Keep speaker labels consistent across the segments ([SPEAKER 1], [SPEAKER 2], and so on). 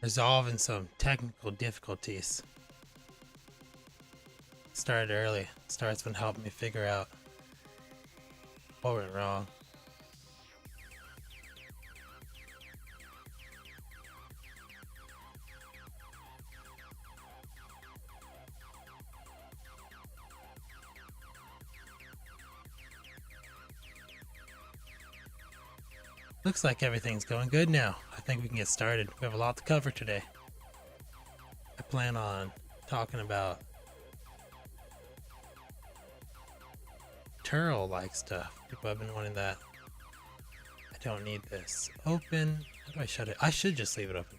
[SPEAKER 1] resolving some technical difficulties. Started early. Start's been helping me figure out what went wrong. Looks like everything's going good now. I think we can get started. We have a lot to cover today. I plan on talking about Turtle-like stuff. People have been wanting that. I don't need this open. How do I shut it? I should just leave it open.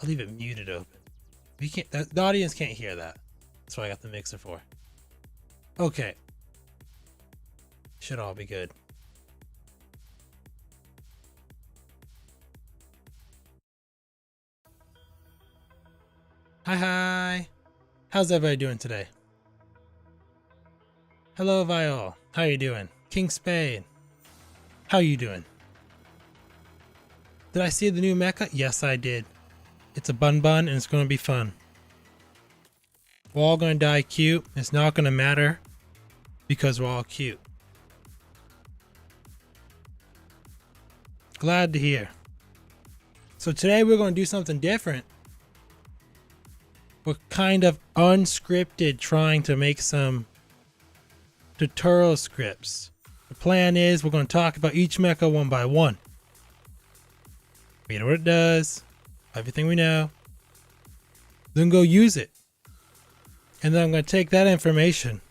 [SPEAKER 1] I'll leave it muted open. We can't. The audience can't hear that. That's what I got the mixer for. Okay. Should all be good. Hi. How's everybody doing today? Hello, Viol. How you doing? King Spade. How you doing? Did I see the new Mecha? Yes, I did. It's a bun and it's going to be fun. We're all going to die cute. It's not going to matter because we're all cute. Glad to hear. So today we're going to do something different. We're kind of unscripted, trying to make some tutorial scripts. The plan is we're going to talk about each mecha one by one. We know what it does, everything we know, then go use it. And then I'm going to take that information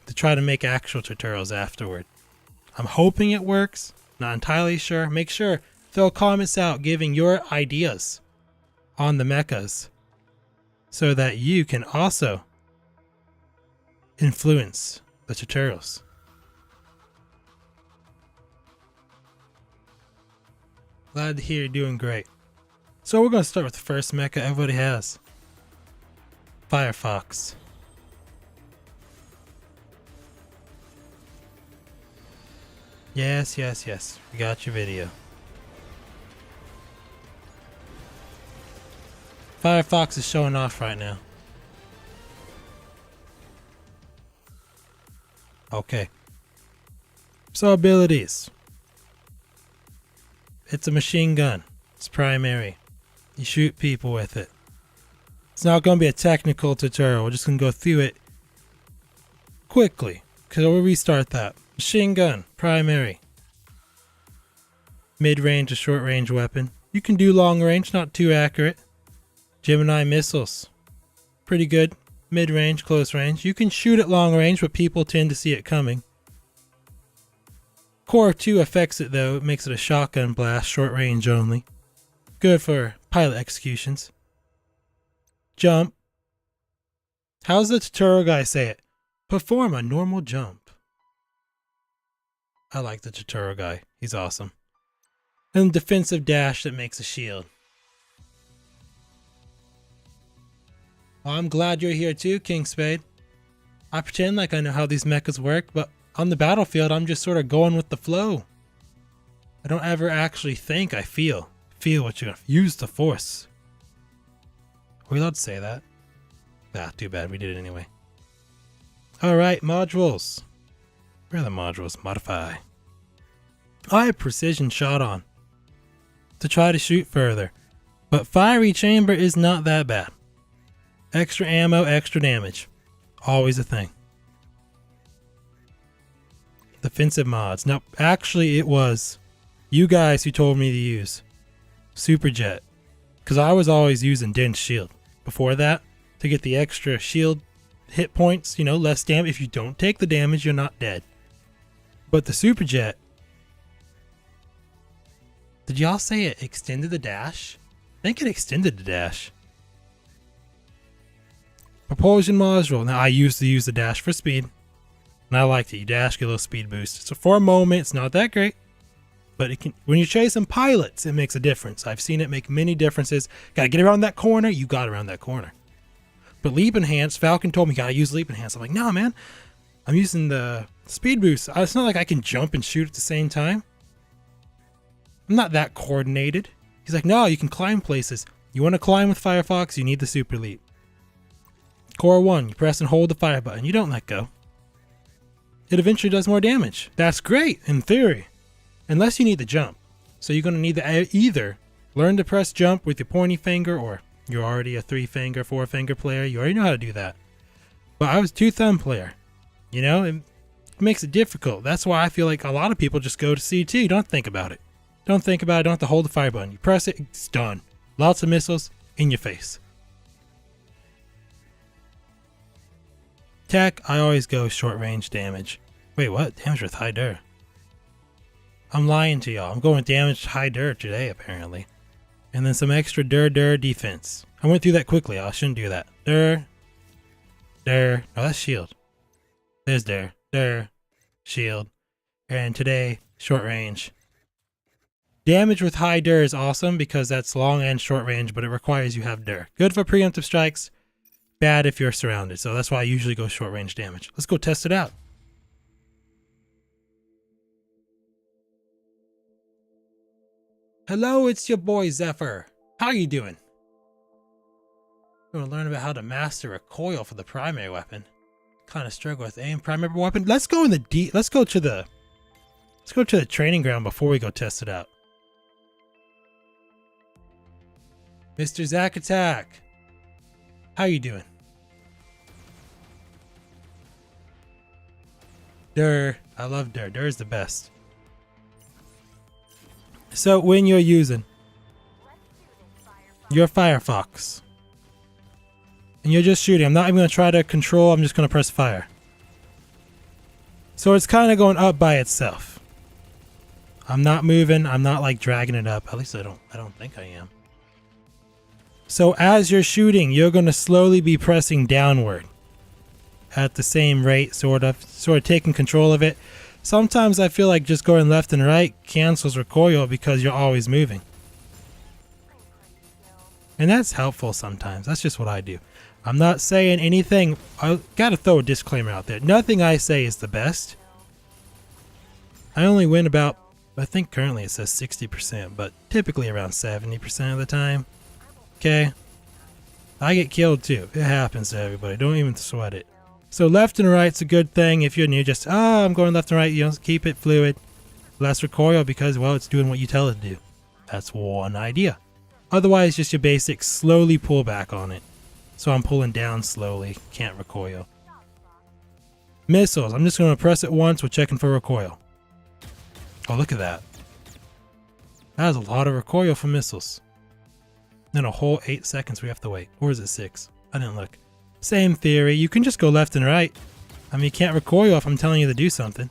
[SPEAKER 1] to try to make actual tutorials afterward. I'm hoping it works, not entirely sure. Make sure, throw comments out giving your ideas on the mechas, so that you can also influence the tutorials. Glad to hear you're doing great. So we're going to start with the first mecha everybody has. Firefox. Yes. We got your video. Firefox is showing off right now. Okay. So abilities. It's a machine gun. It's primary. You shoot people with it. It's not going to be a technical tutorial. We're just going to go through it quickly. Because we'll restart that. Machine gun. Primary. Mid-range to short-range weapon. You can do long-range. Not too accurate. Gemini missiles. Pretty good. Mid-range, close range. You can shoot at long range, but people tend to see it coming. Core 2 affects it though. It makes it a shotgun blast, short range only. Good for pilot executions. Jump. How's the tutorial guy say it? Perform a normal jump. I like the tutorial guy. He's awesome. And defensive dash that makes a shield. Well, I'm glad you're here too, King Spade. I pretend like I know how these mechas work, but on the battlefield, I'm just sort of going with the flow. I don't ever actually think, I feel. Feel what you're gonna use the force. Are we allowed to say that? Ah, too bad, we did it anyway. Alright, modules. Where are the modules? Modify. I have precision shot on to try to shoot further, but fiery chamber is not that bad. Extra ammo, extra damage. Always a thing. Defensive mods. Now, actually, it was you guys who told me to use Superjet. Because I was always using Dense Shield before that to get the extra shield hit points. You know, less damage. If you don't take the damage, you're not dead. But the Superjet. Did y'all say it extended the dash? I think it extended the dash. Propulsion module. Now I used to use the dash for speed, and I liked it. You dash, get a little speed boost. So for a moment, it's not that great, but it can. When you're chasing pilots, it makes a difference. I've seen it make many differences. Got to get around that corner. You got around that corner. But leap enhance, Falcon told me gotta use leap enhance. I'm like, nah, man. I'm using the speed boost. It's not like I can jump and shoot at the same time. I'm not that coordinated. He's like, no, you can climb places. You want to climb with Firefox, you need the Super Leap. Core 1, you press and hold the fire button. You don't let go. It eventually does more damage. That's great, in theory. Unless you need the jump. So you're going to need to either learn to press jump with your pointy finger, or you're already a 3-finger, 4-finger player. You already know how to do that. But I was 2-thumb player. You know, it makes it difficult. That's why I feel like a lot of people just go to C2. You don't think about it. Don't think about it. Don't have to hold the fire button. You press it, it's done. Lots of missiles in your face. Tech, I always go short range damage. Wait, what? Damage with high dir. I'm lying to y'all. I'm going damage high dir today, apparently. And then some extra dir defense. I went through that quickly. I shouldn't do that. Dir. Oh, that's shield. There's dir. Shield. And today, short range. Damage with high dir is awesome because that's long and short range, but it requires you have dir. Good for preemptive strikes. Bad if you're surrounded. So that's why I usually go short range damage. Let's go test it out. Hello, it's your boy Zephyr. How you doing? We're gonna learn about how to master a coil for the primary weapon. Kind of struggle with aim primary weapon. Let's go to the training ground before we go test it out. Mr. Zack Attack. How you doing? Dir. I love dir. Dir is the best. So when you're using your Firefox and you're just shooting, I'm not even going to try to control, I'm just going to press fire. So it's kind of going up by itself. I'm not moving, I'm not like dragging it up. At least I don't think I am. So as you're shooting, you're going to slowly be pressing downward at the same rate, sort of taking control of it. Sometimes I feel like just going left and right cancels recoil because you're always moving. And that's helpful sometimes. That's just what I do. I'm not saying anything. I gotta throw a disclaimer out there. Nothing I say is the best. I only win about, I think currently it says 60%, but typically around 70% of the time. Okay? I get killed too. It happens to everybody. Don't even sweat it. So left and right's a good thing if you're new. Just, I'm going left and right. You know, keep it fluid. Less recoil because, well, it's doing what you tell it to do. That's one idea. Otherwise, just your basic slowly pull back on it. So I'm pulling down slowly. Can't recoil. Missiles. I'm just going to press it once. We're checking for recoil. Oh, look at that. That is a lot of recoil for missiles. Then a whole 8 seconds we have to wait. Or is it 6? I didn't look. Same theory. You can just go left and right. I mean, you can't recoil if I'm telling you to do something.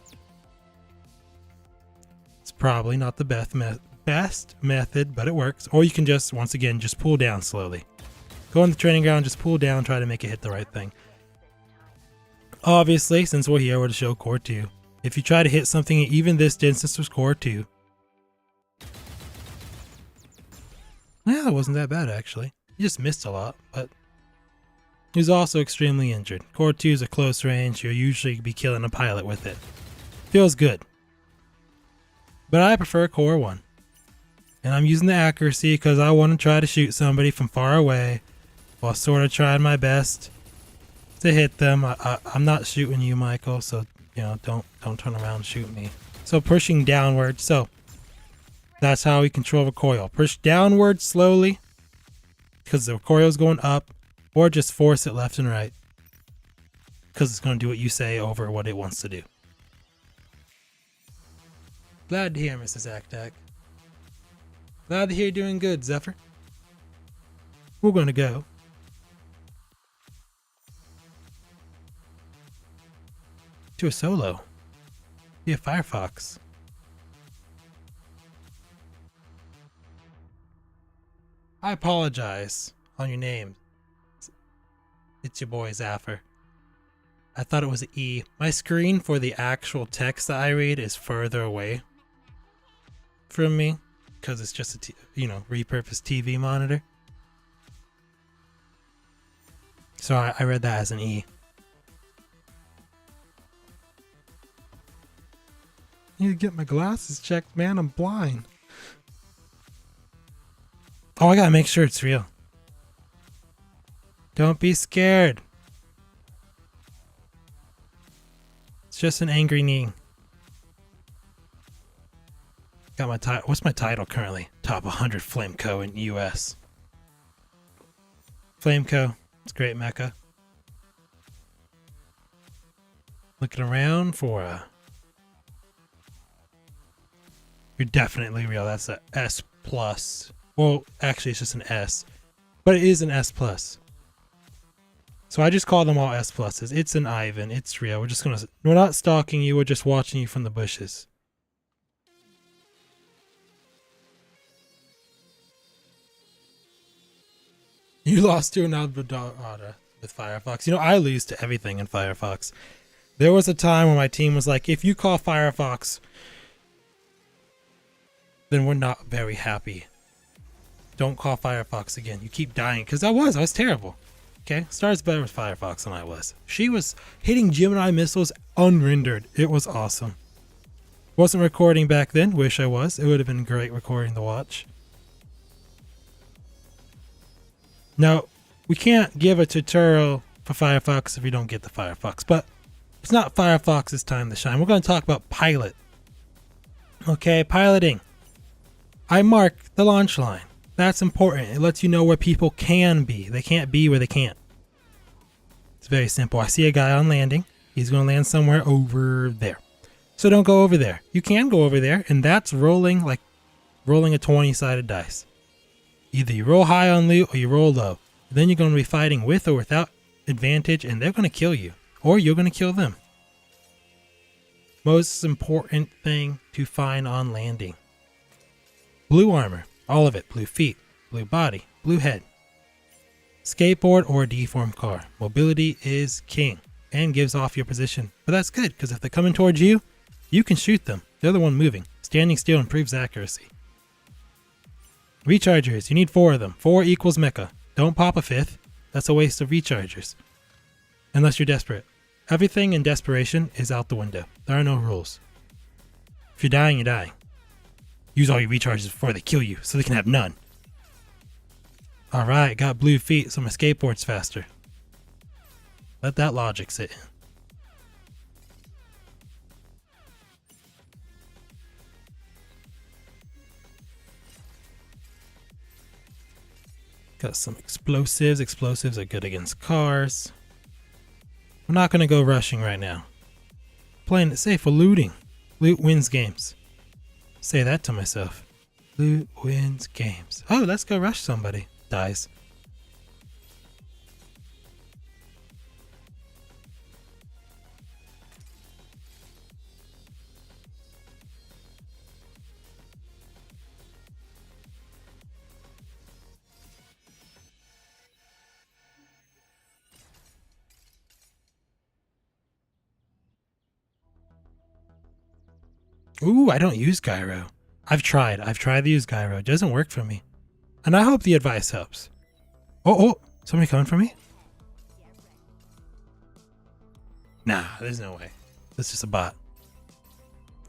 [SPEAKER 1] It's probably not the best method, but it works. Or you can just, once again, just pull down slowly. Go on the training ground, just pull down, try to make it hit the right thing. Obviously, since we're here, we're to show Core 2. If you try to hit something at even this distance with Core 2. Yeah, it wasn't that bad, actually. You just missed a lot, but he was also extremely injured. Core 2 is a close range. You'll usually be killing a pilot with it. Feels good. But I prefer Core 1. And I'm using the accuracy because I want to try to shoot somebody from far away while sort of trying my best to hit them. I'm not shooting you, Michael, so you know, don't turn around and shoot me. So pushing downward. So that's how we control recoil. Push downward slowly because the recoil is going up. Or just force it left and right. Because it's going to do what you say over what it wants to do. Glad to hear, Mrs. Actac. Glad to hear you're doing good, Zephyr. We're going to go to a solo. Be a Firefox. I apologize on your name. It's your boy Zephyr. I thought it was an E. My screen for the actual text that I read is further away from me because it's just a repurposed TV monitor. So I read that as an E. I need to get my glasses checked, man. I'm blind. Oh, I gotta make sure it's real. Don't be scared. It's just an angry knee. Got my title. What's my title currently? Top 100 Flameco in US. Flameco. It's great mecha. Looking around for a... You're definitely real. That's a S plus. Well, actually it's just an S. But it is an S plus. So I just call them all S pluses. It's an Ivan. It's real. We're not stalking you. We're just watching you from the bushes. You lost to an Albadara with Firefox. You know, I lose to everything in Firefox. There was a time when my team was like, if you call Firefox, then we're not very happy. Don't call Firefox again. You keep dying. Because I was terrible. Okay? Star's better with Firefox than I was. She was hitting Gemini missiles unrendered. It was awesome. Wasn't recording back then. Wish I was. It would have been great recording to watch. Now, we can't give a tutorial for Firefox if you don't get the Firefox, but it's not Firefox's time to shine. We're going to talk about pilot. Okay, piloting. I mark the launch line. That's important. It lets you know where people can be. They can't be where they can't. It's very simple. I see a guy on landing. He's going to land somewhere over there. So don't go over there. You can go over there, and that's rolling like rolling a 20-sided dice. Either you roll high on loot or you roll low. Then you're going to be fighting with or without advantage, and they're going to kill you. Or you're going to kill them. Most important thing to find on landing. Blue armor. All of it. Blue feet. Blue body. Blue head. Skateboard or a deformed car. Mobility is king. And gives off your position. But that's good, because if they're coming towards you, you can shoot them. They're the one moving. Standing still improves accuracy. Rechargers, you need 4 of them. 4 equals mecha. Don't pop a 5th. That's a waste of rechargers. Unless you're desperate. Everything in desperation is out the window. There are no rules. If you're dying, you're dying. Use all your recharges before they kill you, so they can have none. Alright, got blue feet, so my skateboard's faster. Let that logic sit in. Got some explosives. Explosives are good against cars. I'm not going to go rushing right now. Playing it safe for looting. Loot wins games. Say that to myself. Loot wins games. Oh, let's go rush somebody. Dies. Ooh, I don't use gyro. I've tried to use gyro. It doesn't work for me. And I hope the advice helps. Oh, somebody coming for me? Nah, there's no way. It's just a bot.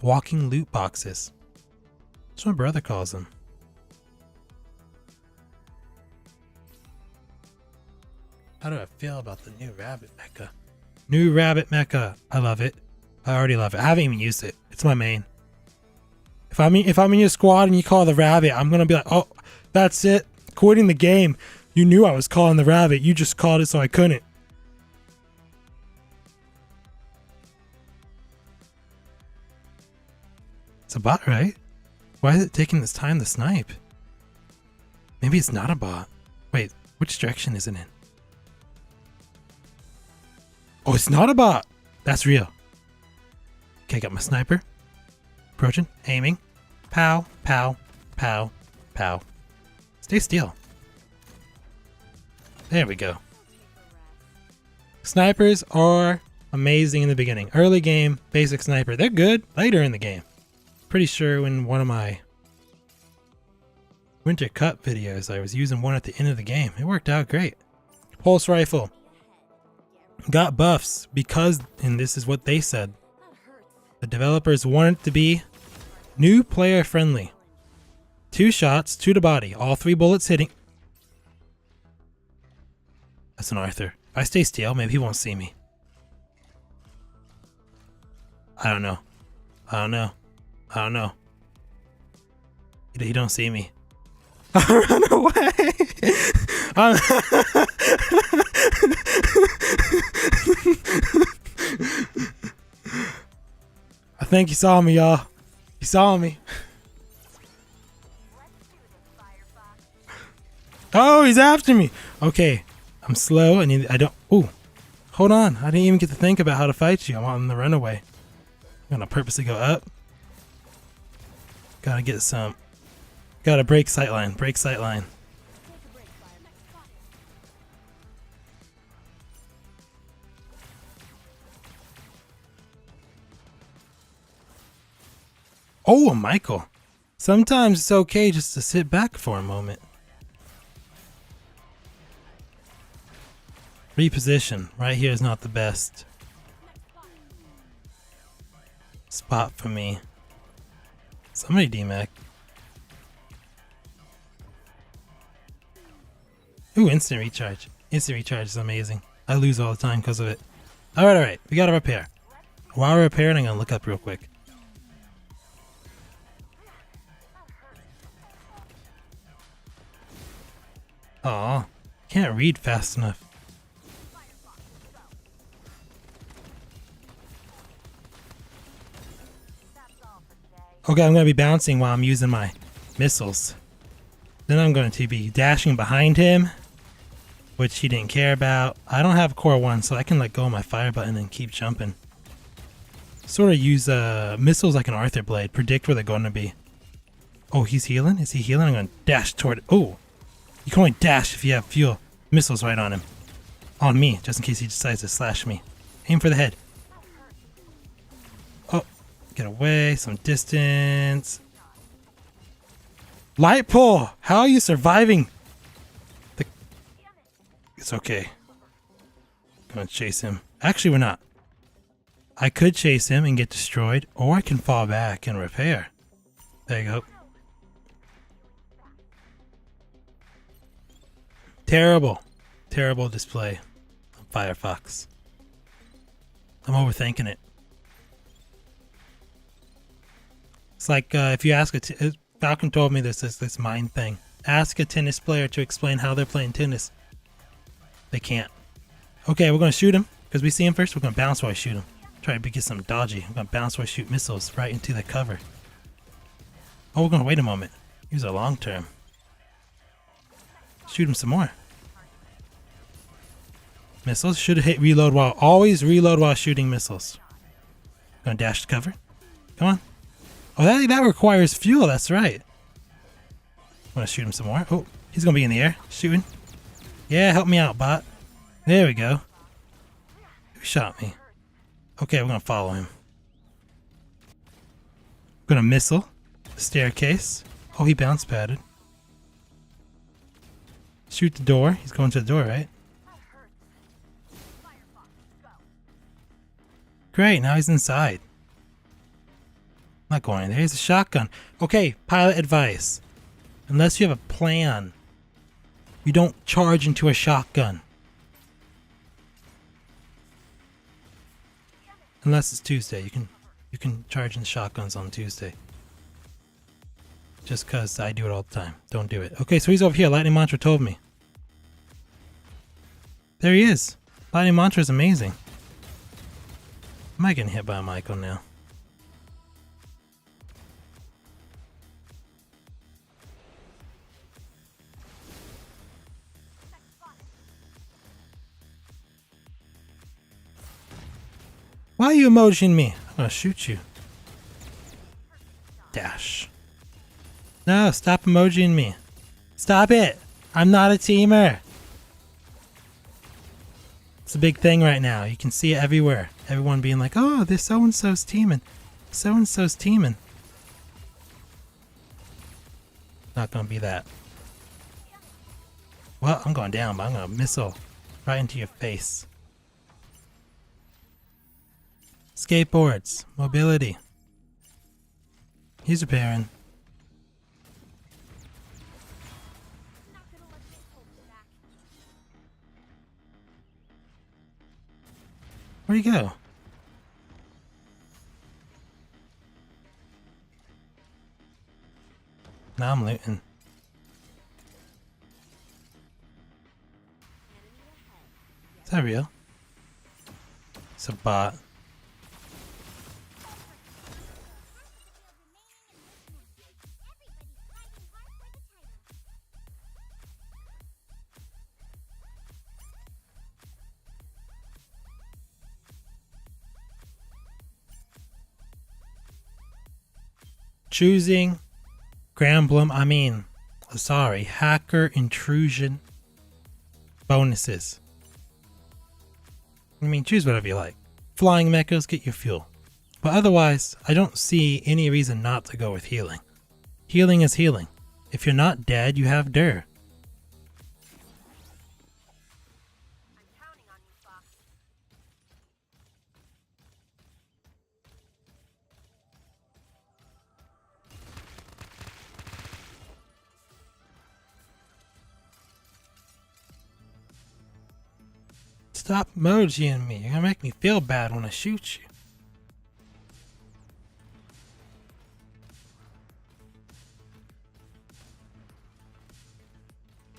[SPEAKER 1] Walking loot boxes. That's what my brother calls them. How do I feel about the new rabbit mecha? New rabbit mecha. I love it. I already love it. I haven't even used it. It's my main. If I'm in your squad and you call the rabbit, I'm gonna be like, oh, that's it. Quitting the game. You knew I was calling the rabbit. You just called it so I couldn't. It's a bot, right? Why is it taking this time to snipe? Maybe it's not a bot. Wait, which direction is it in? Oh, it's not a bot. That's real. Okay, got my sniper. Approaching, aiming. Pow, pow, pow, pow. Stay still. There we go. Snipers are amazing in the beginning. Early game, basic sniper. They're good later in the game. Pretty sure in one of my Winter Cup videos, I was using one at the end of the game. It worked out great. Pulse rifle. Got buffs because, and this is what they said, the developers wanted it to be new player friendly. 2 shots to the body. All 3 bullets hitting. That's an Arthur. If I stay still, maybe he won't see me. I don't know. I don't know. I don't know. He don't see me. Run away! I think he saw me, y'all. He saw me. Oh, he's after me. Okay, I'm slow and I don't. Ooh, hold on. I didn't even get to think about how to fight you. I'm on the runaway. I'm gonna purposely go up. Gotta get some. Gotta break sightline. Break sightline. Oh, Michael. Sometimes it's okay just to sit back for a moment. Reposition. Right here is not the best spot for me. Somebody DMAC. Ooh, instant recharge. Instant recharge is amazing. I lose all the time because of it. Alright. We gotta repair. While we're repairing, I'm gonna look up real quick. Aw, can't read fast enough. Okay, I'm going to be bouncing while I'm using my missiles. Then I'm going to be dashing behind him, which he didn't care about. I don't have core 1, so I can let go of my fire button and keep jumping. Sort of use missiles like an Arthur blade. Predict where they're going to be. Oh, he's healing? Is he healing? I'm going to dash toward it. Oh, you can only dash if you have fuel. Missiles right on him. On me, just in case he decides to slash me. Aim for the head. Oh, get away. Some distance. Light pole! How are you surviving? It's okay. I'm gonna chase him. Actually, we're not. I could chase him and get destroyed, or I can fall back and repair. There you go. Terrible. Terrible display of Firefox. I'm overthinking it. It's like if you ask Falcon told me this mind thing. Ask a tennis player to explain how they're playing tennis. They can't. Okay, we're going to shoot him because we see him first. We're going to bounce while we shoot him. Try to get some dodgy. We're going to bounce while we shoot missiles right into the cover. Oh, we're going to wait a moment. Use a long term. Shoot him some more. Missiles should hit reload while always reload while shooting missiles. Going to dash to cover. Come on. Oh, that requires fuel. That's right. I'm going to shoot him some more. Oh, he's going to be in the air. Shooting. Yeah, help me out, bot. There we go. Who shot me? Okay, we're going to follow him. Going to missile the staircase. Oh, he bounce padded. Shoot the door. He's going to the door, right? Great, now he's inside. Not going in there. He's a shotgun. Okay, pilot advice. Unless you have a plan, you don't charge into a shotgun. Unless it's Tuesday. You can charge in shotguns on Tuesday. Just cause I do it all the time. Don't do it. Okay, so he's over here. Lightning Mantra told me. There he is. Lightning Mantra is amazing. Am I getting hit by a Michael now? Why are you emojiing me? I'm gonna shoot you. Dash. No, stop emojiing me. Stop it! I'm not a teamer! It's a big thing right now. You can see it everywhere. Everyone being like, oh, this so-and-so's teaming. So-and-so's teaming. Not gonna be that. Well, I'm going down, but I'm gonna missile right into your face. Skateboards. Mobility. He's repairing. Where'd he go? Now I'm looting. Is that real? It's a bot. Choosing hacker intrusion bonuses. Choose whatever you like. Flying mechas get you fuel. But otherwise, I don't see any reason not to go with healing. Healing is healing. If you're not dead, you have Dur. Stop emojiing me. You're gonna make me feel bad when I shoot you.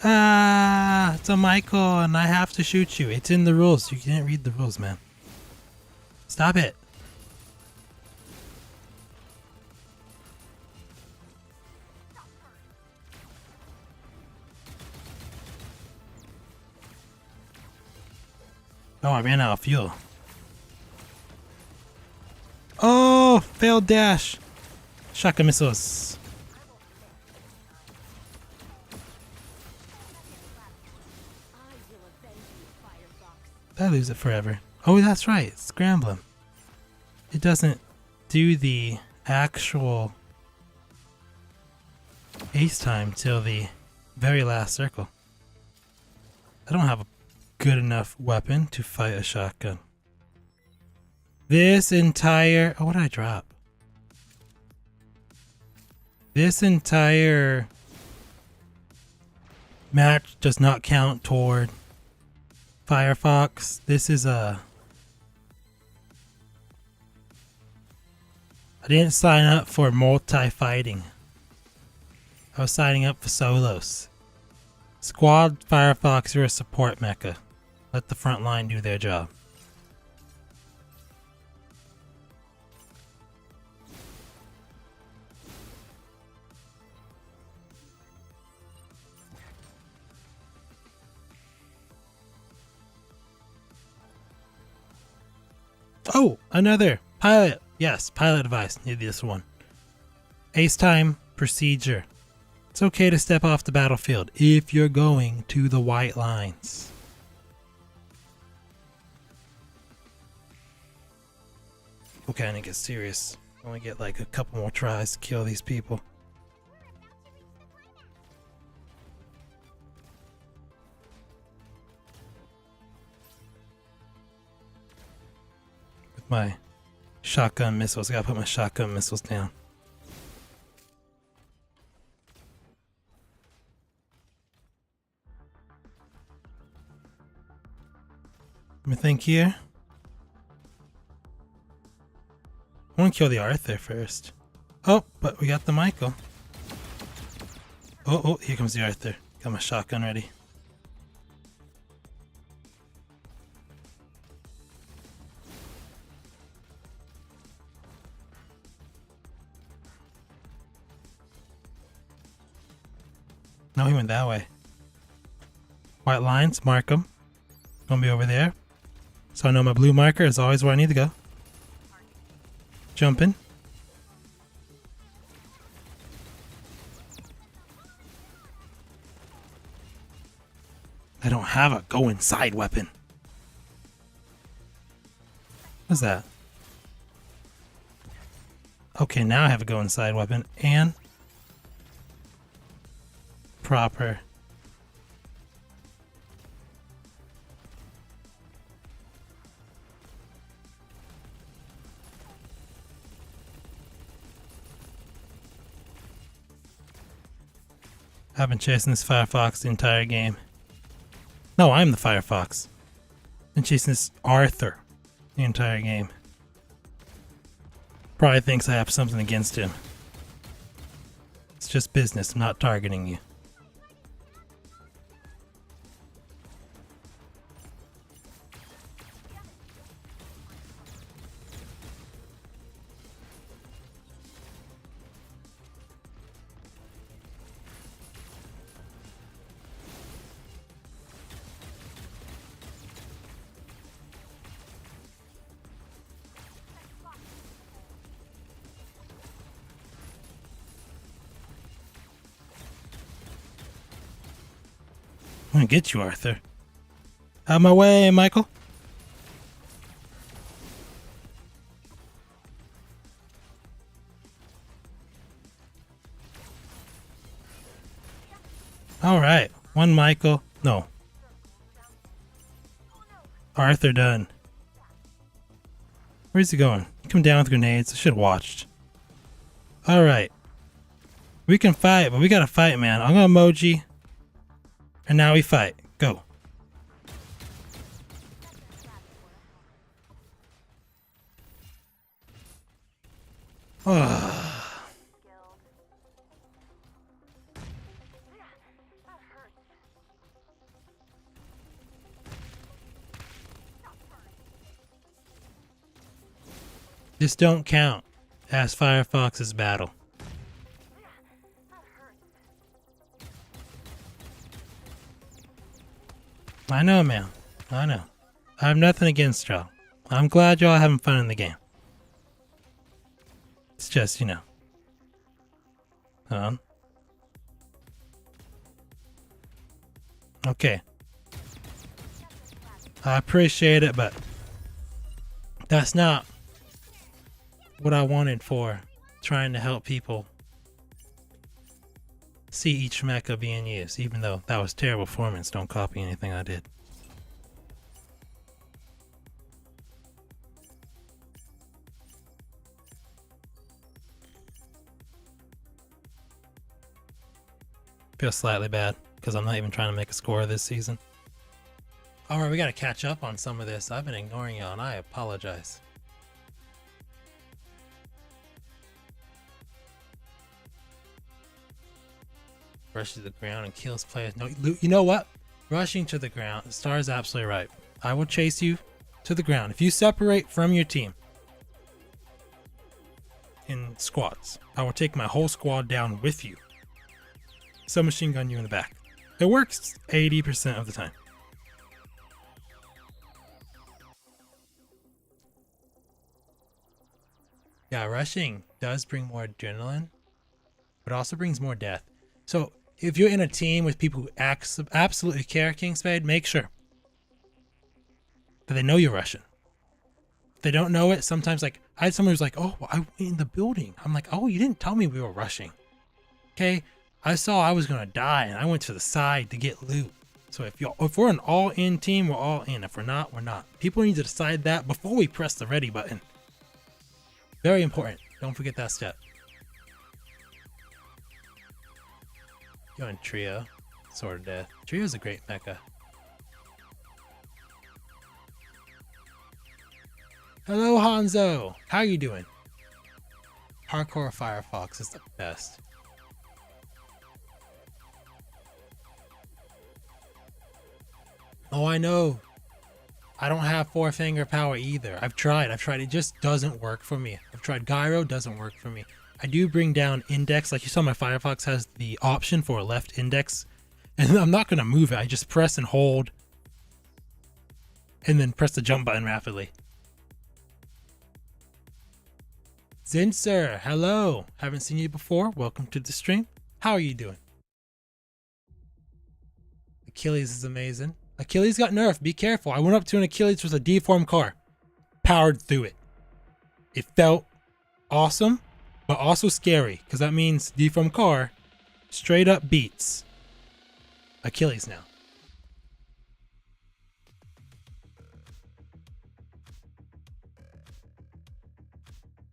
[SPEAKER 1] Ah, it's a Michael and I have to shoot you. It's in the rules. You can't read the rules, man. Stop it. Oh, I ran out of fuel. Oh, failed dash. Shotgun missiles. I lose it forever. Oh, that's right. It's scrambling. It doesn't do the actual ace time till the very last circle. I don't have a good enough weapon to fight a shotgun. This entire... Oh, what did I drop? This entire match does not count toward Firefox. This is a... I didn't sign up for multi-fighting. I was signing up for solos. Squad Firefox, you're a support mecha. Let the front line do their job. Oh, another pilot. Yes, pilot device. Need this one. Ace time procedure. It's okay to step off the battlefield if you're going to the white lines. Okay, I need to get serious. I only get like a couple more tries to kill these people. With my shotgun missiles, I gotta put my shotgun missiles down. Let me think here. I want to kill the Arthur first. Oh, but we got the Michael. Oh, here comes the Arthur. Got my shotgun ready. No, he went that way. White lines, mark them. Gonna be over there. So I know my blue marker is always where I need to go. Jumping. I don't have a go inside weapon. What's that? Okay, now I have a go inside weapon and proper. I've been chasing this Firefox the entire game. No, I'm the Firefox. Been chasing this Arthur the entire game. Probably thinks I have something against him. It's just business. I'm not targeting you. I'm gonna get you, Arthur. Out of my way, Michael. Alright, one Michael. No. Arthur done. Where's he going? Come down with grenades. I should have watched. Alright. We can fight, but we gotta fight, man. I'm gonna emoji. And now we fight. Go. This don't count as Firefox's battle. I know, man. I know. I have nothing against y'all. I'm glad y'all having fun in the game. It's just, you know. Okay. I appreciate it, but that's not what I wanted for trying to help people see each mecha being used, even though that was terrible performance. Don't copy anything I did. Feel slightly bad because I'm not even trying to make a score this season. Alright, we gotta catch up on some of this. I've been ignoring y'all and I apologize. Rushes to the ground and kills players. No, you know what? Rushing to the ground. Star's absolutely right. I will chase you to the ground. If you separate from your team in squads, I will take my whole squad down with you. Submachine gun you in the back. It works 80% of the time. Yeah, rushing does bring more adrenaline, but also brings more death. So if you're in a team with people who absolutely care, King Spade, make sure that they know you're rushing. If they don't know it, sometimes, like, I had someone who's like, oh, I went in the building. I'm like, oh, you didn't tell me we were rushing. Okay, I saw I was going to die, and I went to the side to get loot. So if we're an all-in team, we're all in. If we're not, we're not. People need to decide that before we press the ready button. Very important. Don't forget that step. Go in Trio. Sword of Death. Trio's a great mecha. Hello, Hanzo. How you doing? Hardcore Firefox is the best. Oh, I know. I don't have four finger power either. I've tried. It just doesn't work for me. I've tried gyro, doesn't work for me. I do bring down index. Like you saw, my Firefox has the option for a left index. And I'm not going to move it. I just press and hold. And then press the jump button rapidly. Zinser, hello. Haven't seen you before. Welcome to the stream. How are you doing? Achilles is amazing. Achilles got nerfed. Be careful. I went up to an Achilles with a deformed car. Powered through it. It felt awesome, but also scary, because that means deformed car straight up beats Achilles now.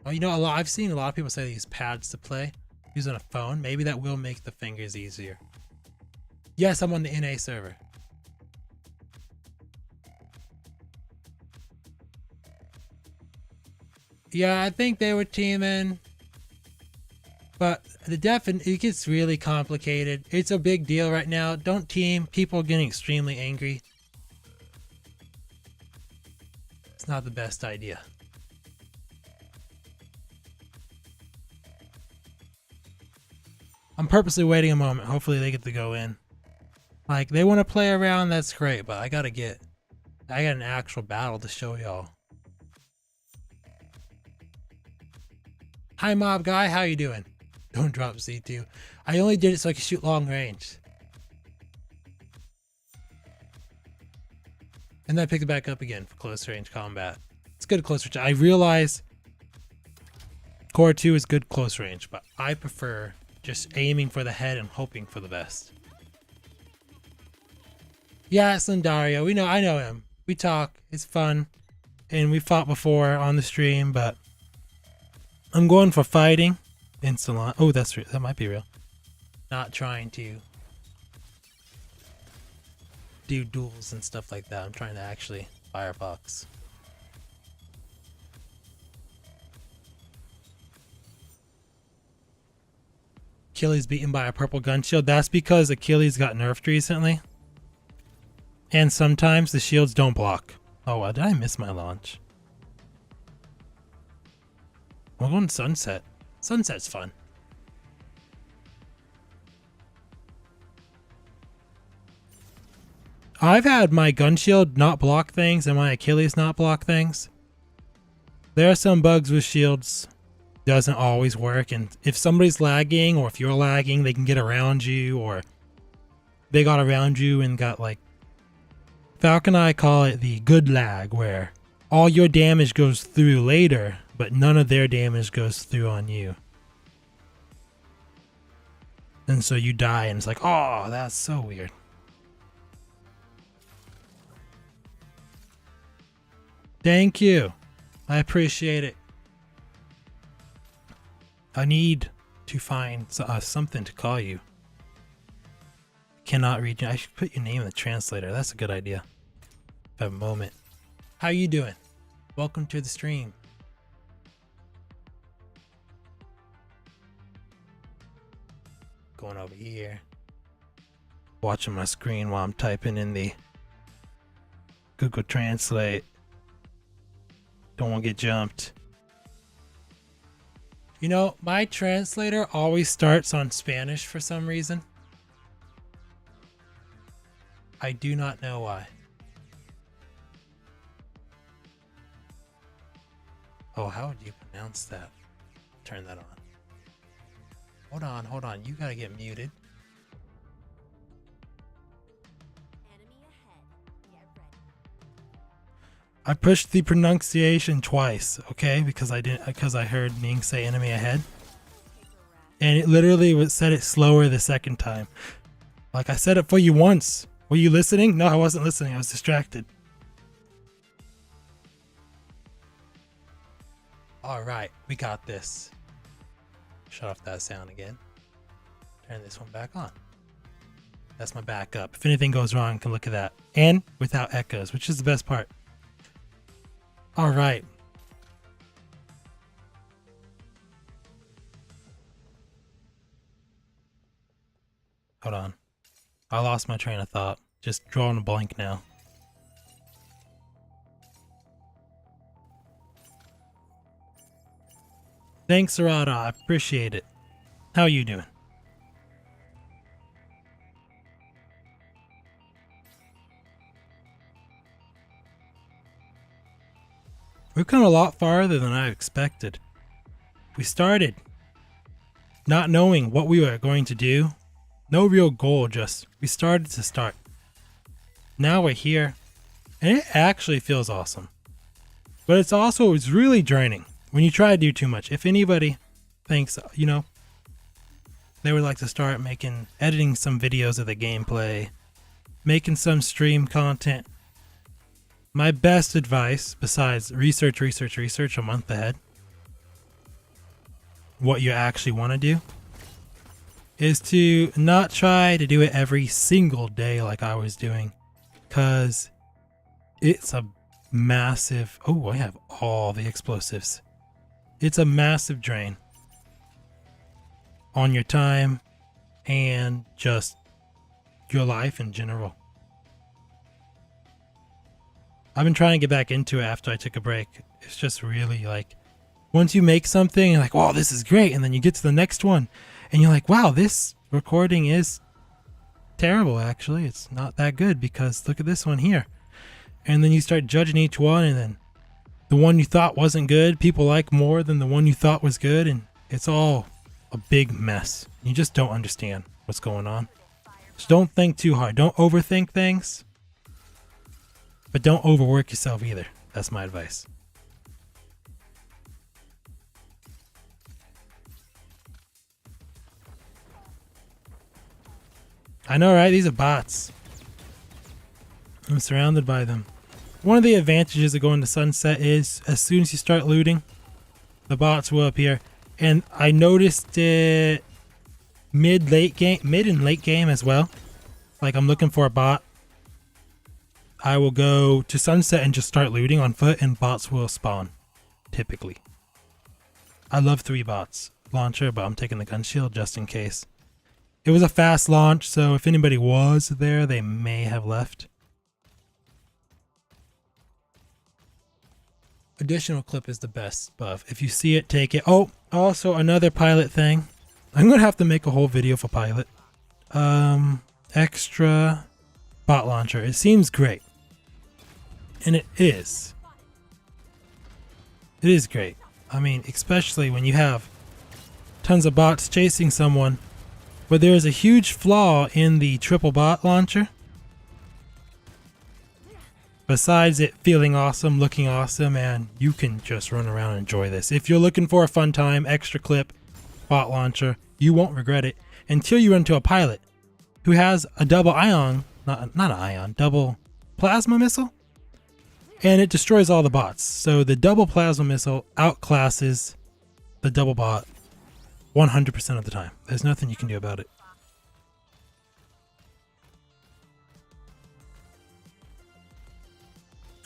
[SPEAKER 1] Oh, you know, I've seen a lot of people say they use pads to play. Use on a phone. Maybe that will make the fingers easier. Yes, I'm on the NA server. Yeah, I think they were teaming. But it gets really complicated. It's a big deal right now. Don't team. People are getting extremely angry. It's not the best idea. I'm purposely waiting a moment. Hopefully they get to go in. Like, they want to play around, that's great, but I got an actual battle to show y'all. Hi mob guy, how you doing? Don't drop C2. I only did it so I could shoot long range. And then I picked it back up again for close range combat. It's good close range. I realize Core 2 is good close range, but I prefer just aiming for the head and hoping for the best. Yeah, it's Lindario. I know him. We talk. It's fun. And we fought before on the stream, but I'm going for fighting in Salon. Oh, that's real. That might be real. Not trying to do duels and stuff like that. I'm trying to actually firebox. Achilles beaten by a purple gun shield. That's because Achilles got nerfed recently. And sometimes the shields don't block. Oh, did I miss my launch? We're going Sunset. Sunset's fun. I've had my gun shield not block things and my Achilles not block things. There are some bugs with shields. Doesn't always work, and if somebody's lagging or if you're lagging, they can get around you, or they got around you and got like Falcon and I call it the good lag, where all your damage goes through later, but none of their damage goes through on you. And so you die and it's like, oh, that's so weird. Thank you. I appreciate it. I need to find something to call you. Cannot read you. I should put your name in the translator. That's a good idea. If I have a moment. How you doing? Welcome to the stream. Going over here. Watching my screen while I'm typing in the Google Translate. Don't want to get jumped. You know, my translator always starts on Spanish for some reason. I do not know why. Oh, how would you pronounce that? Turn that on. Hold on. You gotta get muted. I pushed the pronunciation twice, okay? Because I heard Ming say enemy ahead. And it literally said it slower the second time. Like, I said it for you once. Were you listening? No, I wasn't listening. I was distracted. Alright, we got this. Shut off that sound again. Turn this one back on. That's my backup. If anything goes wrong, I can look at that. And without echoes, which is the best part. Alright. Hold on. I lost my train of thought. Just drawing a blank now. Thanks, Sarada. I appreciate it. How you doing? We've come a lot farther than I expected. We started not knowing what we were going to do. No real goal, just we started to start. Now we're here, and it actually feels awesome. But it's really draining when you try to do too much. If anybody thinks, they would like to start editing some videos of the gameplay, making some stream content, my best advice, besides research a month ahead, what you actually want to do, is to not try to do it every single day like I was doing, because it's a massive... Oh, I have all the explosives. It's a massive drain on your time and just your life in general. I've been trying to get back into it after I took a break. It's just really like, once you make something, you're like, wow, this is great. And then you get to the next one and you're like, wow, this recording is terrible. Actually, it's not that good because look at this one here. And then you start judging each one, and then the one you thought wasn't good, people like more than the one you thought was good. And it's all a big mess. You just don't understand what's going on. Just don't think too hard. Don't overthink things. But don't overwork yourself either. That's my advice. I know, right? These are bots. I'm surrounded by them. One of the advantages of going to Sunset is as soon as you start looting, the bots will appear. And I noticed it mid and late game as well. Like I'm looking for a bot. I will go to Sunset and just start looting on foot, and bots will spawn, typically. I love 3 bots launcher, but I'm taking the gun shield just in case. It was a fast launch, so if anybody was there, they may have left. Additional clip is the best buff. If you see it, take it. Oh, also another pilot thing. I'm going to have to make a whole video for pilot. Extra bot launcher. It seems great. And it is. It is great. I mean, especially when you have tons of bots chasing someone. But there is a huge flaw in the triple bot launcher. Besides it feeling awesome, looking awesome, and you can just run around and enjoy this. If you're looking for a fun time, extra clip, bot launcher, you won't regret it until you run into a pilot who has a double ion, not an ion, double plasma missile, and it destroys all the bots. So the double plasma missile outclasses the double bot 100% of the time. There's nothing you can do about it.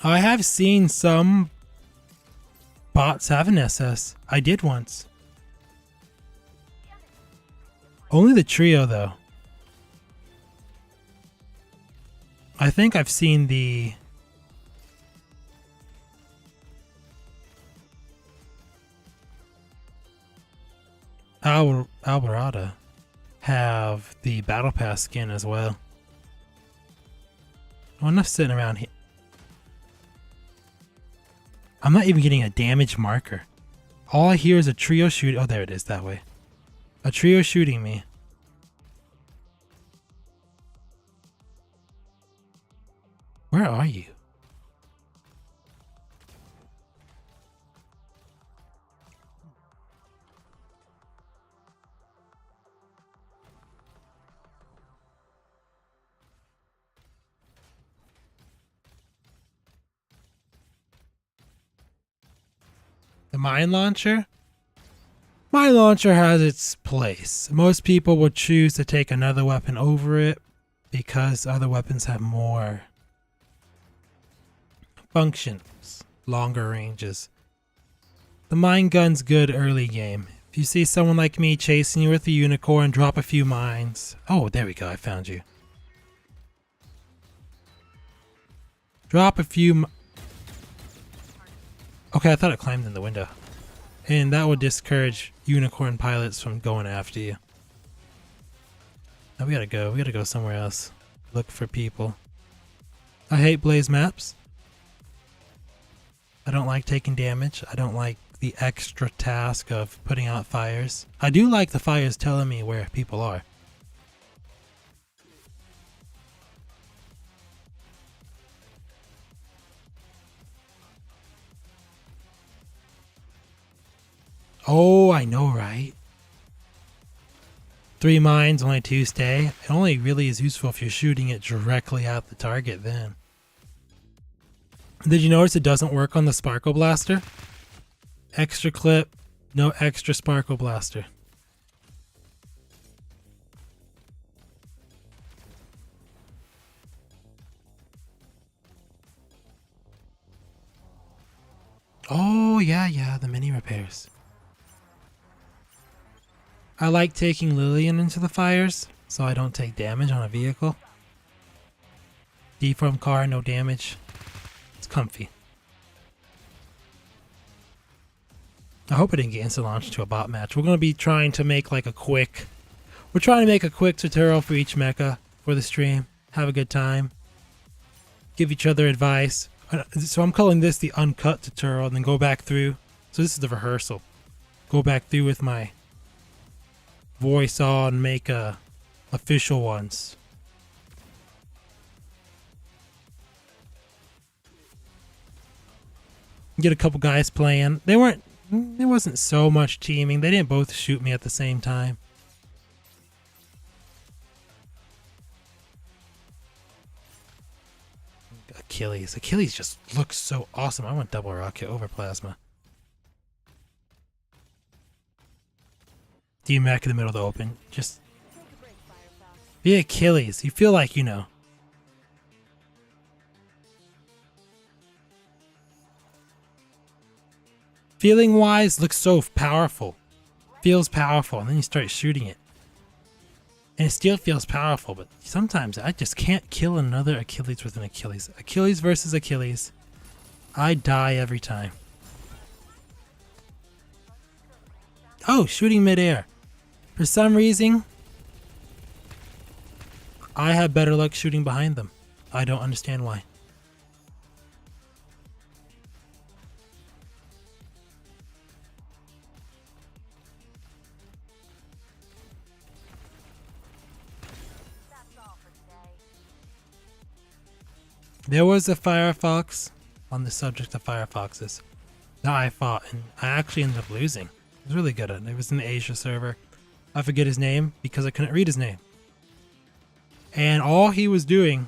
[SPEAKER 1] I have seen some bots have an SS. I did once. Only the trio though. I think I've seen the Alberata have the Battle Pass skin as well. Oh, enough sitting around here. I'm not even getting a damage marker. All I hear is a trio shoot. Oh, there it is, that way. A trio shooting me. Where are you? The mine launcher? Mine launcher has its place. Most people would choose to take another weapon over it because other weapons have more functions, longer ranges. The mine gun's good early game. If you see someone like me chasing you with a unicorn, drop a few mines. Oh, there we go, I found you. Drop a few Okay, I thought it climbed in the window. And that would discourage unicorn pilots from going after you. Now we gotta go. We gotta go somewhere else. Look for people. I hate blaze maps. I don't like taking damage. I don't like the extra task of putting out fires. I do like the fires telling me where people are. Oh, I know, right? 3 mines, only 2 stay. It only really is useful if you're shooting it directly at the target then. Did you notice it doesn't work on the Sparkle Blaster? Extra clip, no extra Sparkle Blaster. Oh, yeah, the mini repairs. I like taking Lillian into the fires, so I don't take damage on a vehicle. Deform car, no damage. It's comfy. I hope I didn't get instant launched into a bot match. We're going to be trying to make like a quick... We're trying to make a quick tutorial for each mecha for the stream. Have a good time. Give each other advice. So I'm calling this the uncut tutorial and then go back through. So this is the rehearsal. Go back through with my voice on, make official ones. Get a couple guys playing. There wasn't so much teaming. They didn't both shoot me at the same time. Achilles. Achilles just looks so awesome. I want double rocket over plasma. D-Mech in the middle of the open. Just be Achilles. You feel like, you know. Feeling wise, looks so powerful. Feels powerful, and then you start shooting it. And it still feels powerful, but sometimes I just can't kill another Achilles with an Achilles. Achilles versus Achilles. I die every time. Oh, shooting midair. For some reason, I have better luck shooting behind them. I don't understand why. There was a Firefox, on the subject of Firefoxes, that I fought, and I actually ended up losing. I was really good at it. It was in the Asia server. I forget his name because I couldn't read his name. And all he was doing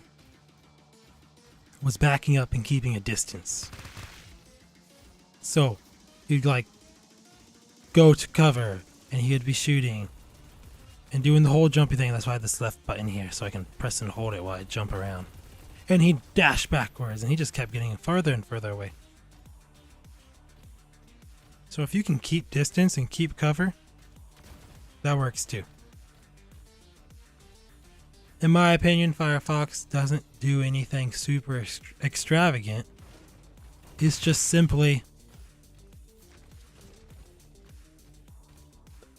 [SPEAKER 1] was backing up and keeping a distance. So, he'd like go to cover, and he'd be shooting and doing the whole jumpy thing. That's why I have this left button here, so I can press and hold it while I jump around. And he'd dash backwards, and he just kept getting further and further away. So if you can keep distance and keep cover, that works too. In my opinion, Firefox doesn't do anything super extravagant. It's just simply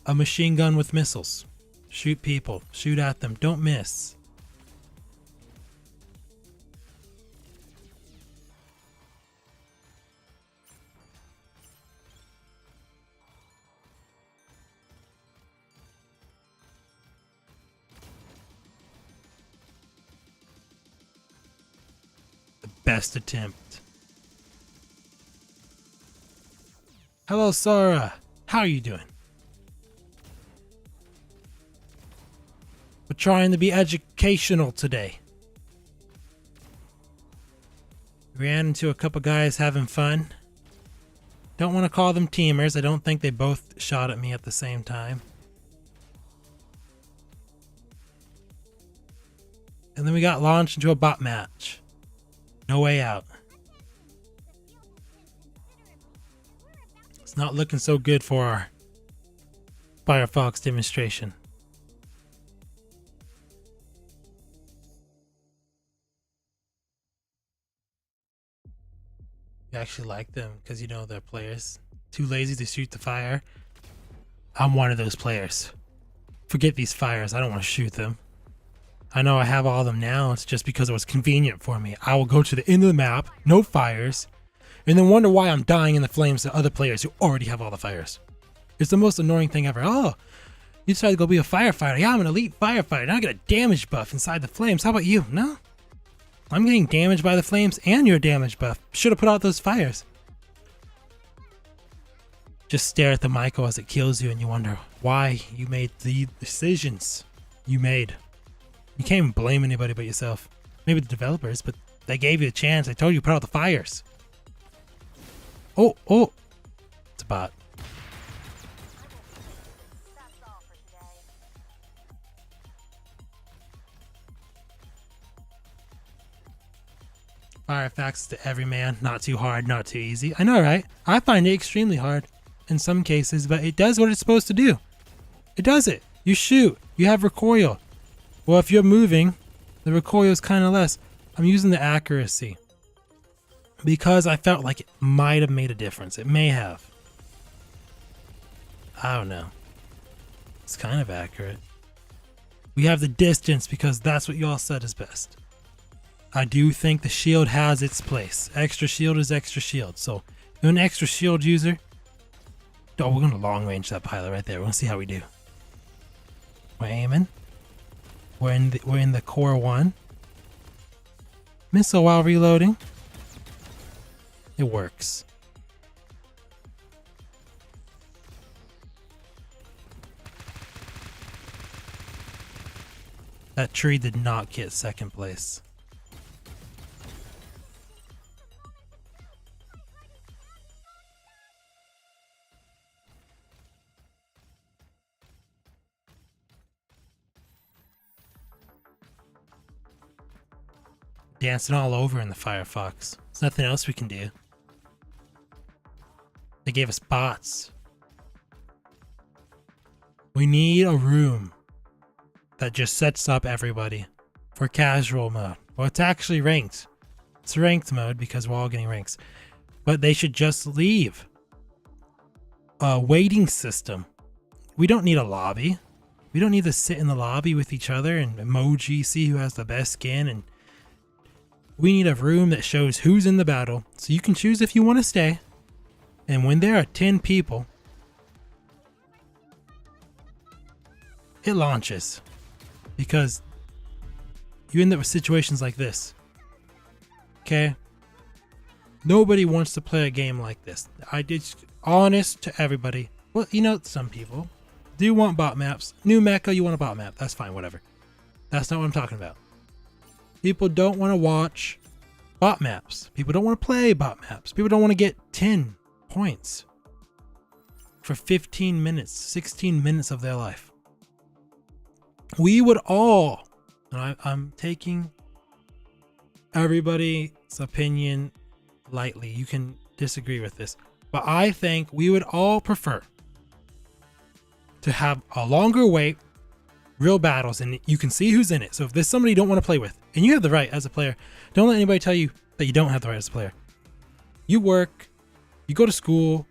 [SPEAKER 1] a machine gun with missiles. Shoot people, shoot at them, don't miss. Best attempt. Hello, Sora. How are you doing? We're trying to be educational today. Ran into a couple guys having fun. Don't want to call them teamers. I don't think they both shot at me at the same time. And then we got launched into a bot match. No way out. It's not looking so good for our Firefox demonstration. You actually like them because you know they're players. Too lazy to shoot the fire. I'm one of those players. Forget these fires. I don't want to shoot them. I know I have all of them now. It's just because it was convenient for me. I will go to the end of the map, no fires, and then wonder why I'm dying in the flames to other players who already have all the fires. It's the most annoying thing ever. Oh, you decided to go be a firefighter. Yeah, I'm an elite firefighter. Now I get a damage buff inside the flames. How about you? No? I'm getting damaged by the flames and your damage buff. Should have put out those fires. Just stare at the Michael as it kills you and you wonder why you made the decisions you made. You can't even blame anybody but yourself. Maybe the developers, but they gave you a chance. They told you to put out the fires. Oh, oh. It's a bot. Fire facts to every man. Not too hard, not too easy. I know, right? I find it extremely hard in some cases, but it does what it's supposed to do. It does it. You shoot. You have recoil. Well, if you're moving, the recoil is kind of less. I'm using the accuracy because I felt like it might have made a difference. It may have. I don't know. It's kind of accurate. We have the distance because that's what y'all said is best. I do think the shield has its place. Extra shield is extra shield. So you're an extra shield user. Oh, we're going to long range that pilot right there. We're going to see how we do. We're aiming. We're in the core 1. Missile while reloading. It works. That tree did not get second place. Dancing all over in the Firefox. There's nothing else we can do. They gave us bots. We need a room that just sets up everybody for casual mode. Well, it's actually ranked. It's ranked mode because we're all getting ranks. But they should just leave a waiting system. We don't need a lobby. We don't need to sit in the lobby with each other and emoji, see who has the best skin. And we need a room that shows who's in the battle. So you can choose if you want to stay. And when there are 10 people, it launches. Because you end up with situations like this. Okay? Nobody wants to play a game like this. I did honest to everybody. Well, you know, some people do want bot maps. New Mecha, you want a bot map. That's fine, whatever. That's not what I'm talking about. People don't want to watch bot maps. People don't want to play bot maps. People don't want to get 10 points for 15 minutes, 16 minutes of their life. We would all, and I'm taking everybody's opinion lightly. You can disagree with this, but I think we would all prefer to have a longer wait, real battles, and you can see who's in it. So if there's somebody you don't want to play with, and you have the right as a player, don't let anybody tell you that you don't have the right as a player. You work, you go to school,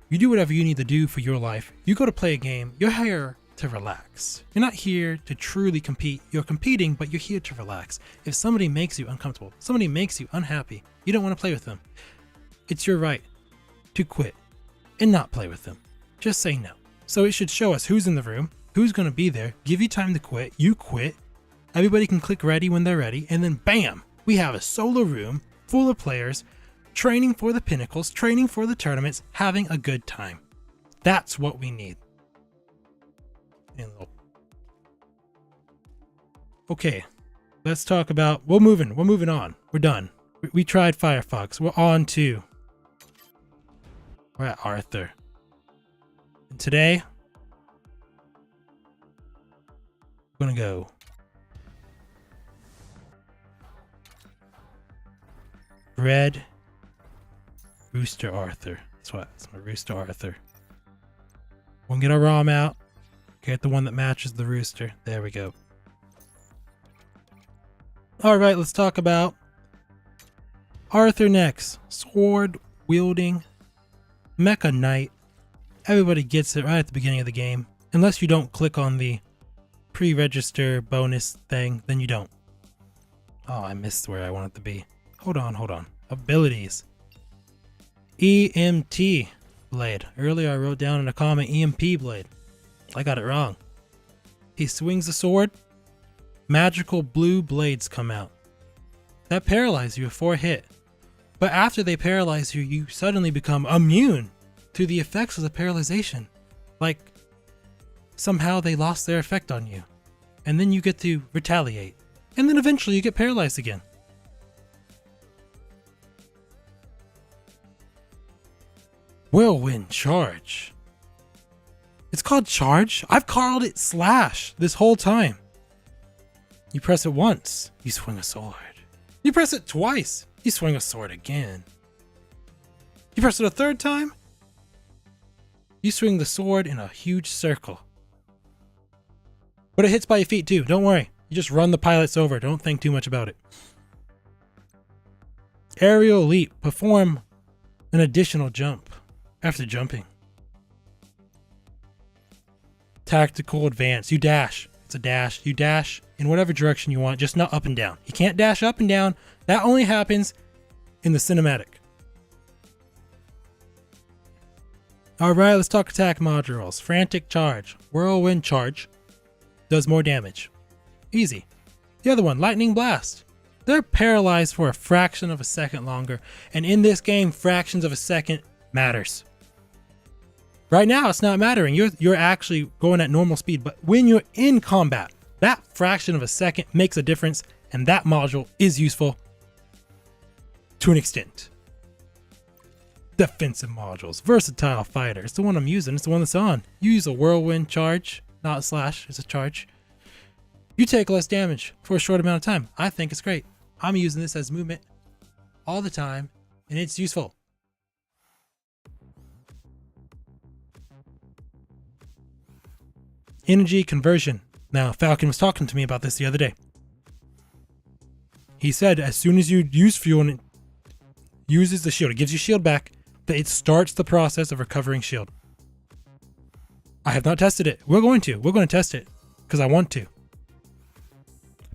[SPEAKER 1] you do whatever you need to do for your life. You go to play a game, you're here to relax. You're not here to truly compete. You're competing, but you're here to relax. If somebody makes you uncomfortable, somebody makes you unhappy, you don't want to play with them, it's your right to quit and not play with them. Just say no. So it should show us who's in the room, who's going to be there, give you time to quit, you quit, everybody can click ready when they're ready, and then bam, we have a solo room full of players training for the pinnacles, training for the tournaments, having a good time. That's what we need. Okay, let's talk about, we're moving on. We're done. We tried Firefox. We're on to, we're at Arthur. And today, we're gonna go Red Rooster Arthur. That's what, it's my Rooster Arthur. We'll get our ROM out. Get the one that matches the rooster. There we go. Alright, let's talk about Arthur next. Sword wielding Mecha Knight. Everybody gets it right at the beginning of the game. Unless you don't click on the pre-register bonus thing, then you don't. Oh, I missed where I want it to be. Hold on. Abilities. EMT blade. Earlier I wrote down in a comment EMP blade. I got it wrong. He swings the sword. Magical blue blades come out. That paralyze you before hit. But after they paralyze you, you suddenly become immune to the effects of the paralyzation. Like somehow they lost their effect on you. And then you get to retaliate. And then eventually you get paralyzed again. Whirlwind charge. It's called charge. I've called it slash this whole time. You press it once, you swing a sword. You press it twice, you swing a sword again. You press it a third time, you swing the sword in a huge circle. But it hits by your feet too. Don't worry. You just run the pilots over. Don't think too much about it. Aerial leap. Perform an additional jump after jumping. Tactical advance. You dash. It's a dash. You dash in whatever direction you want, just not up and down. You can't dash up and down. That only happens in the cinematic. Alright, let's talk attack modules. Frantic charge. Whirlwind charge does more damage. Easy. The other one, lightning blast. They're paralyzed for a fraction of a second longer, and in this game, fractions of a second matters. Right now, it's not mattering. You're actually going at normal speed, but when you're in combat, that fraction of a second makes a difference, and that module is useful to an extent. Defensive modules. Versatile fighter. It's the one I'm using. It's the one that's on. You use a whirlwind charge, not a slash. It's a charge. You take less damage for a short amount of time. I think it's great. I'm using this as movement all the time, and it's useful. Energy conversion. Now, Falcon was talking to me about this the other day. He said as soon as you use fuel and it uses the shield, it gives you shield back, that it starts the process of recovering shield. I have not tested it. We're going to test it because I want to.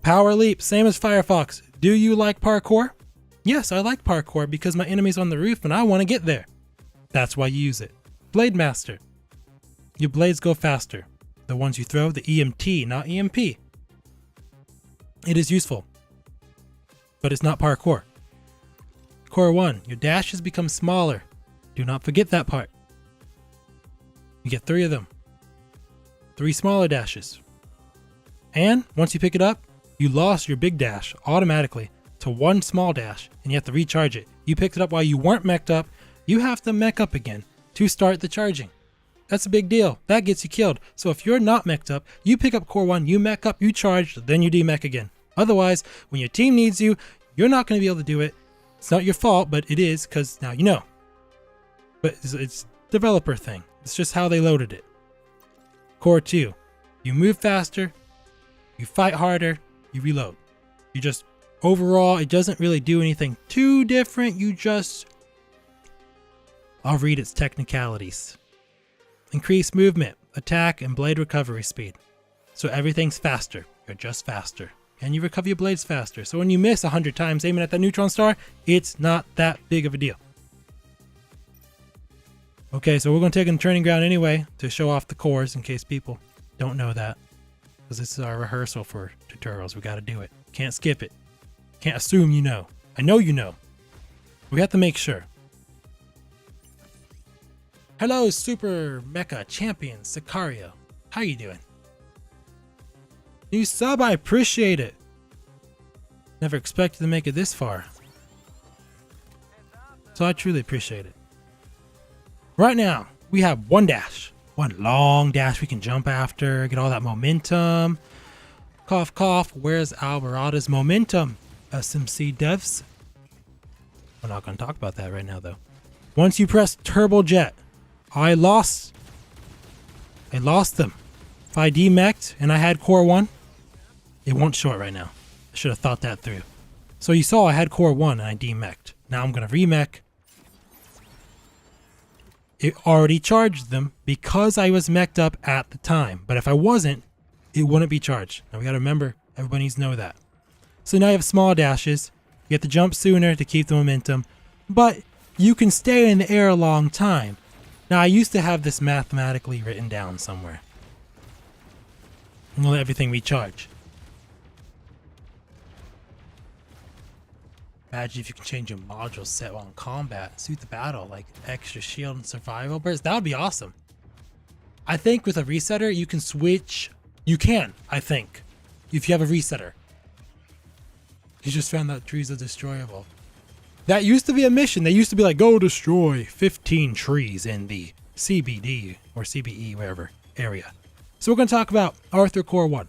[SPEAKER 1] Power leap, same as Firefox. Do you like parkour? Yes, I like parkour because my enemy's on the roof and I want to get there. That's why you use it. Blade Master. Your blades go faster. The ones you throw, the EMT, not EMP. It is useful, but it's not parkour. Core 1, your dashes become smaller. Do not forget that part. You get 3 of them. 3 smaller dashes. And once you pick it up, you lost your big dash automatically to 1 small dash, and you have to recharge it. You picked it up while you weren't meched up. You have to mech up again to start the charging. That's a big deal. That gets you killed. So if you're not meched up, you pick up Core 1, you mech up, you charge, then you demech again. Otherwise, when your team needs you, you're not going to be able to do it. It's not your fault, but it is because now you know. But it's developer thing. It's just how they loaded it. Core 2, you move faster, you fight harder, you reload. You just, overall, it doesn't really do anything too different. You just, I'll read its technicalities. Increase movement, attack, and blade recovery speed. So everything's faster. You're just faster. And you recover your blades faster. So when you miss 100 times aiming at that neutron star, it's not that big of a deal. Okay, so we're going to take a turning ground anyway to show off the cores in case people don't know that. Because this is our rehearsal for tutorials. We got to do it. Can't skip it. Can't assume you know. I know you know. We have to make sure. Hello, Super Mecha Champion Sicario. How you doing? New sub, I appreciate it. Never expected to make it this far. So I truly appreciate it. Right now, we have 1 dash. 1 long dash we can jump after, get all that momentum. Cough, cough. Where's Alvarada's momentum? SMC devs. We're not going to talk about that right now, though. Once you press Turbo Jet, I lost them. If I demeched and I had Core 1, it won't show it right now. I should have thought that through. So you saw I had Core 1 and I demeched. Now I'm going to remech. It already charged them because I was meched up at the time. But if I wasn't, it wouldn't be charged. Now we got to remember, everybody needs to know that. So now you have small dashes. You have to jump sooner to keep the momentum. But you can stay in the air a long time. Now I used to have this mathematically written down somewhere. I'm going to let everything recharge. Imagine if you can change your module set while in combat, suit the battle, like extra shield and survival burst. That would be awesome. I think with a resetter, you can switch. You can, I think, if you have a resetter. You just found out trees are destroyable. That used to be a mission. They used to be like, go destroy 15 trees in the CBD or CBE, wherever area. So we're going to talk about Arthur Core 1.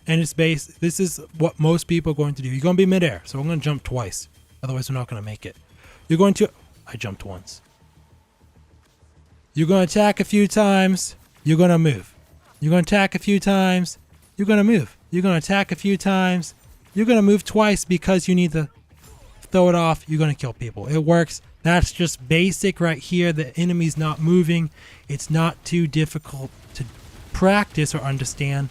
[SPEAKER 1] And it's based, this is what most people are going to do. You're going to be midair, so I'm going to jump twice. Otherwise, we're not going to make it. You're going to, I jumped once. You're going to attack a few times. You're going to move. You're going to attack a few times. You're going to move. You're going to attack a few times. You're going to move twice because you need to throw it off. You're going to kill people. It works. That's just basic right here. The enemy's not moving. It's not too difficult to practice or understand.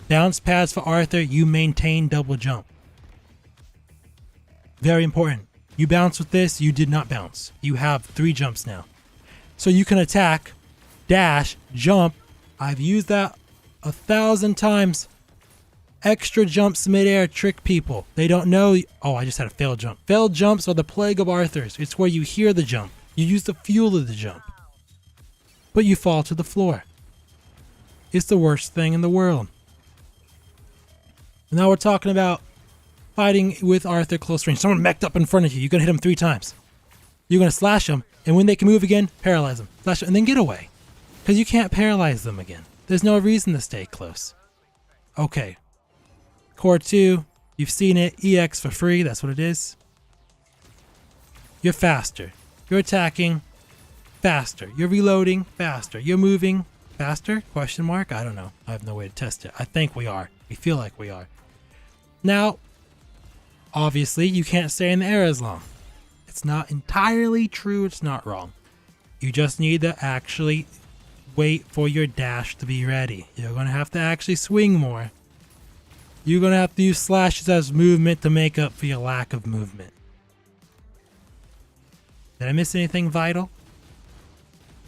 [SPEAKER 1] Bounce pads for Arthur. You maintain double jump. Very important. You bounce with this. You did not bounce. You have 3 jumps now. So you can attack, dash, jump. I've used that 1,000 times. Extra jumps midair trick people. They don't know. Oh, I just had a failed jump. Failed jumps are the plague of Arthurs. It's where you hear the jump. You use the fuel of the jump. But you fall to the floor. It's the worst thing in the world. Now we're talking about fighting with Arthur close range. Someone mech'd up in front of you. You're going to hit him 3 times. You're going to slash them. And when they can move again, paralyze them. Slash them, and then get away. Because you can't paralyze them again. There's no reason to stay close. Okay. Core 2. You've seen it. EX for free. That's what it is. You're faster. You're attacking faster. You're reloading faster. You're moving faster? Question mark? I don't know. I have no way to test it. I think we are. We feel like we are. Now, obviously, you can't stay in the air as long. It's not entirely true. It's not wrong. You just need to actually wait for your dash to be ready. You're going to have to actually swing more. You're going to have to use slashes as movement to make up for your lack of movement. Did I miss anything vital?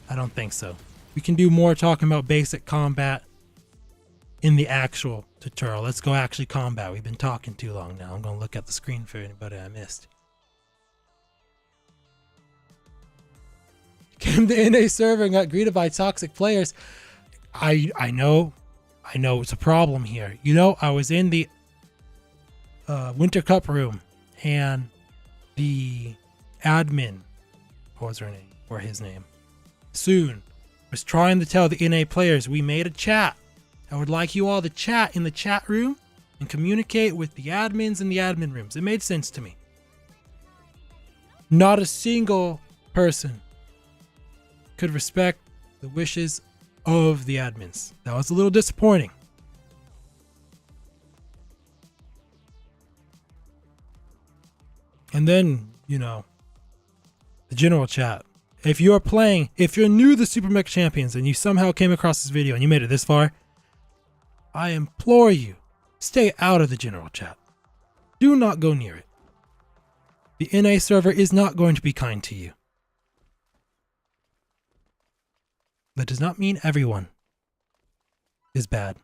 [SPEAKER 1] I don't think so. We can do more talking about basic combat in the actual tutorial. Let's go actually combat. We've been talking too long now. I'm going to look at the screen for anybody I missed. Came to NA server and got greeted by toxic players. I know it's a problem here. You know, I was in the Winter Cup room and the admin, what was her name, or his name, Soon, was trying to tell the NA players we made a chat. I would like you all to chat in the chat room and communicate with the admins in the admin rooms. It made sense to me. Not a single person could respect the wishes of the admins. That was a little disappointing. And then, you know, the general chat. If you're new to Super Mecha Champions and you somehow came across this video and you made it this far, I implore you, stay out of the general chat. Do not go near it. The NA server is not going to be kind to you. That does not mean everyone is bad.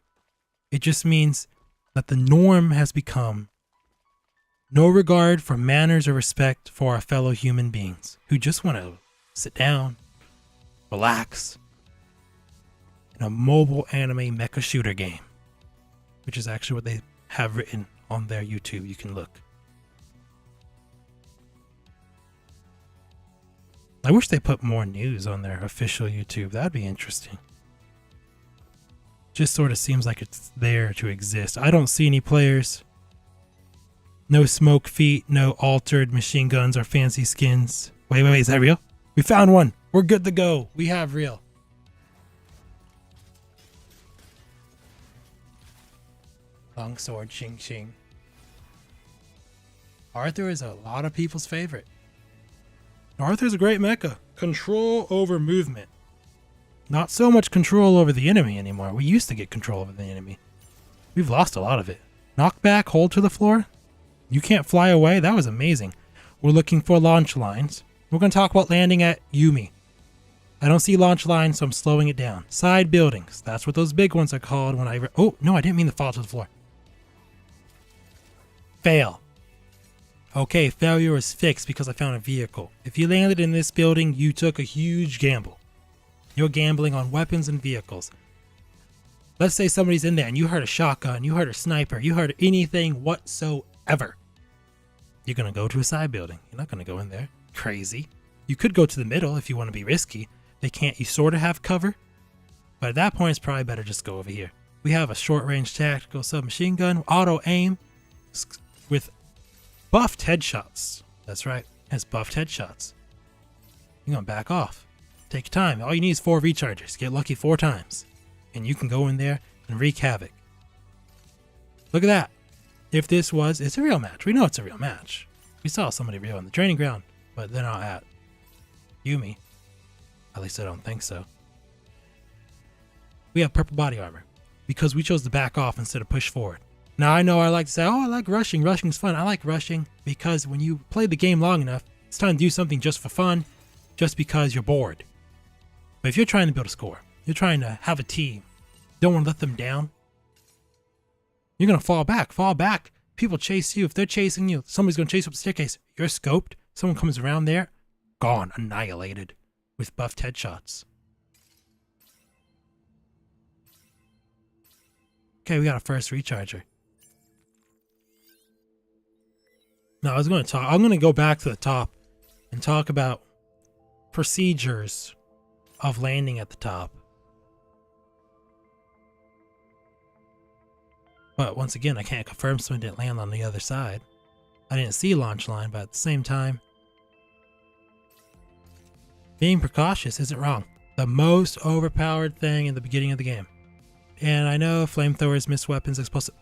[SPEAKER 1] It just means that the norm has become no regard for manners or respect for our fellow human beings who just want to sit down, relax in a mobile anime mecha shooter game, which is actually what they have written on their YouTube. You can look. I wish they put more news on their official YouTube. That'd be interesting. Just sort of seems like it's there to exist. I don't see any players. No smoke feet, no altered machine guns or fancy skins. Wait, is that real? We found one. We're good to go. We have real. Long sword, shing shing. Arthur is a lot of people's favorite. Arthur's a great mecha. Control over movement. Not so much control over the enemy anymore. We used to get control over the enemy. We've lost a lot of it. Knockback, hold to the floor. You can't fly away. That was amazing. We're looking for launch lines. We're going to talk about landing at Yumi. I don't see launch lines, so I'm slowing it down. Side buildings. That's what those big ones are called when I... Oh, no, I didn't mean to fall to the floor. Fail. Okay, failure is fixed because I found a vehicle. If you landed in this building, you took a huge gamble. You're gambling on weapons and vehicles. Let's say somebody's in there and you heard a shotgun, you heard a sniper, you heard anything whatsoever. You're going to go to a side building. You're not going to go in there. Crazy. You could go to the middle if you want to be risky. You sort of have cover. But at that point, it's probably better just go over here. We have a short-range tactical submachine gun, auto-aim with buffed headshots. That's right. It has buffed headshots. You're going to back off. Take your time. All you need is 4 recharges. Get lucky 4 times. and you can go in there and wreak havoc. Look at that. If this was, it's a real match. We know it's a real match. We saw somebody real on the training ground, but they're not at Yumi. At least I don't think so. We have purple body armor because we chose to back off instead of push forward. Now I know I like to say, oh, I like rushing. Rushing's fun. I like rushing because when you play the game long enough, it's time to do something just for fun, just because you're bored. But if you're trying to build a score, you're trying to have a team, don't want to let them down, you're going to fall back. Fall back. People chase you. If they're chasing you, somebody's going to chase you up the staircase. You're scoped. Someone comes around there. Gone. Annihilated. With buffed headshots. Okay, we got a first recharger. Now, I'm going to go back to the top and talk about procedures of landing at the top. But once again, I can't confirm someone didn't land on the other side. I didn't see launch line, but at the same time, being precautious isn't wrong. The most overpowered thing in the beginning of the game. And I know flamethrowers, missed weapons, explosive.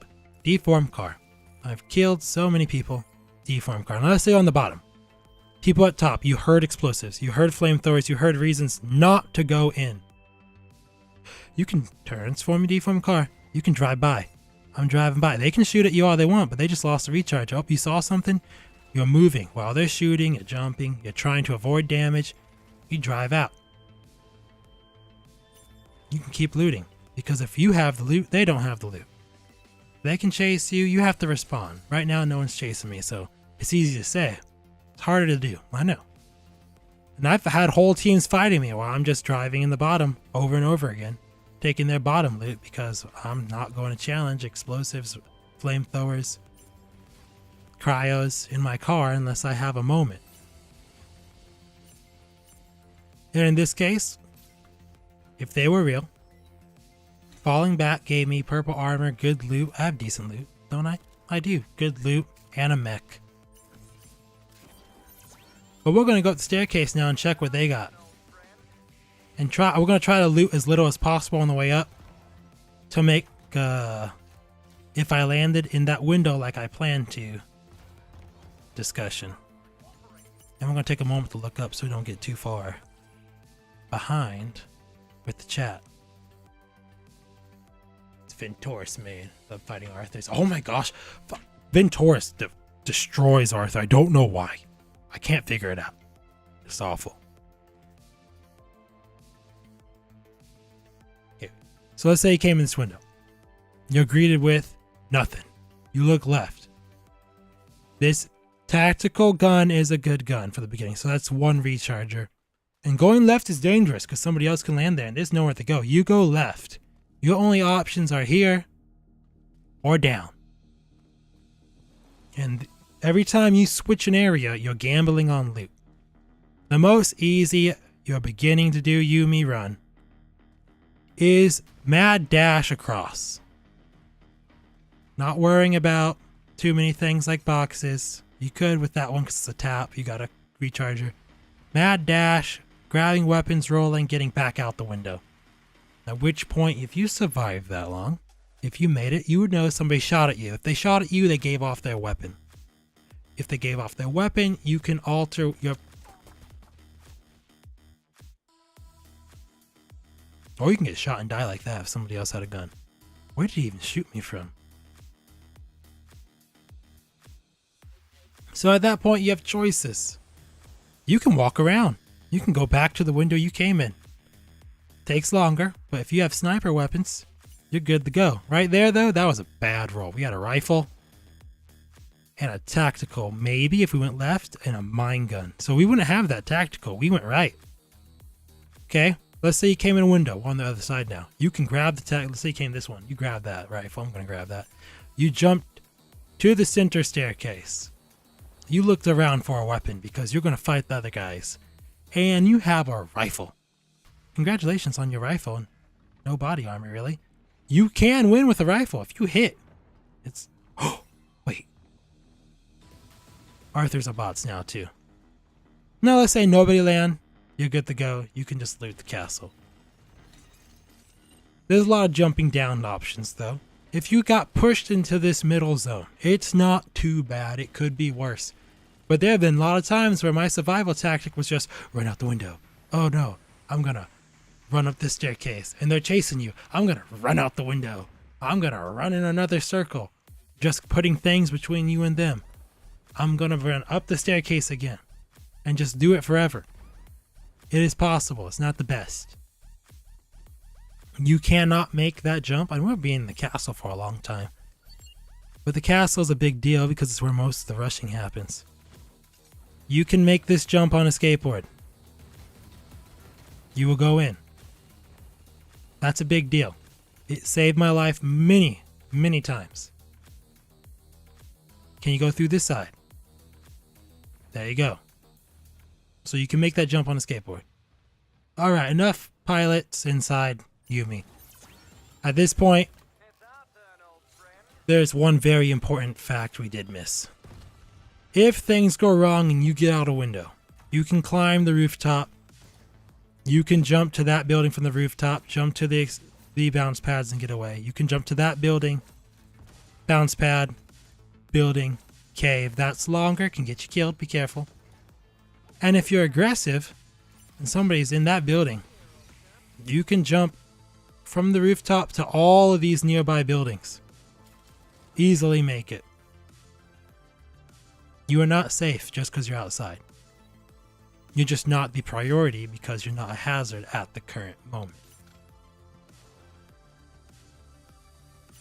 [SPEAKER 1] Deformed car. I've killed so many people. Deformed car. Now let's say on the bottom. People at top, you heard explosives, you heard flamethrowers, you heard reasons not to go in. You can transform a deformed car. You can drive by. I'm driving by. They can shoot at you all they want, but they just lost a recharge. Oh, you saw something? You're moving. While they're shooting, you're jumping, you're trying to avoid damage. You drive out. You can keep looting, because if you have the loot, they don't have the loot. They can chase you, you have to respond. Right now, no one's chasing me, so it's easy to say. It's harder to do, I know. And I've had whole teams fighting me while I'm just driving in the bottom over and over again, taking their bottom loot because I'm not going to challenge explosives, flamethrowers, cryos in my car unless I have a moment. And in this case, if they were real, falling back gave me purple armor, good loot. I have decent loot, don't I? I do. Good loot and a mech. But we're going to go up the staircase now and check what they got. And we're going to try to loot as little as possible on the way up to make, if I landed in that window like I planned to, discussion. And we're going to take a moment to look up so we don't get too far behind with the chat. It's Ventoris, man. I'm fighting Arthur's. Oh my gosh. Ventoris destroys Arthur. I don't know why. I can't figure it out. It's awful. Okay. So let's say you came in this window. You're greeted with nothing. You look left. This tactical gun is a good gun for the beginning. So that's one recharger. And going left is dangerous because somebody else can land there and there's nowhere to go. You go left. Your only options are here or down. And every time you switch an area, you're gambling on loot. The most easy you're beginning to do Yumi run is mad dash across. Not worrying about too many things like boxes. You could with that one because it's a tap. You got a recharger. Mad dash, grabbing weapons, rolling, getting back out the window. At which point, if you survived that long, if you made it, you would know somebody shot at you. If they shot at you, they gave off their weapon. If they gave off their weapon, you can alter your... Or you can get shot and die like that if somebody else had a gun. Where did he even shoot me from? So at that point, you have choices. You can walk around. You can go back to the window you came in. Takes longer, but if you have sniper weapons, you're good to go. Right there, though, that was a bad roll. We had a rifle and a tactical, maybe if we went left, and a mine gun. So we wouldn't have that tactical. We went right. Okay, let's say you came in a window on the other side now. You can grab the let's say you came this one. You grab that rifle. I'm going to grab that. You jumped to the center staircase. You looked around for a weapon because you're going to fight the other guys. And you have a rifle. Congratulations on your rifle. And no body armor, really. You can win with a rifle if you hit. It's... Oh, wait. Arthur's a bots now, too. Now, let's say nobody land. You're good to go. You can just loot the castle. There's a lot of jumping down options though. If you got pushed into this middle zone, it's not too bad. It could be worse. But there have been a lot of times where my survival tactic was just run out the window. Oh no, I'm gonna run up this staircase and they're chasing you. I'm gonna run out the window. I'm gonna run in another circle. Just putting things between you and them. I'm gonna run up the staircase again and just do it forever. It is possible. It's not the best. You cannot make that jump. I remember being in the castle for a long time. But the castle is a big deal because it's where most of the rushing happens. You can make this jump on a skateboard. You will go in. That's a big deal. It saved my life many, many times. Can you go through this side? There you go. So you can make that jump on a skateboard. Alright, enough pilots inside Yumi. At this point, there's one very important fact we did miss. If things go wrong and you get out a window, you can climb the rooftop. You can jump to that building from the rooftop, jump to the bounce pads and get away. You can jump to that building, bounce pad, building, cave. That's longer, can get you killed, be careful. And if you're aggressive and somebody's in that building, you can jump from the rooftop to all of these nearby buildings. Easily make it. You are not safe just because you're outside. You're just not the priority because you're not a hazard at the current moment.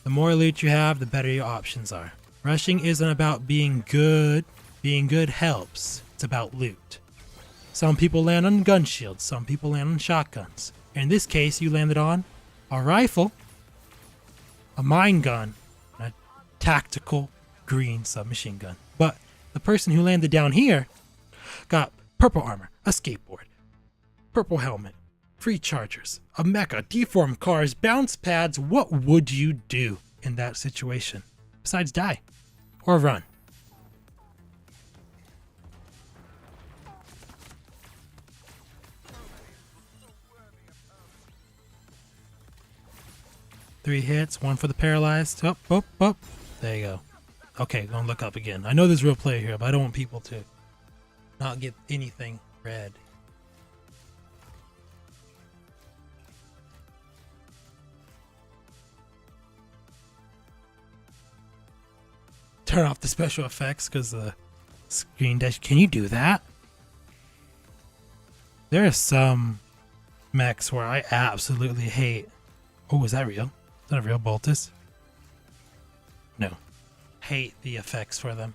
[SPEAKER 1] The more loot you have, the better your options are. Rushing isn't about being good. Being good helps. It's about loot. Some people land on gun shields, some people land on shotguns. In this case, you landed on a rifle, a mine gun, and a tactical green submachine gun. But the person who landed down here got purple armor, a skateboard, purple helmet, free chargers, a mecha, deformed cars, bounce pads. What would you do in that situation? Besides die or run? Three hits, one for the paralyzed. Up, up, up. There you go. Okay, don't look up again. I know there's real play here, but I don't want people to not get anything red. Turn off the special effects because the screen dash. Can you do that? There are some mechs where I absolutely hate. Oh, is that real? Is that a real Boltus? No. Hate the effects for them.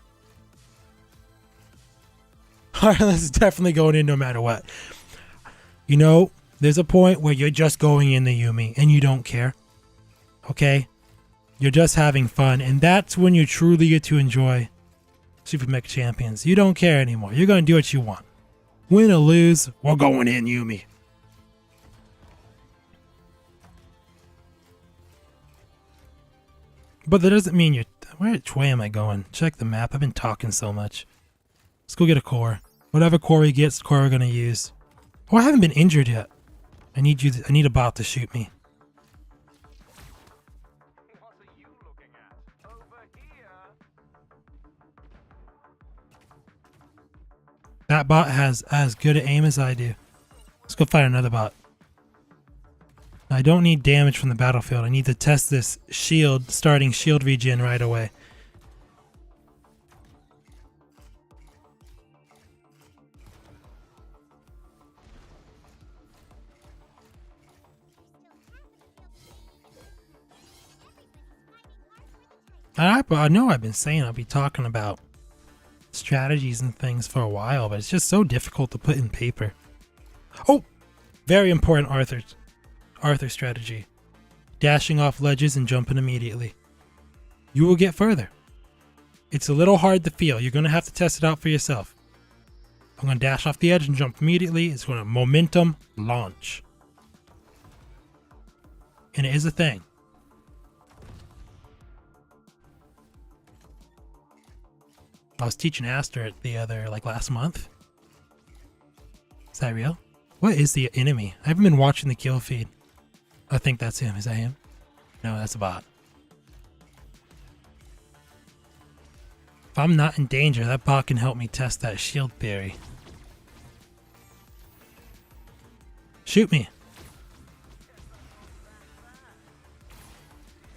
[SPEAKER 1] Alright, this is definitely going in no matter what. You know, there's a point where you're just going in the Yumi and you don't care. Okay? You're just having fun, and that's when you truly get to enjoy Super Mecha Champions. You don't care anymore. You're going to do what you want. Win or lose, we're going in Yumi. But that doesn't mean you're... Which way am I going? Check the map. I've been talking so much. Let's go get a core. Whatever core we get, the core we're going to use. Oh, I haven't been injured yet. I need a bot to shoot me.
[SPEAKER 2] What are you looking at? Over here.
[SPEAKER 1] That bot has as good an aim as I do. Let's go find another bot. I don't need damage from the battlefield. I need to test this shield, starting shield regen right away. I know I've been saying I'll be talking about strategies and things for a while, but it's just so difficult to put in paper. Oh! Very important Arthur strategy. Dashing off ledges and jumping immediately. You will get further. It's a little hard to feel. You're going to have to test it out for yourself. I'm going to dash off the edge and jump immediately. It's going to momentum launch. And it is a thing. I was teaching Aster it last month. Is that real? What is the enemy? I haven't been watching the kill feed. I think that's him. Is that him? No, that's a bot. If I'm not in danger, that bot can help me test that shield berry. Shoot me.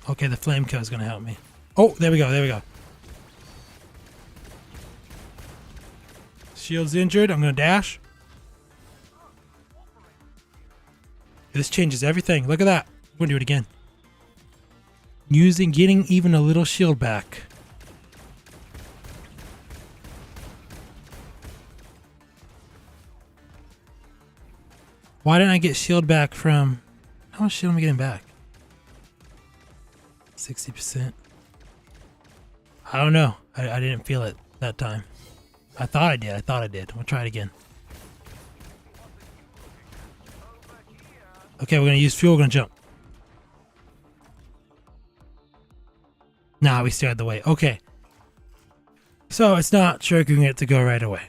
[SPEAKER 1] Okay, the flame kill is going to help me. Oh, there we go. There we go. Shield's injured. I'm going to dash. This changes everything. Look at that. I'm going to do it again. Getting even a little shield back. Why didn't I get shield back from... How much shield am I getting back? 60%. I don't know. I didn't feel it that time. I thought I did. I'm gonna try it again. Okay, we're gonna use fuel. We're gonna jump. Nah, we still had the way. Okay. So it's not triggering it to go right away.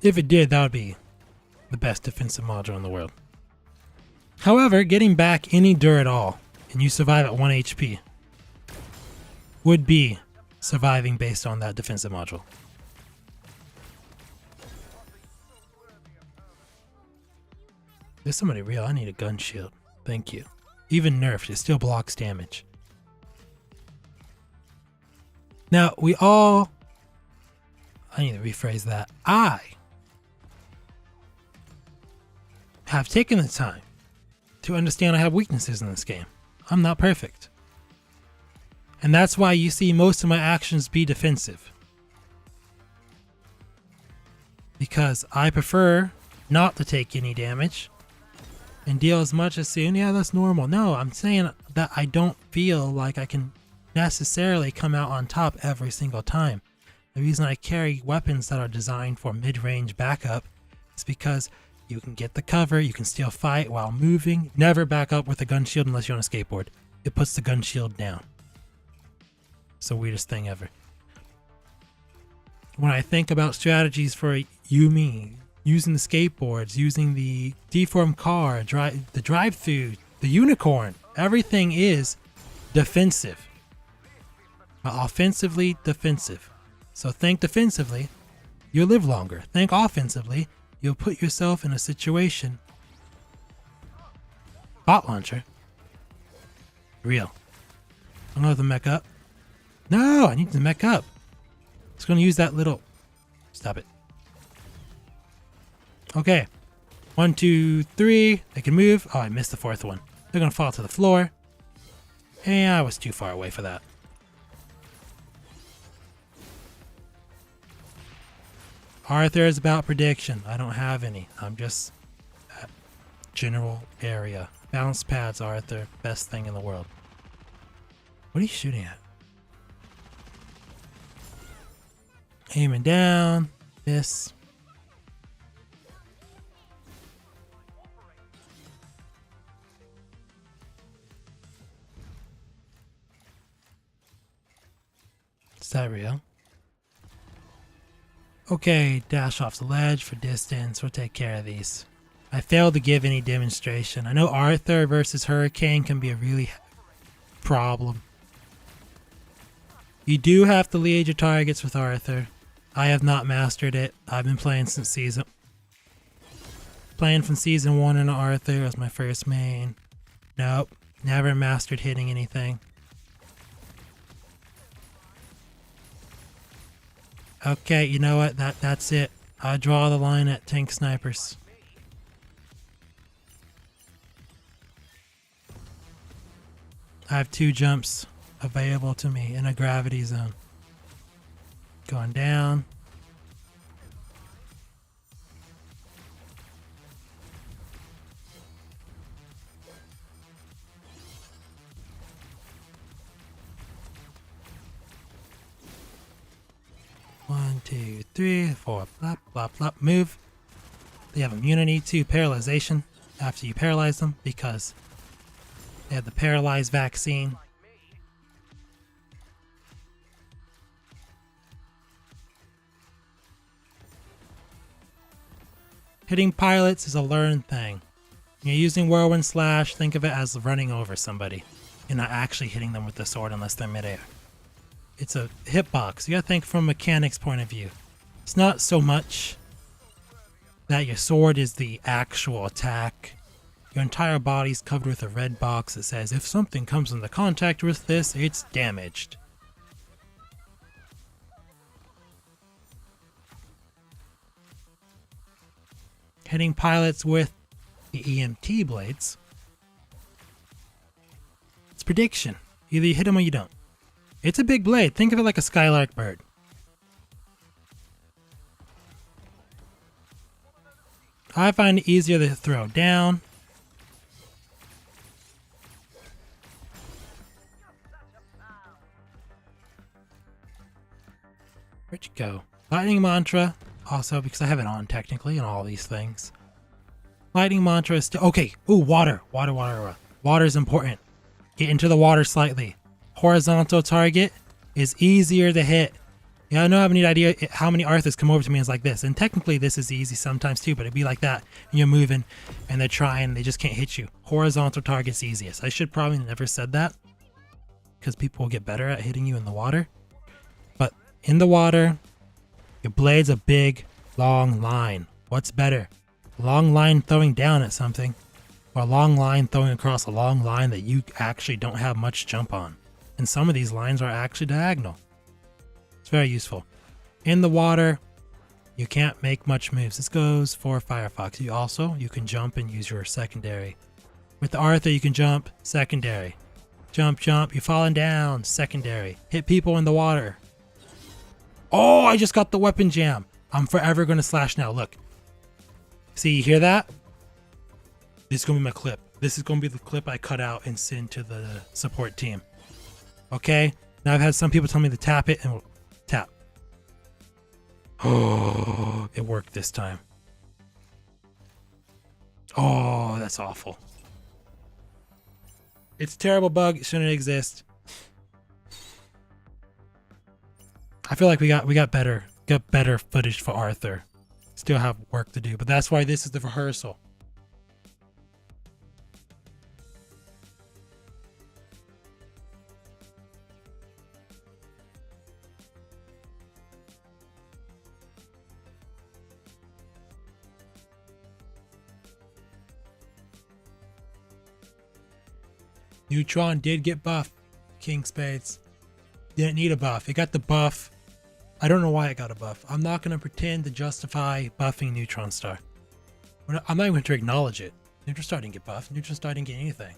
[SPEAKER 1] If it did, that would be the best defensive module in the world. However, getting back any dur at all, and you survive at 1 HP, would be surviving based on that defensive module. There's somebody real. I need a gun shield. Thank you. Even nerfed, it still blocks damage. Now, I need to rephrase that. I have taken the time to understand I have weaknesses in this game. I'm not perfect. And that's why you see most of my actions be defensive. Because I prefer not to take any damage and deal as much as soon. Yeah, that's normal. No, I'm saying that I don't feel like I can necessarily come out on top every single time. The reason I carry weapons that are designed for mid-range backup is because you can get the cover, you can still fight while moving. Never back up with a gun shield unless you're on a skateboard. It puts the gun shield down. It's the weirdest thing ever. When I think about strategies for Yumi, using the skateboards, using the deformed car, the drive-through, the unicorn, everything is defensive. Offensively, defensive. So think defensively, you'll live longer. Think offensively, you'll put yourself in a situation. Bot launcher. Real. I don't know the mech up. No, I need to mech up. It's going to use that little... Stop it. Okay. 1, 2, 3. They can move. Oh, I missed the fourth one. They're going to fall to the floor. And I was too far away for that. Arthur is about prediction. I don't have any. I'm just at general area. Bounce pads, Arthur. Best thing in the world. What are you shooting at? Aiming down. Miss. Is that real? Okay, dash off the ledge for distance. We'll take care of these. I failed to give any demonstration. I know Arthur versus Hurricane can be a really problem. You do have to lead your targets with Arthur. I have not mastered it. I've been playing from season 1 in Arthur as my first main. Nope, never mastered hitting anything. Okay, you know what? That's it. I draw the line at tank snipers. I have 2 jumps available to me in a gravity zone. Going down. One, 2, 3, 4, blop, blop, blop, move. They have immunity to paralyzation after you paralyze them because they have the paralyzed vaccine. Hitting pilots is a learned thing. You're using Whirlwind Slash, think of it as running over somebody. You're not actually hitting them with the sword unless they're midair. It's a hitbox. You gotta think from a mechanics point of view. It's not so much that your sword is the actual attack. Your entire body's covered with a red box that says if something comes into contact with this, it's damaged. Hitting pilots with the EMT blades. It's prediction. Either you hit them or you don't. It's a big blade. Think of it like a skylark bird. I find it easier to throw down. Where'd you go? Lightning Mantra. Also, because I have it on technically and all these things. Lightning Mantra is still... Okay. Ooh, water. Water. Water is important. Get into the water slightly. Horizontal target is easier to hit. Yeah, I know I have any idea how many Arthurs come over to me and it's like this. And technically this is easy sometimes too, but it'd be like that. And you're moving and they're trying, they just can't hit you. Horizontal target's easiest. I should probably never said that because people will get better at hitting you in the water. But in the water, your blade's a big, long line. What's better? A long line throwing down at something or a long line throwing across a long line that you actually don't have much jump on. And some of these lines are actually diagonal. It's very useful. In the water, you can't make much moves. This goes for Firefox. You can jump and use your secondary. With the Arthur, you can jump, secondary. Jump, you're falling down, secondary. Hit people in the water. Oh, I just got the weapon jam. I'm forever going to slash now. Look. See, you hear that? This is going to be my clip. This is going to be the clip I cut out and send to the support team. Okay? Now I've had some people tell me to tap it and we'll tap. Oh, it worked this time. Oh, that's awful. It's a terrible bug. It shouldn't exist. I feel like we got better footage for Arthur. Still have work to do, but that's why this is the rehearsal. Neutron did get buff. King Spades. Didn't need a buff. It got the buff. I don't know why it got a buff. I'm not going to pretend to justify buffing Neutron Star. I'm not even going to acknowledge it. Neutron Star didn't get buffed. Neutron Star didn't get anything.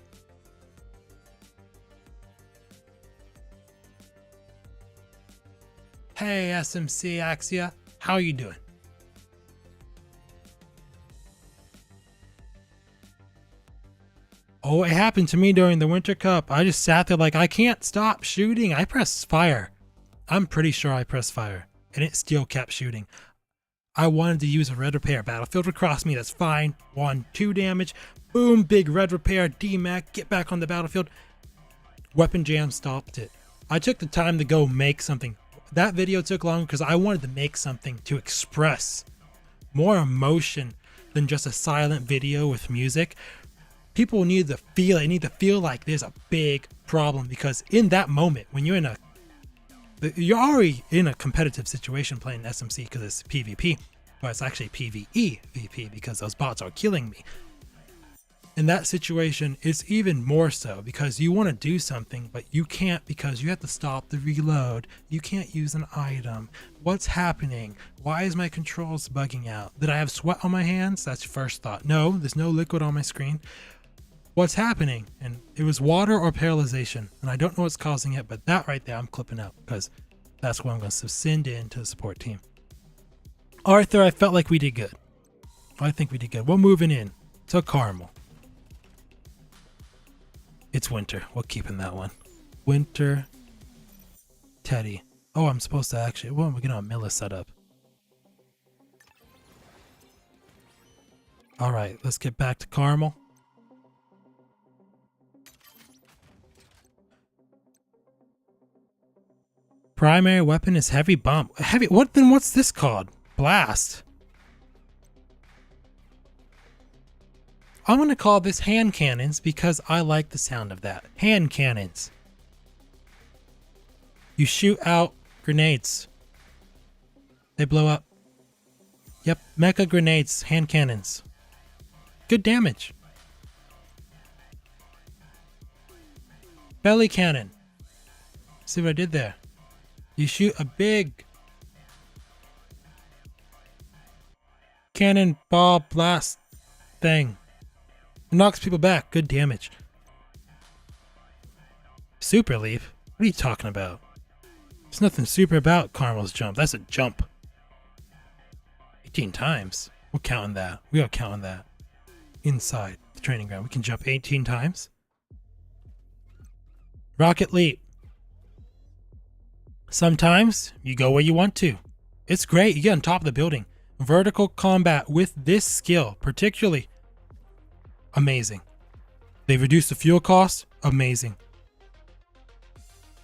[SPEAKER 1] Hey, SMC Axia. How are you doing? Oh, it happened to me during the Winter Cup. I just sat there like, I can't stop shooting. I pressed fire. I'm pretty sure I pressed fire. And it still kept shooting. I wanted to use a red repair. Battlefield would cross me. That's fine. 1-2 damage. Boom, big red repair. DMAC. Get back on the battlefield. Weapon jam stopped it. I took the time to go make something. That video took long because I wanted to make something to express more emotion than just a silent video with music. People need to feel it. They need to feel like there's a big problem because in that moment, when you're already in a competitive situation playing SMC because it's PvP, but it's actually PvE VP because those bots are killing me. In that situation, it's even more so because you want to do something, but you can't because you have to stop the reload. You can't use an item. What's happening? Why is my controls bugging out? Did I have sweat on my hands? That's your first thought. No, there's no liquid on my screen. What's happening? And it was water or paralyzation. And I don't know what's causing it, but that right there I'm clipping out because that's what I'm going to send in to the support team. Arthur, I felt like we did good. I think we did good. We're moving in to Carmel. It's winter. We're keeping that one. Winter Teddy. Oh, I'm supposed to actually... Well, we're getting a Miller set up. Alright, let's get back to Carmel. Primary weapon is heavy bomb. Heavy... What then? What's this called? Blast. I'm going to call this hand cannons because I like the sound of that. Hand cannons. You shoot out grenades. They blow up. Yep, mecha grenades, hand cannons. Good damage. Belly cannon. See what I did there? You shoot a big cannonball blast thing. It knocks people back. Good damage. Super leap? What are you talking about? There's nothing super about Carmel's jump. That's a jump. 18 times. We're counting that. We are counting that. Inside the training ground. We can jump 18 times. Rocket leap. Sometimes you go where you want to. It's great. You get on top of the building. Vertical combat with this skill, particularly amazing. They reduce the fuel cost. Amazing.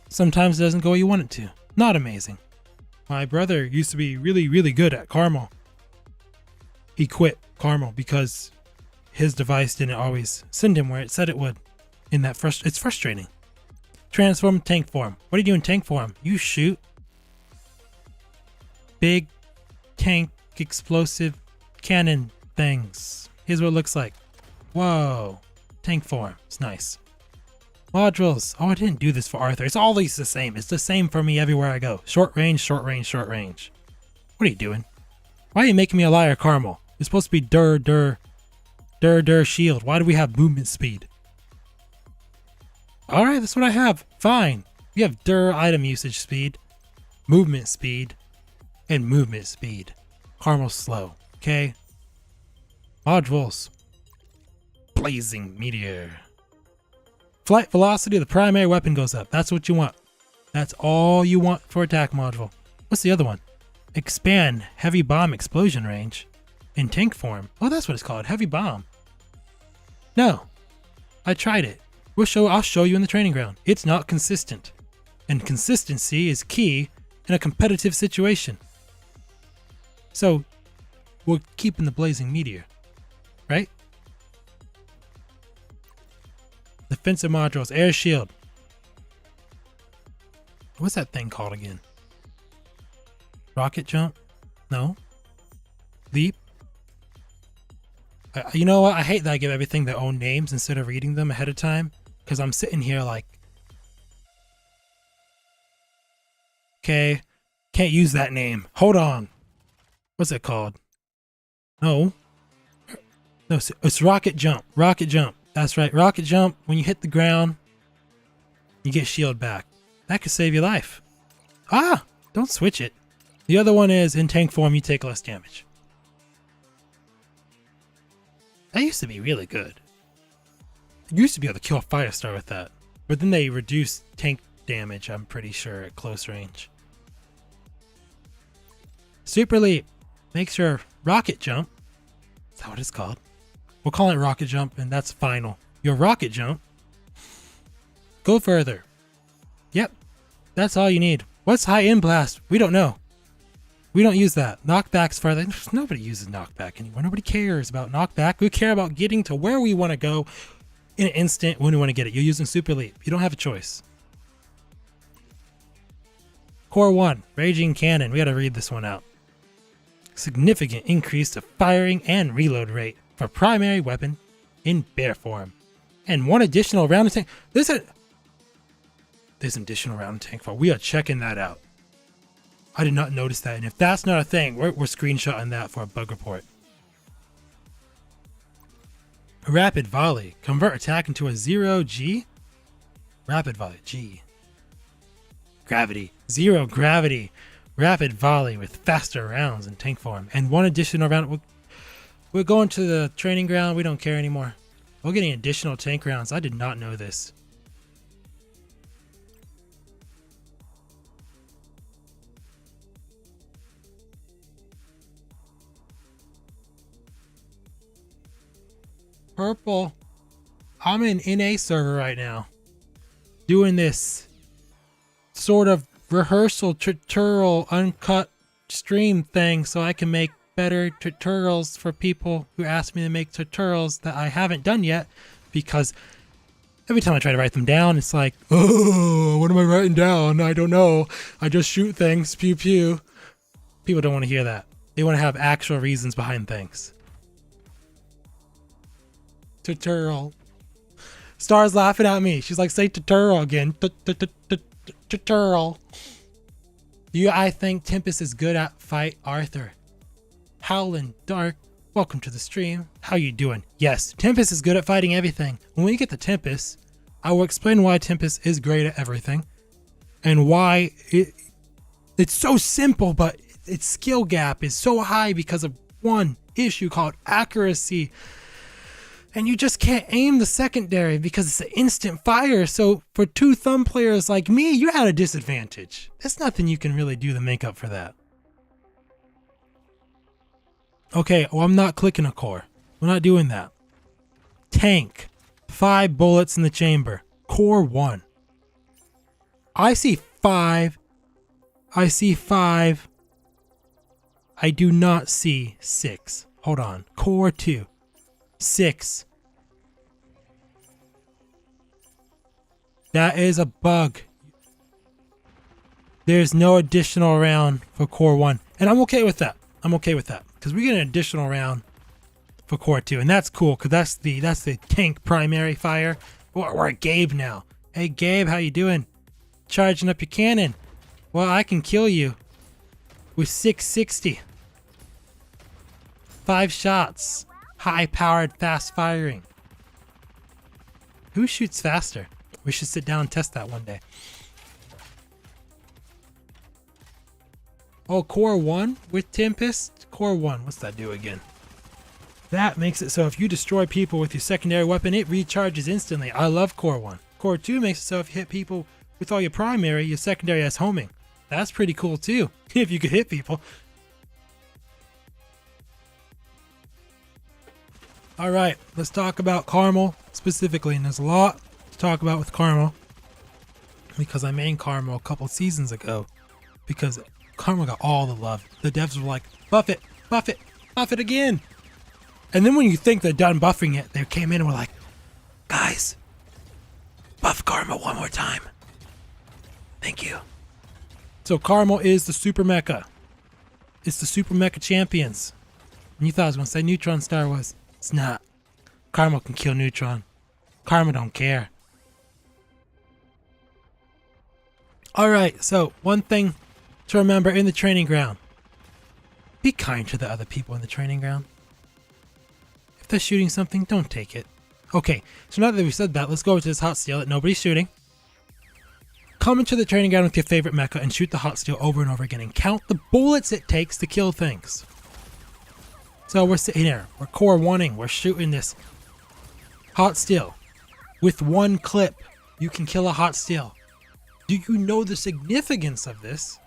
[SPEAKER 1] Sometimes it doesn't go where you want it to. Not amazing. My brother used to be really, really good at Carmel. He quit Carmel because his device didn't always send him where it said it would. It's frustrating. Transform tank form. What do you do in tank form? You shoot big tank explosive cannon things. Here's what it looks like. Whoa. Tank form. It's nice. Modules. Oh, I didn't do this for Arthur. It's always the same. It's the same for me everywhere I go. Short range, short range, short range. What are you doing? Why are you making me a liar, Carmel? It's supposed to be dur shield. Why do we have movement speed? Alright, that's what I have. Fine. We have item usage speed, movement speed, and movement speed. Carmel's slow. Okay? Modules. Blazing meteor. Flight velocity of the primary weapon goes up. That's what you want. That's all you want for attack module. What's the other one? Expand heavy bomb explosion range in tank form. Oh, that's what it's called. Heavy bomb. No. I tried it. I'll show you in the training ground. It's not consistent. And consistency is key in a competitive situation. So, we're keeping the blazing meteor. Right? Defensive modules. Air shield. What's that thing called again? Rocket jump? No. Leap? You know what? I hate that I give everything their own names instead of reading them ahead of time. Because I'm sitting here like... Okay. Can't use that name. Hold on. What's it called? No. No, it's rocket jump. Rocket jump. That's right. Rocket jump. When you hit the ground, you get shield back. That could save your life. Ah! Don't switch it. The other one is in tank form, you take less damage. That used to be really good. You used to be able to kill a Firestar with that. But then they reduced tank damage, I'm pretty sure, at close range. Super Leap makes your rocket jump. Is that what it's called? We'll call it rocket jump, and that's final. Your rocket jump. Go further. Yep. That's all you need. What's high end blast? We don't know. We don't use that. Knockback's further. Nobody uses knockback anymore. Nobody cares about knockback. We care about getting to where we want to go in an instant when we want to get it. You're using Super Leap. You don't have a choice. Core 1. Raging Cannon. We got to read this one out. Significant increase to firing and reload rate for primary weapon in bear form. And one additional round of tank. There's an additional round of tank form. We are checking that out. I did not notice that. And if that's not a thing, we're screenshotting that for a bug report. Rapid volley. Convert attack into a 0G. Rapid volley. G. Gravity. 0 gravity. Rapid volley with faster rounds in tank form. And one additional round. We're going to the training ground. We don't care anymore. We're getting additional tank rounds. I did not know this. Purple. I'm in NA server right now. Doing this sort of rehearsal tutorial uncut stream thing so I can make better tutorials for people who ask me to make tutorials that I haven't done yet, because every time I try to write them down, it's like, oh, what am I writing down? I don't know. I just shoot things. Pew pew. People don't want to hear that. They want to have actual reasons behind things. Tutorial. Star's laughing at me. She's like, say tutorial again. Tutorial. I think Tempest is good at fight Arthur. Howlin' Dark. Welcome to the stream. How you doing? Yes, Tempest is good at fighting everything. When we get to Tempest, I will explain why Tempest is great at everything and why it's so simple, but its skill gap is so high because of one issue called accuracy. And you just can't aim the secondary because it's an instant fire. So for two thumb players like me, you're at a disadvantage. There's nothing you can really do to make up for that. Okay, well, I'm not clicking a core. We're not doing that. Tank. 5 bullets in the chamber. Core 1. I see 5. I see 5. I do not see 6. Hold on. Core 2. 6. That is a bug. There's no additional round for core 1. And I'm okay with that. I'm okay with that. Because we get an additional round for core 2. And that's cool, because that's the tank primary fire. We're at Gabe now. Hey Gabe, how you doing? Charging up your cannon. Well, I can kill you with 660. 5 shots. High-powered, fast firing. Who shoots faster? We should sit down and test that one day. Oh, core 1 with Tempest? Core 1, what's that do again? That makes it so if you destroy people with your secondary weapon, it recharges instantly. I love core 1. Core 2 makes it so if you hit people with all your primary, your secondary has homing. That's pretty cool too, if you could hit people. Alright, let's talk about Carmel specifically, and there's a lot to talk about with Carmel. Because I mained Carmel a couple seasons ago. Because Carmel got all the love. The devs were like, buff it, buff it, buff it again. And then when you think they're done buffing it, they came in and were like, guys, buff Carmel one more time. Thank you. So Carmel is the Super Mecha. It's the Super Mecha champions. And you thought I was going to say Neutron Star was. It's not. Carmel can kill Neutron. Carmel don't care. Alright, so one thing to remember in the training ground. Be kind to the other people in the training ground. If they're shooting something, don't take it. Okay, so now that we've said that, let's go over to this hot steel that nobody's shooting. Come into the training ground with your favorite mecha and shoot the hot steel over and over again and count the bullets it takes to kill things. So we're sitting here, we're core 1ing, we're shooting this hot steel. With one clip, you can kill a hot steel. Do you know the significance of this?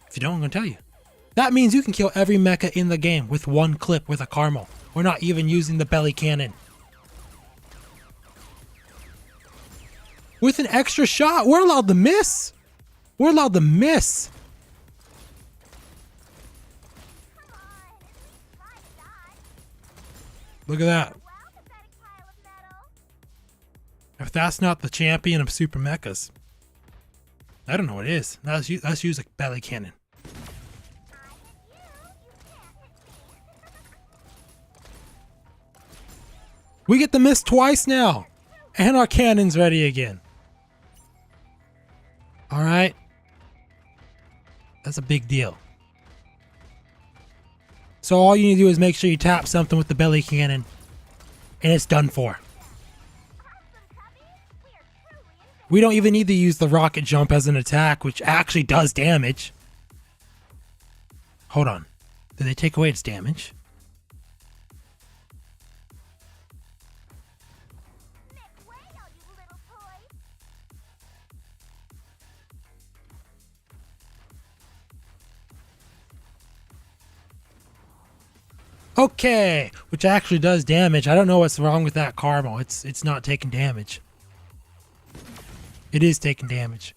[SPEAKER 1] If you don't, I'm going to tell you. That means you can kill every mecha in the game with one clip with a Carmel. We're not even using the belly cannon. With an extra shot, we're allowed to miss. We're allowed to miss. Look at that. If that's not the champion of super mechas, I don't know what it is. Let's use a belly cannon. We get to miss twice now. And our cannon's ready again. Alright. That's a big deal. So all you need to do is make sure you tap something with the belly cannon. And it's done for. We don't even need to use the rocket jump as an attack, which actually does damage. Hold on. Did they take away its damage? Okay, which actually does damage. I don't know what's wrong with that Carmel. It's not taking damage. It is taking damage.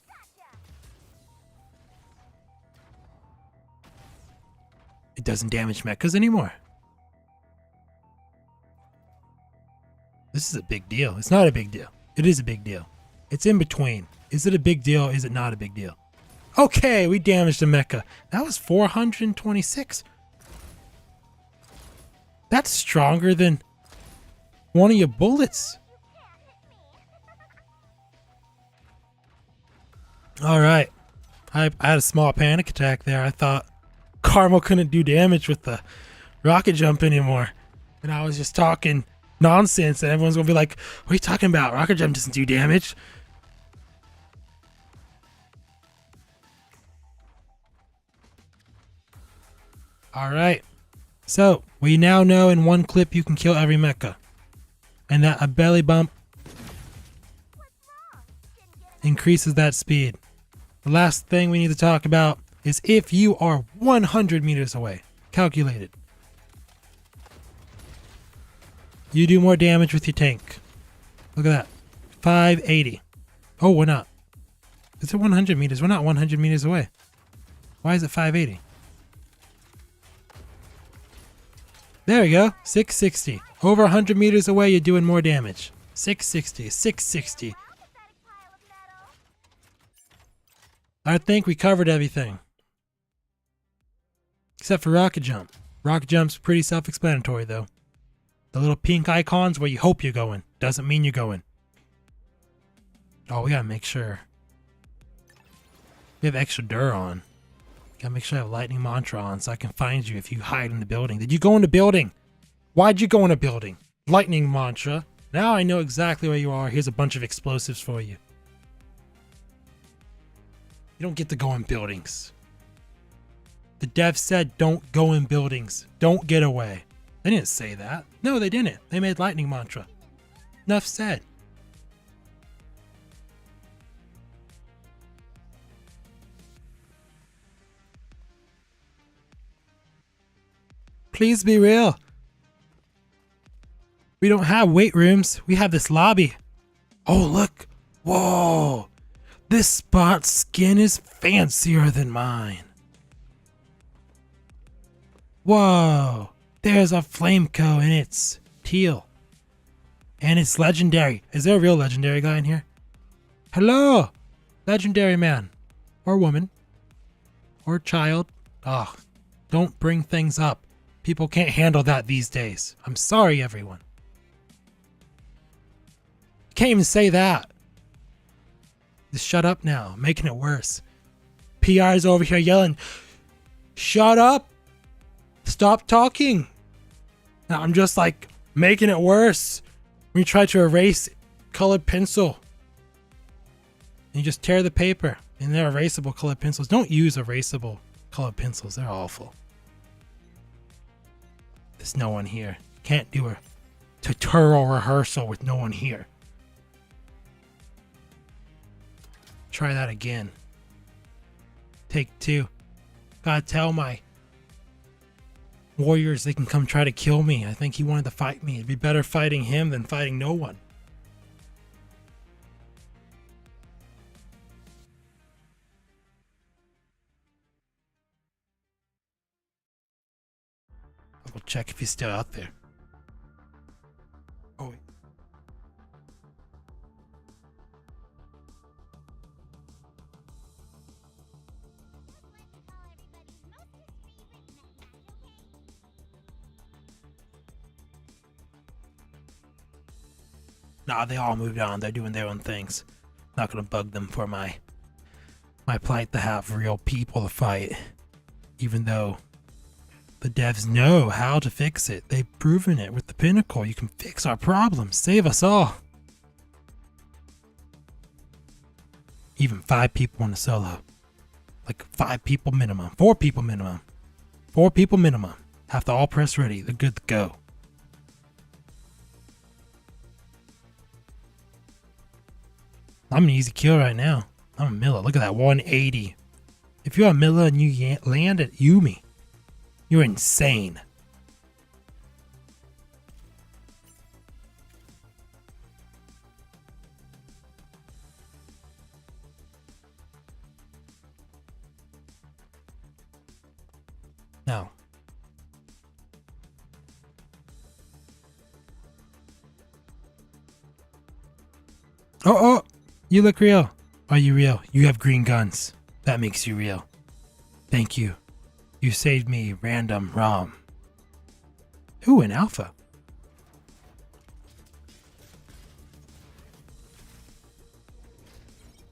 [SPEAKER 1] It doesn't damage mechas anymore. This is a big deal. It's not a big deal. It is a big deal. It's in between. Is it a big deal? Is it not a big deal? Okay, we damaged the mecha. That was 426. That's stronger than one of your bullets. All right. I had a small panic attack there. I thought Carmel couldn't do damage with the rocket jump anymore. And I was just talking nonsense, and everyone's going to be like, what are you talking about? Rocket jump doesn't do damage. All right. So, we now know in one clip you can kill every mecha. And that a belly bump increases that speed. The last thing we need to talk about is if you are 100 meters away. Calculated. You do more damage with your tank. Look at that. 580. Oh, we're not. It's at 100 meters. We're not 100 meters away. Why is it 580? There we go. 660. Over 100 meters away, you're doing more damage. 660. 660. I think we covered everything. Except for rocket jump. Rocket jump's pretty self-explanatory, though. The little pink icons where you hope you're going. Doesn't mean you're going. Oh, we gotta make sure. We have extra dur on. Gotta make sure I have lightning mantra on so I can find you if you hide in the building. Did you go in the building? Why'd you go in a building? Lightning mantra. Now I know exactly where you are. Here's a bunch of explosives for you. You don't get to go in buildings. The dev said don't go in buildings. Don't get away. They didn't say that. No, they didn't. They made lightning mantra. Enough said. Please be real. We don't have weight rooms. We have this lobby. Oh, look. Whoa. This spot's skin is fancier than mine. Whoa. There's a Flameco and it's teal. And it's legendary. Is there a real legendary guy in here? Hello. Legendary man. Or woman. Or child. Ugh. Don't bring things up. People can't handle that these days. I'm sorry, everyone. Can't even say that. Just shut up now. Making it worse. PR's over here yelling, shut up. Stop talking. Now I'm just like making it worse. When you try to erase colored pencil. And you just tear the paper. And they're erasable colored pencils. Don't use erasable colored pencils. They're awful. There's no one here. Can't do a tutorial rehearsal with no one here. Try that again. Take 2. Gotta tell my warriors they can come try to kill me. I think he wanted to fight me. It'd be better fighting him than fighting no one. I'll check if he's still out there. Oh, wait. Nah, they all moved on. They're doing their own things. Not gonna bug them for my plight to have real people to fight. Even though the devs know how to fix it. They've proven it with the Pinnacle. You can fix our problems. Save us all. Even 5 people in a solo. Like 5 people minimum. 4 people minimum. 4 people minimum. Have to all press ready. They're good to go. I'm an easy kill right now. I'm a Miller. Look at that 180. If you're a Miller and you land at Yumi, you're insane. Now, Oh, you look real. Are you real? You have green guns. That makes you real. Thank you. You saved me, random ROM. Ooh, an alpha.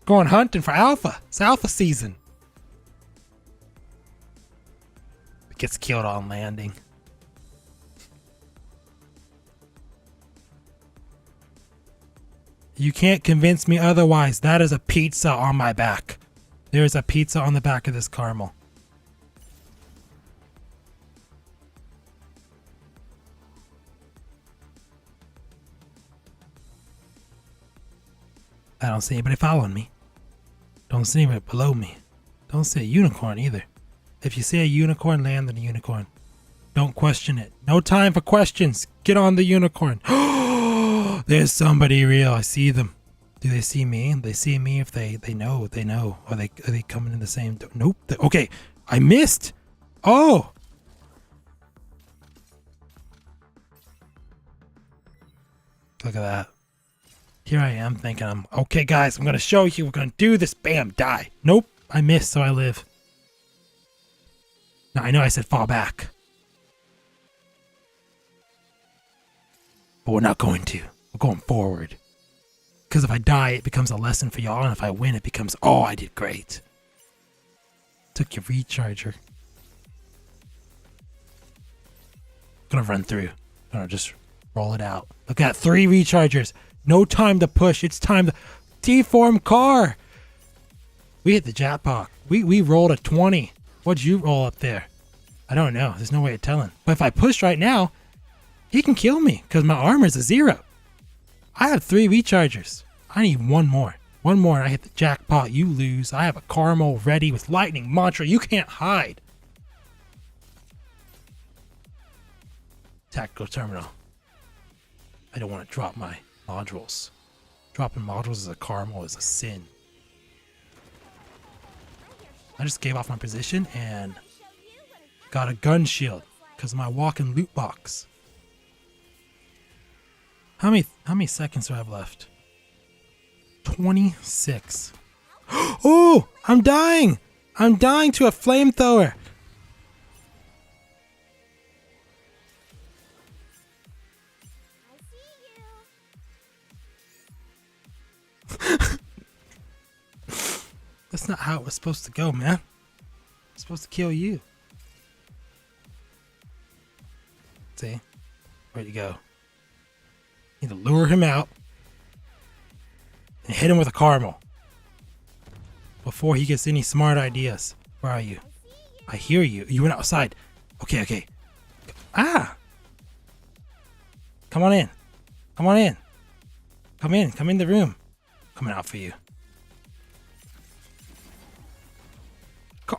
[SPEAKER 1] Going hunting for alpha. It's alpha season. It gets killed on landing. You can't convince me otherwise. That is a pizza on my back. There is a pizza on the back of this caramel. I don't see anybody following me. Don't see anybody below me. Don't see a unicorn either. If you see a unicorn, land on a unicorn. Don't question it. No time for questions. Get on the unicorn. There's somebody real. I see them. Do they see me? They see me if they know. They know. Are they coming in the same? Nope. Okay. I missed. Oh. Look at that. Here I am thinking okay, guys, I'm going to show you. We're going to do this. Bam, die. Nope. I missed, so I live. Now, I know I said fall back. But we're not going to. We're going forward. Because if I die, it becomes a lesson for y'all. And if I win, it becomes, oh, I did great. Took your recharger. Gonna run through. Gonna just roll it out. Look at 3 rechargers. No time to push. It's time to deform car. We hit the jackpot. We rolled a 20. What'd you roll up there? I don't know. There's no way of telling. But if I push right now, he can kill me because my armor's a 0. I have 3 rechargers. I need 1 more. 1 more and I hit the jackpot. You lose. I have a caramel ready with lightning mantra. You can't hide. Tactical terminal. I don't want to drop my modules. Dropping modules as a caramel is a sin. I just gave off my position and got a gun shield because of my walking loot box. How many seconds do I have left? 26. Oh, I'm dying. I'm dying to a flamethrower. That's not how it was supposed to go, man. It's supposed to kill you. See? Where'd he go? Need to lure him out and hit him with a caramel before he gets any smart ideas. Where are you? I hear you. You went outside. Okay. Ah! Come on in. Come on in. Come in. Come in the room. Coming out for you.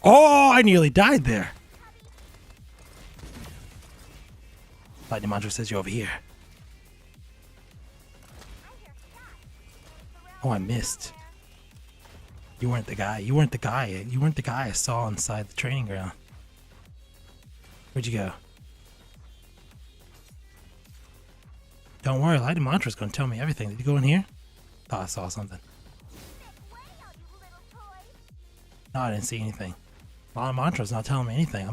[SPEAKER 1] Oh, I nearly died there. Lightning Mantra says you're over here. Oh, I missed. You weren't the guy. You weren't the guy. You weren't the guy I saw inside the training ground. Where'd you go? Don't worry, Lightning Mantra's gonna tell me everything. Did you go in here? Thought I saw something. No, I didn't see anything. Lightning Mantra's not telling me anything.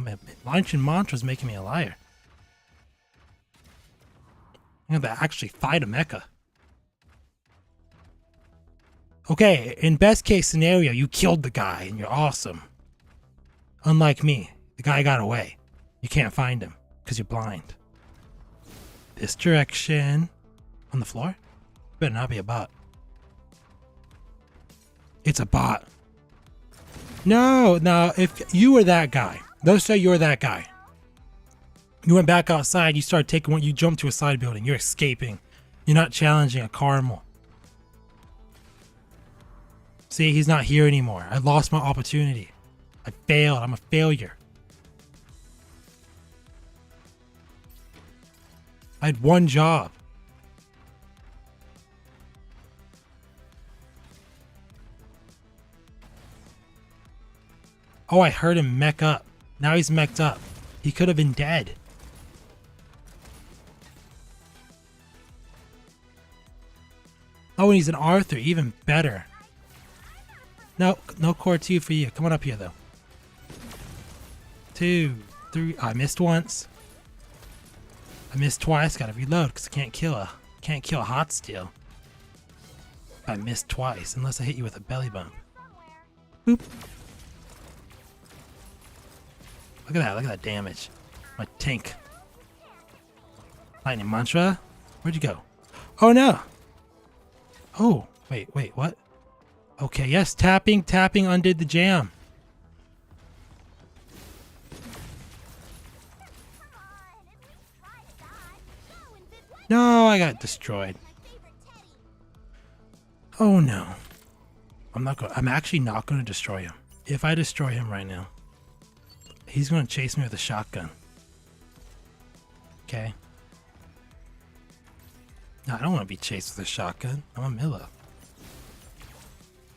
[SPEAKER 1] Lightning Mantra's making me a liar. I'm gonna actually fight a mecha. Okay, in best case scenario, you killed the guy and you're awesome. Unlike me, the guy got away. You can't find him because you're blind. This direction. On the floor? Better not be a bot. It's a bot. No, now if you were that guy, let's say you're that guy. You went back outside, you started taking one, you jumped to a side building, you're escaping. You're not challenging a caramel. See, he's not here anymore. I lost my opportunity. I failed. I'm a failure. I had one job. Oh, I heard him mech up. Now he's mech'd up. He could have been dead. Oh, and he's an Arthur. Even better. No, no core 2 for you. Come on up here, though. 2, 3. Oh, I missed once. I missed twice. Gotta reload because I can't kill a hot steel. I missed twice unless I hit you with a belly bump. Boop. Look at that. Look at that damage. My tank. Lightning mantra. Where'd you go? Oh no. Oh, wait, what? Okay, yes, tapping undid the jam. No, I got destroyed. Oh no. I'm actually not going to destroy him. If I destroy him right now, he's going to chase me with a shotgun. Okay. No, I don't want to be chased with a shotgun. I'm a Milla.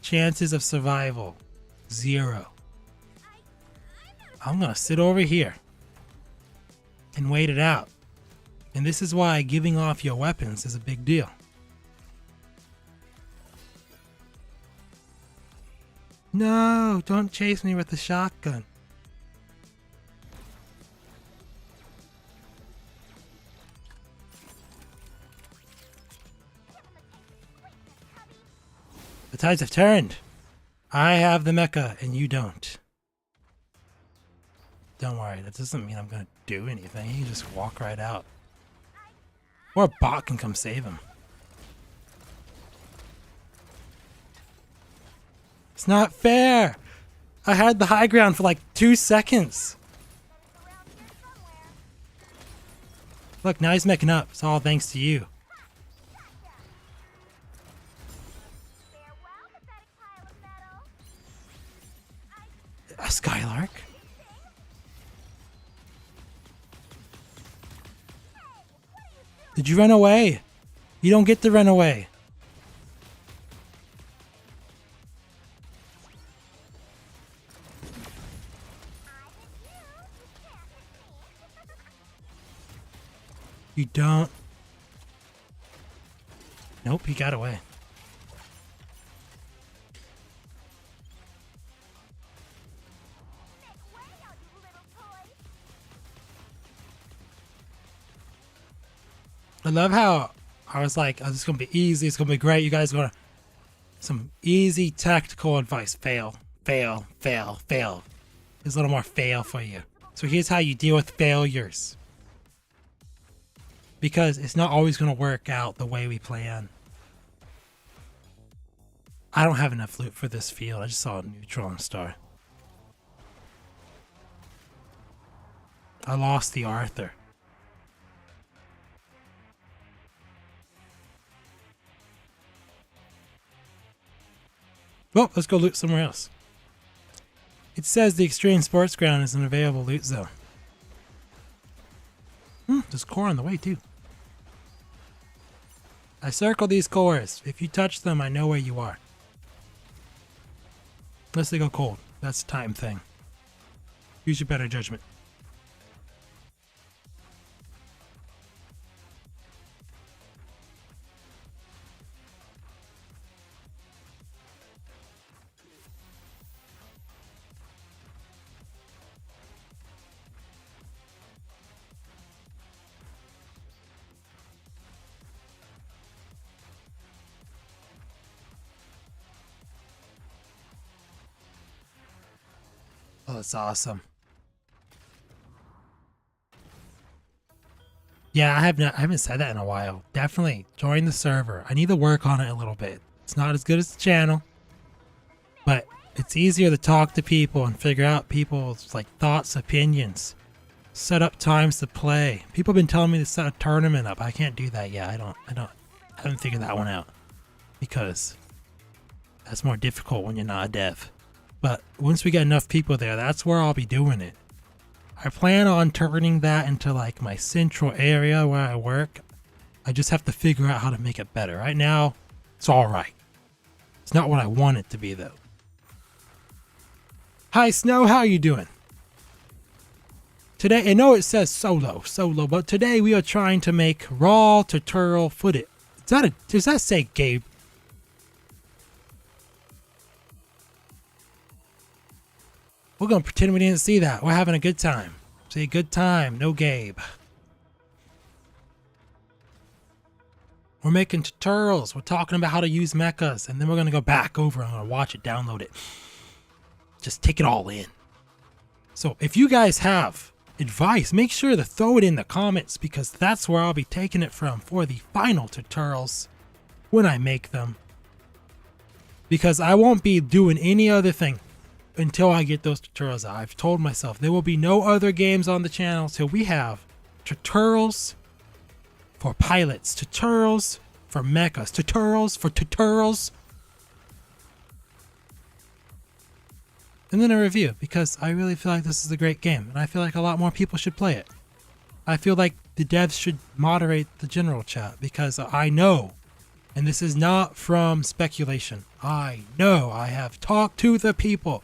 [SPEAKER 1] Chances of survival, 0. I'm going to sit over here and wait it out. And this is why giving off your weapons is a big deal. No, don't chase me with the shotgun. The tides have turned. I have the mecha and you don't. Don't worry, that doesn't mean I'm gonna do anything. He can just walk right out. Or a bot can come save him. It's not fair! I had the high ground for like 2 seconds. Look, now he's meching up. It's all thanks to you. A Skylark? Did you run away? You don't get to run away. You don't. Nope, he got away. I love how I was like, oh, this is going to be easy. It's going to be great. You guys are going to... Some easy tactical advice. Fail, fail, fail, fail. There's a little more fail for you. So here's how you deal with failures. Because it's not always going to work out the way we plan. I don't have enough loot for this field. I just saw a neutron star. I lost the Arthur. Well, let's go loot somewhere else. It says the extreme sports ground is an available loot zone. There's core on the way too. I circle these cores. If you touch them, I know where you are. Unless they go cold. That's a time thing. Use your better judgment. Oh, that's awesome. Yeah, I haven't said that in a while. Definitely join the server. I need to work on it a little bit. It's not as good as the channel, but it's easier to talk to people and figure out people's like thoughts, opinions, set up times to play. People have been telling me to set a tournament up. I can't do that yet. I haven't figured that one out because that's more difficult when you're not a dev. But once we get enough people there, that's where I'll be doing it. I plan on turning that into like my central area where I work. I just have to figure out how to make it better. Right now, it's alright. It's not what I want it to be though. Hi Snow, how are you doing? Today, I know it says solo, but today we are trying to make raw tutorial footage. Does that say Gabe? We're gonna pretend we didn't see that. We're having a good time. See, good time. No Gabe. We're making tutorials. We're talking about how to use mechas. And then we're gonna go back over and I'm gonna watch it, download it. Just take it all in. So if you guys have advice, make sure to throw it in the comments because that's where I'll be taking it from for the final tutorials when I make them. Because I won't be doing any other thing until I get those tutorials out. I've told myself there will be no other games on the channel till we have tutorials for pilots, tutorials for mechas, tutorials for tutorials, and then a review, because I really feel like this is a great game and I feel like a lot more people should play it. I feel like the devs should moderate the general chat because I know, and this is not from speculation, I know, I have talked to the people.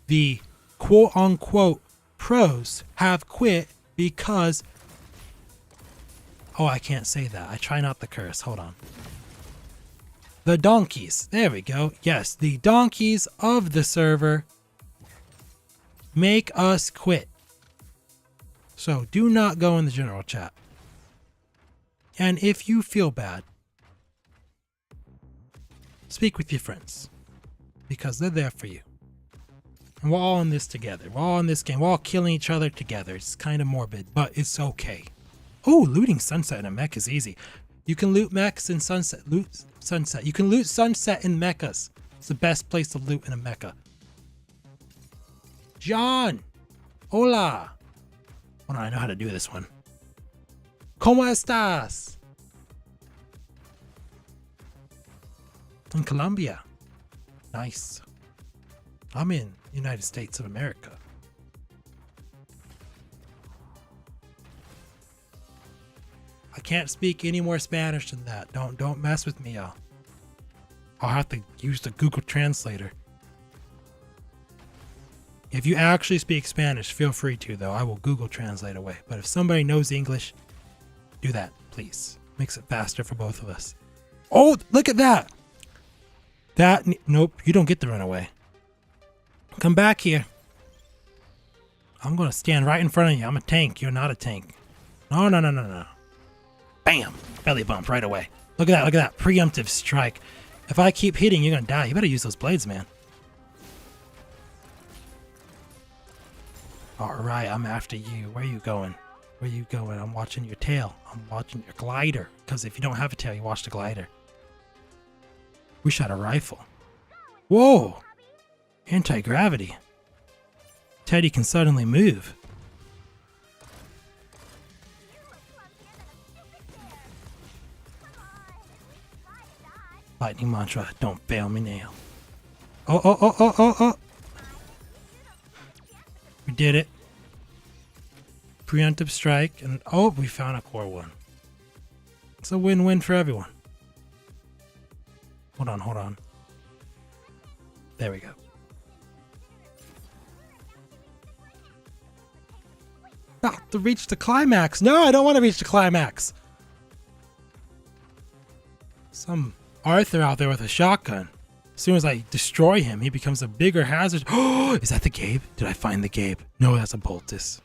[SPEAKER 1] The quote-unquote pros have quit because... Oh, I can't say that. I try not to curse. Hold on. The donkeys. There we go. Yes, the donkeys of the server make us quit. So do not go in the general chat. And if you feel bad, speak with your friends because they're there for you. And we're all in this together. We're all in this game. We're all killing each other together. It's kind of morbid, but it's okay. Oh, looting Sunset in a mech is easy. You can loot mechs in Sunset. Loot Sunset. You can loot Sunset in mechas. It's the best place to loot in a mecha. John! Hola! Hold on, I know how to do this one. ¿Cómo estás? In Colombia. Nice. I'm in United States of America. I can't speak any more Spanish than that. Don't mess with me, y'all. I'll have to use the Google Translator. If you actually speak Spanish, feel free to, though. I will Google Translate away. But if somebody knows English, do that, please. Makes it faster for both of us. Oh, look at that! Nope, you don't get to run away. Come back here. I'm gonna stand right in front of you. I'm a tank. You're not a tank. No, no, no, no, no. Bam! Belly bump right away. Look at that, look at that. Preemptive strike. If I keep hitting, you're gonna die. You better use those blades, man. Alright, I'm after you. Where are you going? Where are you going? I'm watching your tail. I'm watching your glider. Because if you don't have a tail, you watch the glider. We shot a rifle. Whoa! Anti-gravity. Teddy can suddenly move. Lightning mantra, don't fail me now. Oh. We did it. Preemptive strike, and oh, we found a core one. It's a win-win for everyone. Hold on. There we go. About to reach the climax. No, I don't want to reach the climax. Some Arthur out there with a shotgun. As soon as I destroy him, he becomes a bigger hazard. Oh, is that the Gabe? Did I find the Gabe? No, that's a Boltus.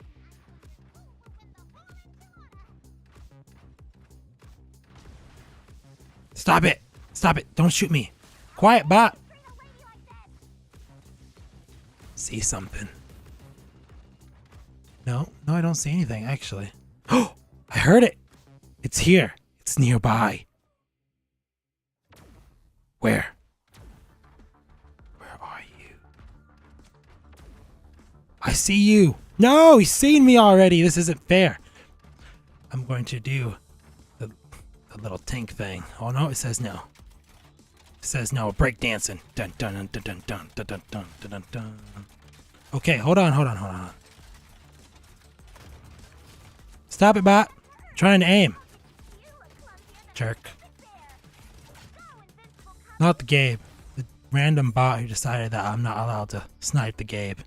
[SPEAKER 1] Stop it. Stop it. Don't shoot me. Quiet, bot. See something. No, I don't see anything, actually. Oh, I heard it. It's here. It's nearby. Where? Where are you? I see you. No, he's seen me already. This isn't fair. I'm going to do the little tank thing. Oh no, it says no. It says no. Break dancing. Dun dun dun dun dun dun dun dun dun dun dun. Okay, hold on. Stop it, bot. I'm trying to aim. Jerk. Not the Gabe. The random bot who decided that I'm not allowed to snipe the Gabe.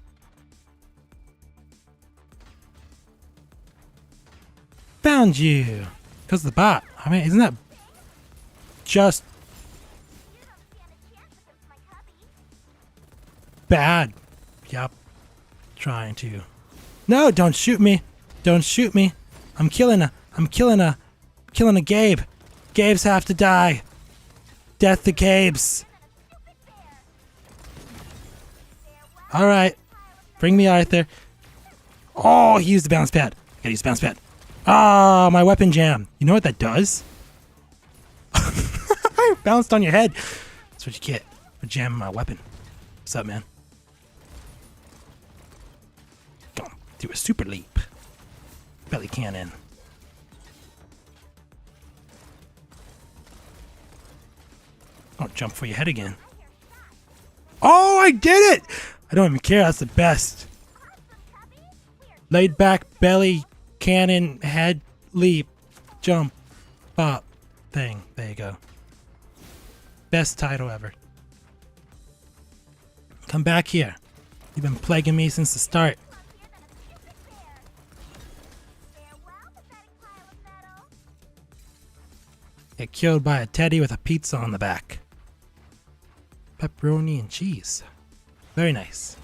[SPEAKER 1] Found you. Because of the bot. I mean, isn't that just bad? Yep. trying to. No, don't shoot me. Don't shoot me. I'm killing a Gabe. Gabes have to die. Death to Gabes. Alright. Bring me Arthur. Oh, he used the bounce pad. I gotta use the bounce pad. Ah, my weapon jam. You know what that does? I bounced on your head. That's what you get for jamming my weapon. What's up, man? Go on, do a super leap. Belly cannon. Don't jump for your head again. Oh, I did it! I don't even care. That's the best. Laid back belly cannon head leap jump pop thing. There you go. Best title ever. Come back here. You've been plaguing me since the start. Get killed by a teddy with a pizza on the back. Pepperoni and cheese. Very nice.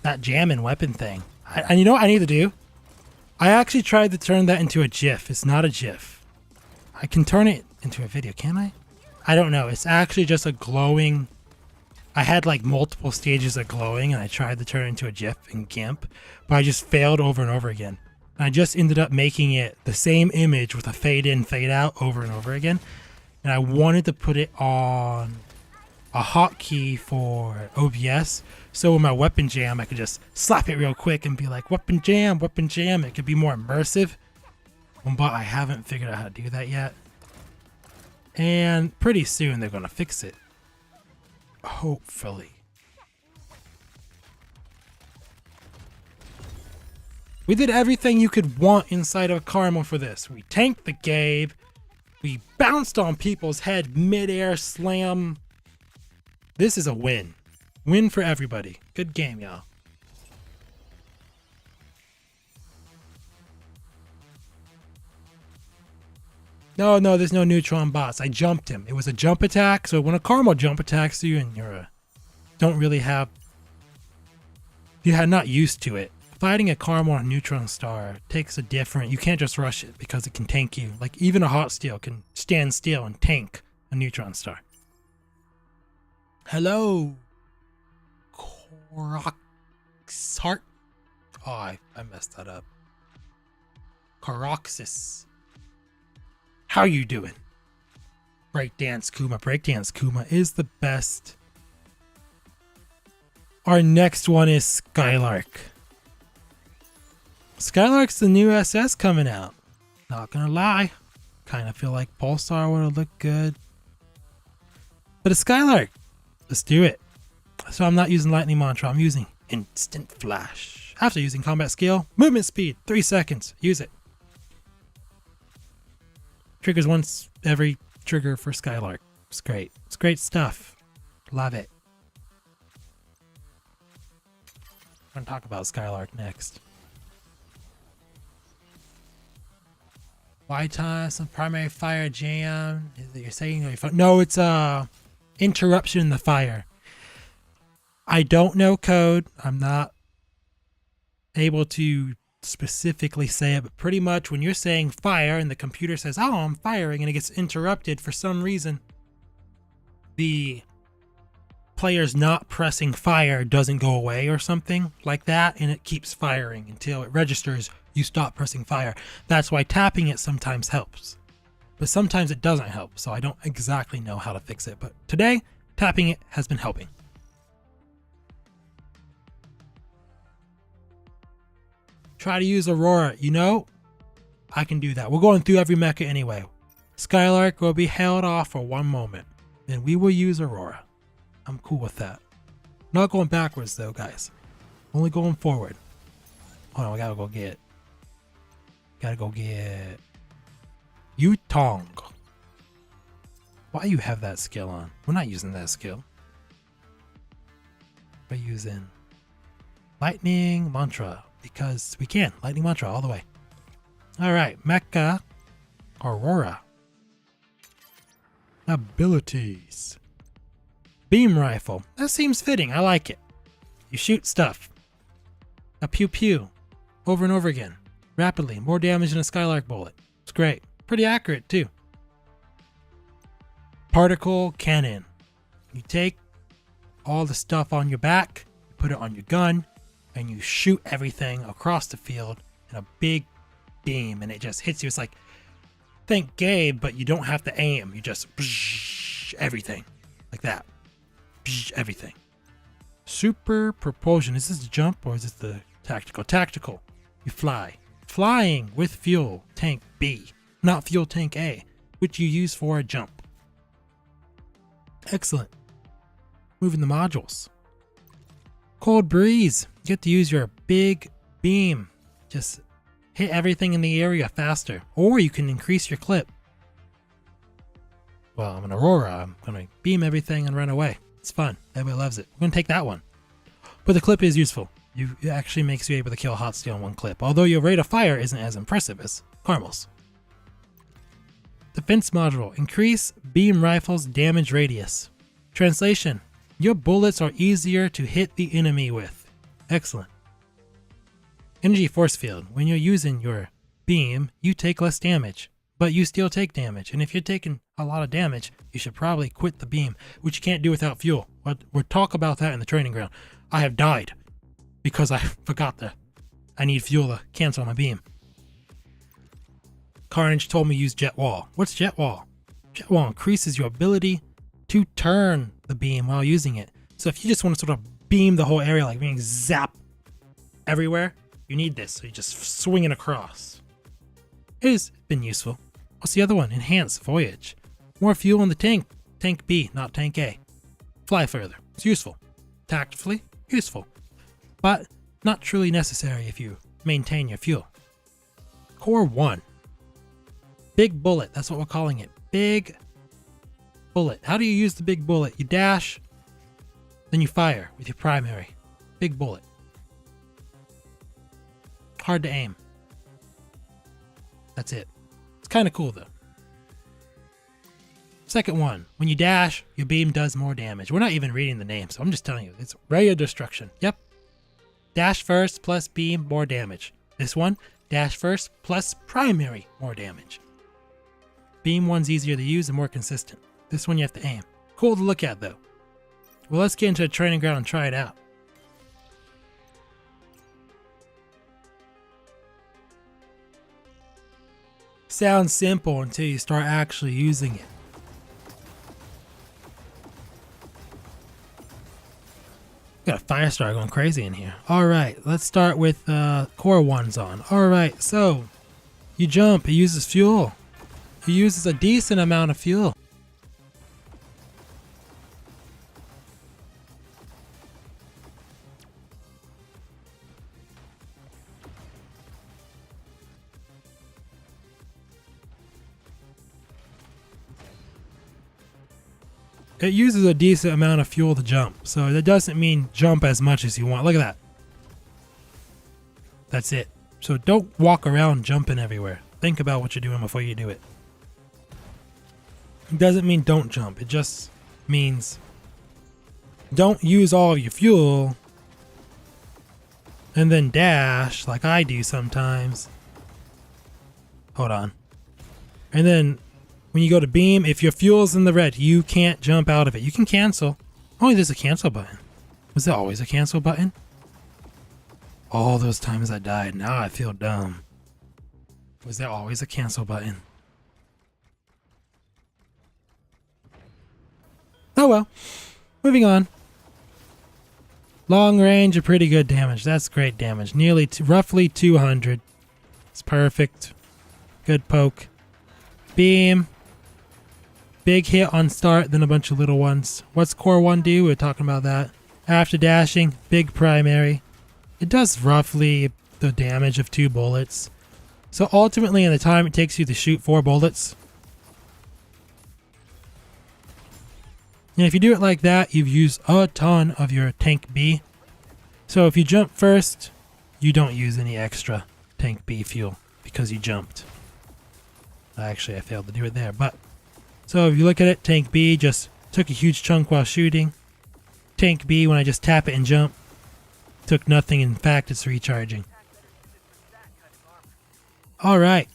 [SPEAKER 1] That jamming weapon thing. And you know what I need to do? I actually tried to turn that into a GIF. It's not a GIF. I can turn it into a video, can I? I don't know. It's actually just a glowing... I had like multiple stages of glowing and I tried to turn it into a GIF in GIMP, but I just failed over and over again. And I just ended up making it the same image with a fade in, fade out over and over again. And I wanted to put it on a hotkey for OBS, so with my weapon jam I could just slap it real quick and be like, weapon jam, weapon jam. It could be more immersive, but I haven't figured out how to do that yet. And pretty soon they're gonna fix it. Hopefully. We did everything you could want inside of a caramel for this. We tanked the Gabe. We bounced on people's head mid-air slam. This is a win. Win for everybody. Good game, y'all. No, there's no neutron bots. I jumped him. It was a jump attack, so when a caramel jump attacks you and you're not used to it, fighting a caramel on a neutron star takes a different... You can't just rush it because it can tank you. Like, even a hot steel can stand still and tank a neutron star. Hello, Coroxart. Oh, I messed that up. Coroxis. How you doing? Breakdance Kuma. Breakdance Kuma is the best. Our next one is Skylark. Skylark's the new SS coming out. Not gonna lie. Kind of feel like Pulsar would have looked good. But it's Skylark. Let's do it. So I'm not using Lightning Mantra. I'm using Instant Flash. After using Combat Skill, Movement Speed, 3 seconds. Use it. Triggers once every trigger for Skylark. It's great. It's great stuff. Love it. I'm going to talk about Skylark next. Why time some primary fire jam? Is it you're saying? No, it's interruption in the fire. I don't know code. I'm not able to specifically say it, but pretty much when you're saying fire and the computer says, oh, I'm firing, and it gets interrupted for some reason, the player's not pressing fire doesn't go away or something like that, and it keeps firing until it registers you stop pressing fire. That's why tapping it sometimes helps, but sometimes it doesn't help, so I don't exactly know how to fix it. But today, tapping it has been helping. Try to use Aurora. You know, I can do that. We're going through every mecha anyway. Skylark will be held off for one moment, then we will use Aurora. I'm cool with that. Not going backwards though, guys. Only going forward. Hold on, we gotta go get Yutong. Why you have that skill on? We're not using that skill. We're using Lightning Mantra because we can. Lightning Mantra all the way. All right, Mecha Aurora. Abilities. Beam rifle. That seems fitting. I like it. You shoot stuff. A pew pew. Over and over again. Rapidly. More damage than a Skylark bullet. It's great. Pretty accurate too. Particle cannon. You take all the stuff on your back, you put it on your gun, and you shoot everything across the field in a big beam, and it just hits you. It's like, think Gabe, but you don't have to aim. You just everything like that. Everything. Super propulsion. Is this jump or is this the tactical? Tactical. You fly. Flying with fuel tank B, not fuel tank A, which you use for a jump. Excellent. Moving the modules. Cold breeze. You get to use your big beam. Just hit everything in the area faster. Or you can increase your clip. Well, I'm an Aurora. I'm going to beam everything and run away. It's fun. Everybody loves it. We're going to take that one. But the clip is useful. It actually makes you able to kill hot steel in one clip. Although your rate of fire isn't as impressive as Carmel's. Defense module. Increase beam rifle's damage radius. Translation. Your bullets are easier to hit the enemy with. Excellent. Energy force field. When you're using your beam, you take less damage, but you still take damage. And if you're taking a lot of damage, you should probably quit the beam, which you can't do without fuel. But we'll talk about that in the training ground. I have died because I forgot that I need fuel to cancel my beam. Carnage told me to use jet wall. What's jet wall? Jet wall increases your ability to turn the beam while using it. So if you just want to sort of beam the whole area, like being zap everywhere, you need this. So you just swing it across. It has been useful. What's the other one? Enhance voyage. More fuel in the tank. Tank B, not tank A. Fly further. It's useful. Tactfully useful. But not truly necessary if you maintain your fuel. Core 1. Big bullet. That's what we're calling it. Big bullet. How do you use the big bullet? You dash, then you fire with your primary. Big bullet. Hard to aim. That's it. It's kind of cool though. Second one. When you dash, your beam does more damage. We're not even reading the name, so I'm just telling you. It's ray of destruction. Yep. Dash first plus beam, more damage. This one, dash first plus primary, more damage. Beam one's easier to use and more consistent. This one you have to aim. Cool to look at though. Well, let's get into the training ground and try it out. Sounds simple until you start actually using it. Got a fire star going crazy in here. Alright, let's start with core 1's on. Alright, so you jump, it uses fuel. It uses a decent amount of fuel. It uses a decent amount of fuel to jump, so that doesn't mean jump as much as you want. Look at that. That's it. So don't walk around jumping everywhere. Think about what you're doing before you do it. It doesn't mean don't jump. It just means don't use all of your fuel and then dash like I do sometimes. Hold on. And then when you go to beam, if your fuel's in the red, you can't jump out of it. You can cancel. Oh, there's a cancel button. Was there always a cancel button? All those times I died. Now I feel dumb. Was there always a cancel button? Oh well. Moving on. Long range of pretty good damage. That's great damage. Nearly roughly 200. It's perfect. Good poke. Beam. Big hit on start, then a bunch of little ones. What's core 1 do? We're talking about that. After dashing, big primary. It does roughly the damage of 2 bullets. So ultimately in the time it takes you to shoot 4 bullets. And if you do it like that, you've used a ton of your tank B. So if you jump first, you don't use any extra tank B fuel because you jumped. Actually, I failed to do it there, but so if you look at it, tank B just took a huge chunk while shooting. Tank B, when I just tap it and jump, took nothing. In fact, it's recharging. Alright.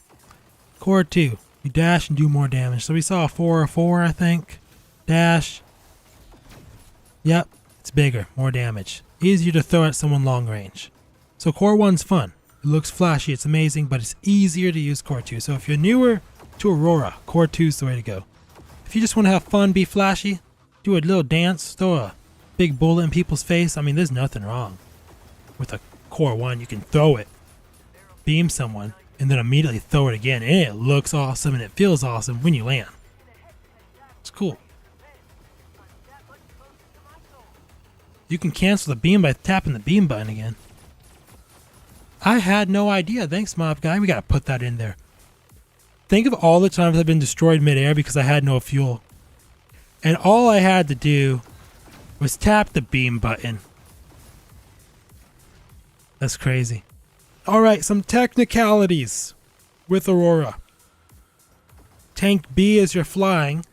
[SPEAKER 1] Core 2. You dash and do more damage. So we saw a 4 I think. Dash. Yep. It's bigger. More damage. Easier to throw at someone long range. So Core 1's fun. It looks flashy. It's amazing. But it's easier to use Core 2. So if you're newer to Aurora, Core 2's the way to go. If you just want to have fun, be flashy, do a little dance, throw a big bullet in people's face. I mean, there's nothing wrong with a Core 1. You can throw it, beam someone, and then immediately throw it again. And it looks awesome and it feels awesome when you land. It's cool. You can cancel the beam by tapping the beam button again. I had no idea. Thanks, Mob Guy. We gotta put that in there. Think of all the times I've been destroyed midair because I had no fuel. And all I had to do was tap the beam button. That's crazy. Alright, some technicalities with Aurora. Tank B is you're flying,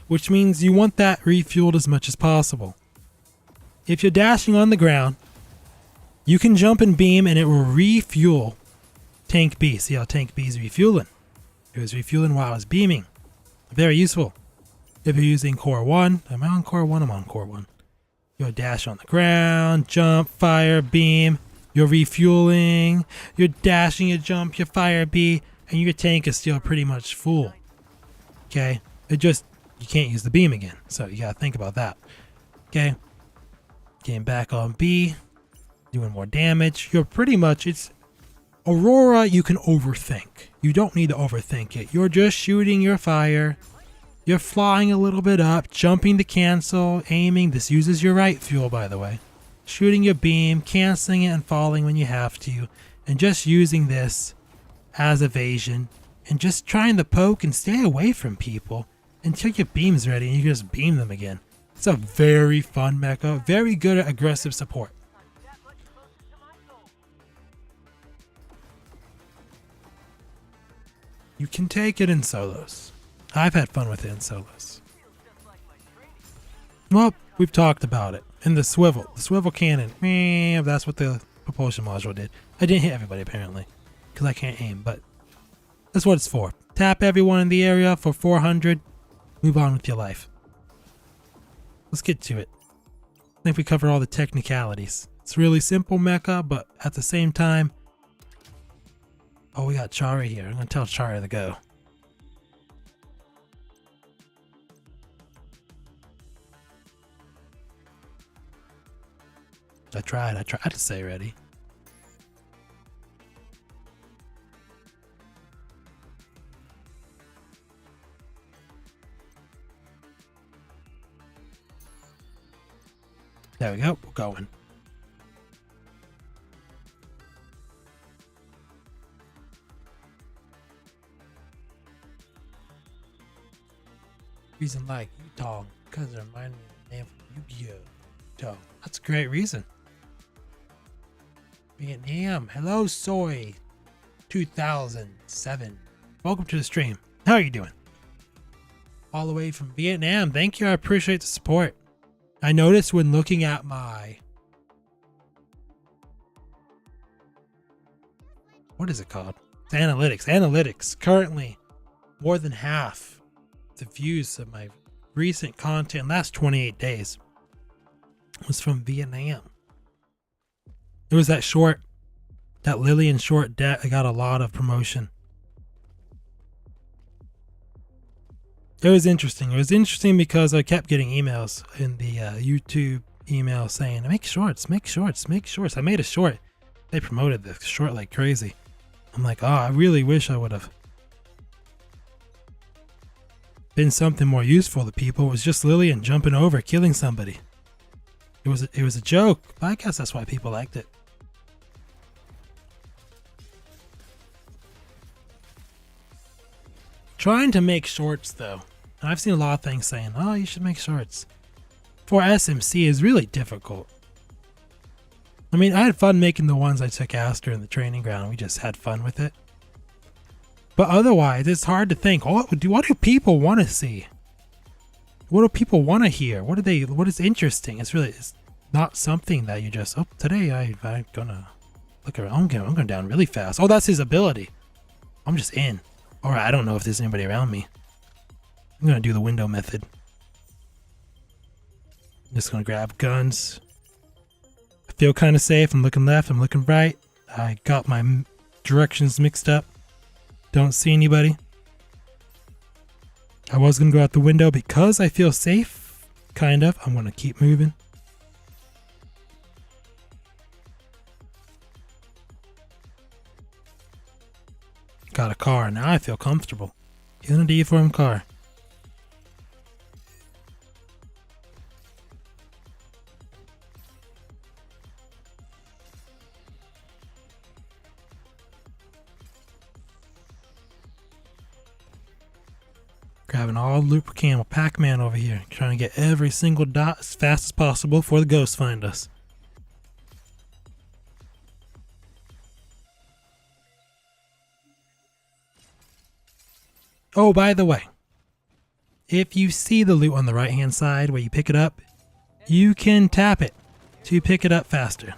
[SPEAKER 1] which means you want that refueled as much as possible. If you're dashing on the ground, you can jump and beam and it will refuel Tank B. See how Tank B is refueling? It was refueling while I was beaming. Very useful. If you're using Core 1, am I on Core 1? I'm on Core 1. You'll dash on the ground, jump, fire, beam. You're refueling, you're dashing, you jump, you fire B, and your tank is still pretty much full. Okay? You can't use the beam again. So you gotta think about that. Okay? Getting back on B, doing more damage. You're pretty much, it's Aurora, you can overthink. You don't need to overthink it. You're just shooting your fire. You're flying a little bit up, jumping to cancel, aiming. This uses your right fuel, by the way. Shooting your beam, canceling it and falling when you have to. And just using this as evasion. And just trying to poke and stay away from people until your beam's ready and you just beam them again. It's a very fun mecha. Very good at aggressive support. You can take it in solos. I've had fun with it in solos. Well, we've talked about it. And the swivel cannon. That's what the propulsion module did. I didn't hit everybody apparently, because I can't aim, but that's what it's for. Tap everyone in the area for 400. Move on with your life. Let's get to it. I think we covered all the technicalities. It's really simple mecha, but at the same time, oh, we got Chara here. I'm going to tell Chara to go. I tried to stay ready. There we go, we're going. Reason like Utah, because it reminded me of the name from Yu-Gi-Oh! That's a great reason. Vietnam, hello Soy 2007. Welcome to the stream. How are you doing? All the way from Vietnam. Thank you, I appreciate the support. I noticed when looking at my... what is it called? It's analytics. Analytics. Currently, more than half the views of my recent content last 28 days was from Vietnam. It was that short, that Lillian short that got a lot of promotion. It was interesting. It was interesting because I kept getting emails in the YouTube email saying, make shorts, make shorts, make shorts. I made a short. They promoted the short like crazy. I'm like, oh, I really wish I would have been something more useful to people. It was just Lillian jumping over, killing somebody. It was a joke, but I guess that's why people liked it. Trying to make shorts though, and I've seen a lot of things saying, oh, you should make shorts. For SMC is really difficult. I mean, I had fun making the ones I took Aster in the training ground. We just had fun with it. But otherwise, it's hard to think. What do people want to see? What do people want to hear? What is interesting? It's not something that you just, oh, today I'm gonna look around. I'm going down really fast. Oh, that's his ability. I'm just in. Or I don't know if there's anybody around me. I'm gonna do the window method. I'm just gonna grab guns. I feel kind of safe. I'm looking left. I'm looking right. I got my directions mixed up. Don't see anybody. I was gonna go out the window because I feel safe. Kind of. I'm gonna keep moving. Got a car. Now I feel comfortable. In a deformed car. Grabbing all the loot per camel. Pac-Man over here. Trying to get every single dot as fast as possible before the ghosts find us. Oh, by the way, if you see the loot on the right hand side where you pick it up, you can tap it to pick it up faster.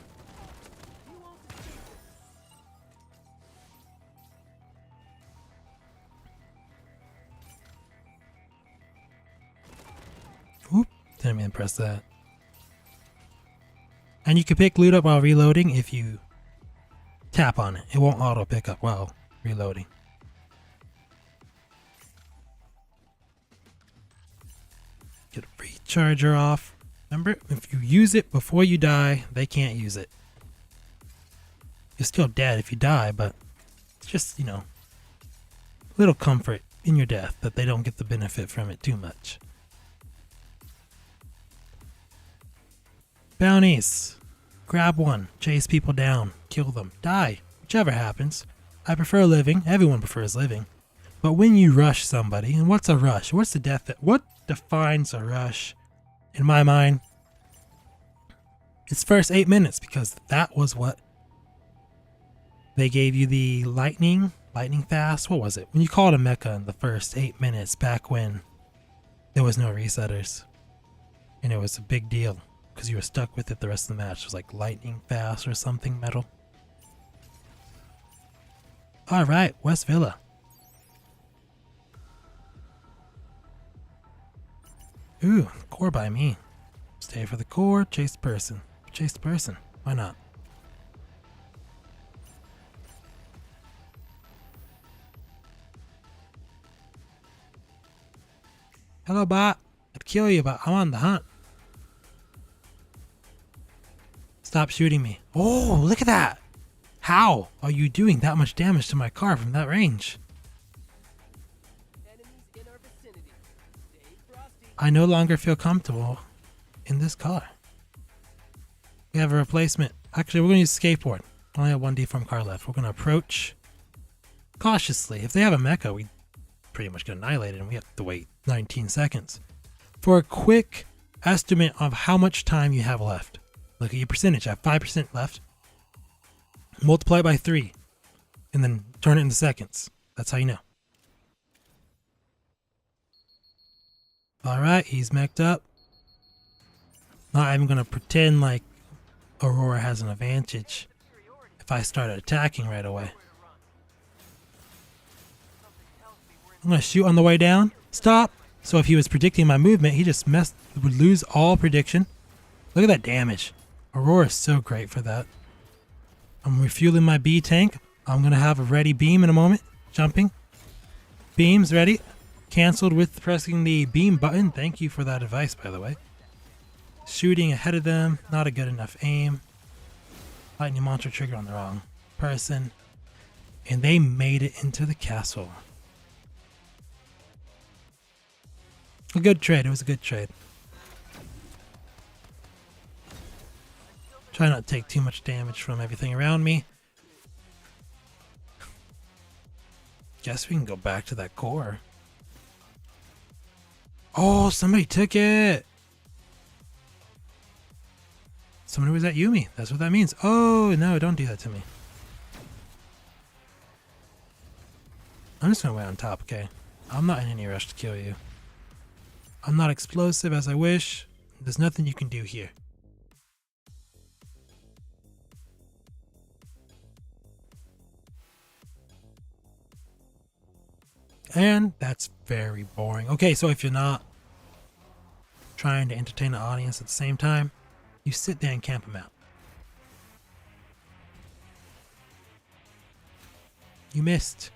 [SPEAKER 1] Oop, didn't mean to press that. And you can pick loot up while reloading if you tap on it. It won't auto pick up while reloading. Get a recharger off. Remember, if you use it before you die, they can't use it. You're still dead if you die, but it's just, you know, a little comfort in your death that they don't get the benefit from it too much. Bounties. Grab one. Chase people down. Kill them. Die. Whichever happens. I prefer living. Everyone prefers living. But when you rush somebody, and what's a rush? What's the death? What defines a rush? In my mind, it's first 8 minutes, because that was what they gave you, the lightning fast. What was it? When you called a mecha in the first 8 minutes back when there was no resetters. And it was a big deal because you were stuck with it the rest of the match. It was like lightning fast or something metal. Alright, West Villa. Ooh, core by me. Stay for the core, chase the person. Chase the person. Why not? Hello, bot. I'd kill you, but I'm on the hunt. Stop shooting me. Oh, look at that. How are you doing that much damage to my car from that range? I no longer feel comfortable in this car. We have a replacement. Actually, we're going to use skateboard. I only have one deformed car left. We're going to approach cautiously. If they have a mecha, we pretty much get annihilated and we have to wait 19 seconds. For a quick estimate of how much time you have left. Look at your percentage. I have 5% left. Multiply by 3. And then turn it into seconds. That's how you know. Alright, he's mech'd up. Not even going to pretend like Aurora has an advantage if I start attacking right away. I'm going to shoot on the way down. Stop! So if he was predicting my movement, he just would lose all prediction. Look at that damage. Aurora is so great for that. I'm refueling my B tank. I'm going to have a ready beam in a moment. Jumping. Beams ready. Cancelled with pressing the beam button. Thank you for that advice, by the way. Shooting ahead of them. Not a good enough aim. Lightning monster trigger on the wrong person. And they made it into the castle. A good trade. It was a good trade. Try not to take too much damage from everything around me. Guess we can go back to that core. Oh, somebody took it. Somebody was at Yumi. That's what that means. Oh, no, don't do that to me. I'm just gonna wait on top, okay? I'm not in any rush to kill you. I'm not explosive as I wish. There's nothing you can do here. And that's very boring. Okay, so if you're not trying to entertain the audience at the same time, you sit there and camp them out. You missed.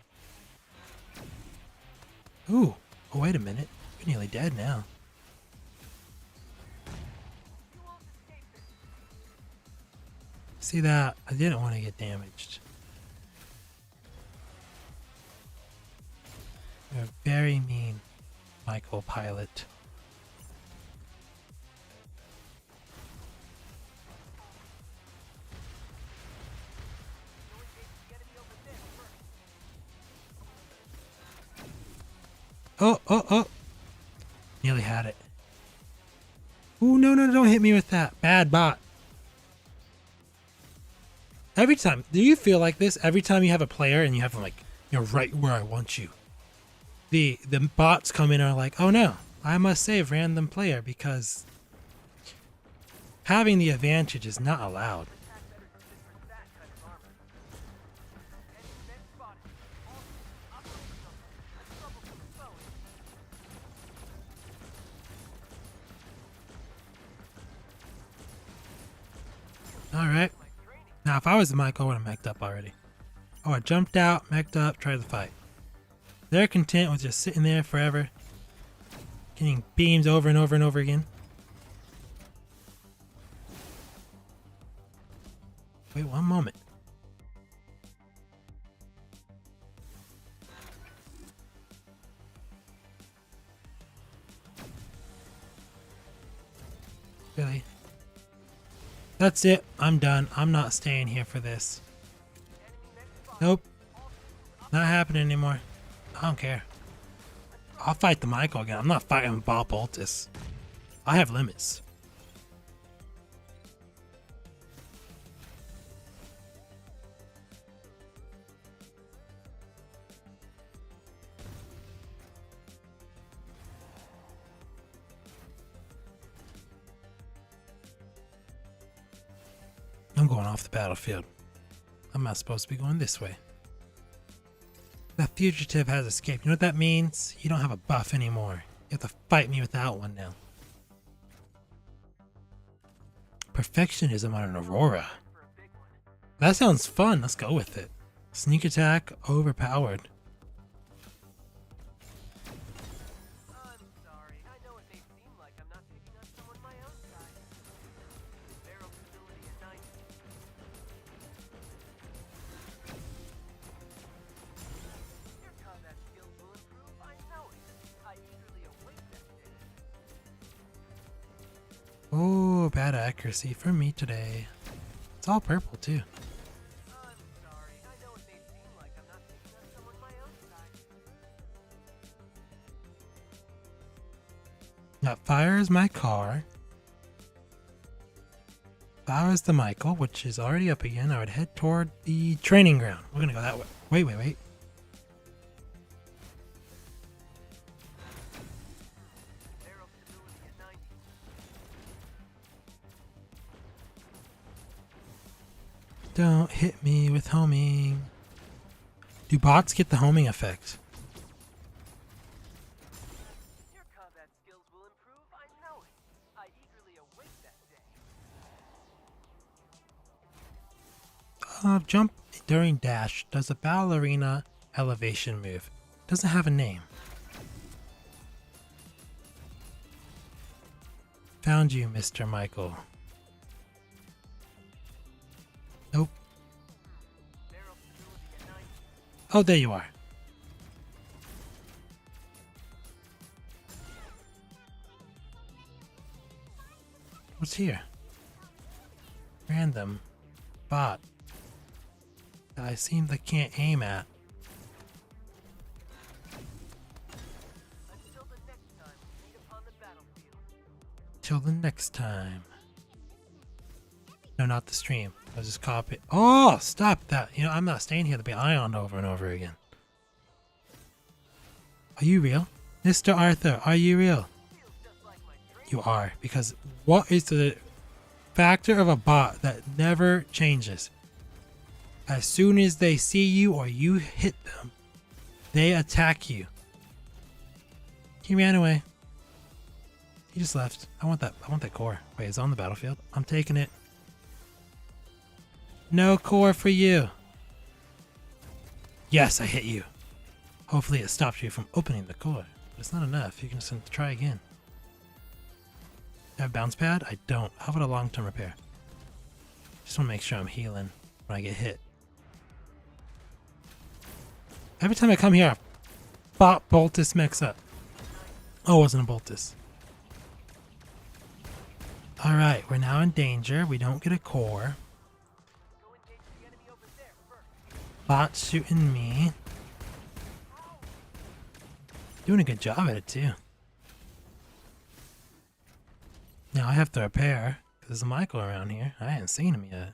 [SPEAKER 1] Ooh, oh wait a minute. You're nearly dead now. See that? I didn't want to get damaged. You're very mean, Michael Pilot. Oh, oh, oh. Nearly had it. Ooh, no, no, don't hit me with that. Bad bot. Every time, do you feel like this? Every time you have a player and you have them like, you're right where I want you. The bots come in and are like, oh no, I must save random player because having the advantage is not allowed. Alright. Now if I was the Mike, I would have mech'd up already. Oh, I jumped out, mech'd up, tried to fight. They're content with just sitting there forever, getting beams over and over and over again. Wait one moment. Really? That's it. I'm done. I'm not staying here for this. Nope. Not happening anymore. I don't care. I'll fight the Michael again. I'm not fighting Bob Boltis. I have limits. I'm going off the battlefield. I'm not supposed to be going this way. That fugitive has escaped. You know what that means? You don't have a buff anymore. You have to fight me without one now. Perfectionism on an Aurora. That sounds fun. Let's go with it. Sneak attack overpowered. Oh, bad accuracy for me today. It's all purple too. That fires my car. If I was the Michael, which is already up again, I would head toward the training ground. We're gonna go that way. Wait, wait, wait. Don't hit me with homing. Do bots get the homing effect?
[SPEAKER 2] Your combat skills will improve, I know it. I eagerly await that day.
[SPEAKER 1] Jump during dash does a ballerina elevation move. Doesn't have a name. Found you, Mr. Michael. Nope. Oh, there you are. What's here? Random. Bot. That I seem to can't aim at.
[SPEAKER 2] Until the next time we meet upon the battlefield.
[SPEAKER 1] Till the next time. No, not the stream. I'll just copy. Oh, stop that. You know, I'm not staying here to be ioned over and over again. Are you real? Mr. Arthur, are you real?
[SPEAKER 2] Feels just like my dream.
[SPEAKER 1] You are, because what is the factor of a bot that never changes? As soon as they see you or you hit them, they attack you. He ran away. He just left. I want that core. Wait, it's on the battlefield. I'm taking it. No core for you. Yes, I hit you. Hopefully it stops you from opening the core. But it's not enough. You can just try again. Do I have bounce pad? I don't. How about a long-term repair? Just want to make sure I'm healing when I get hit. Every time I come here, a bot Boltus mix up. Oh, it wasn't a Boltus. Alright, we're now in danger. We don't get a core.
[SPEAKER 2] Go engage the enemy over there first.
[SPEAKER 1] Bot's shooting me. Doing a good job at it, too. Now I have to repair, because there's a Michael around here. I haven't seen him yet.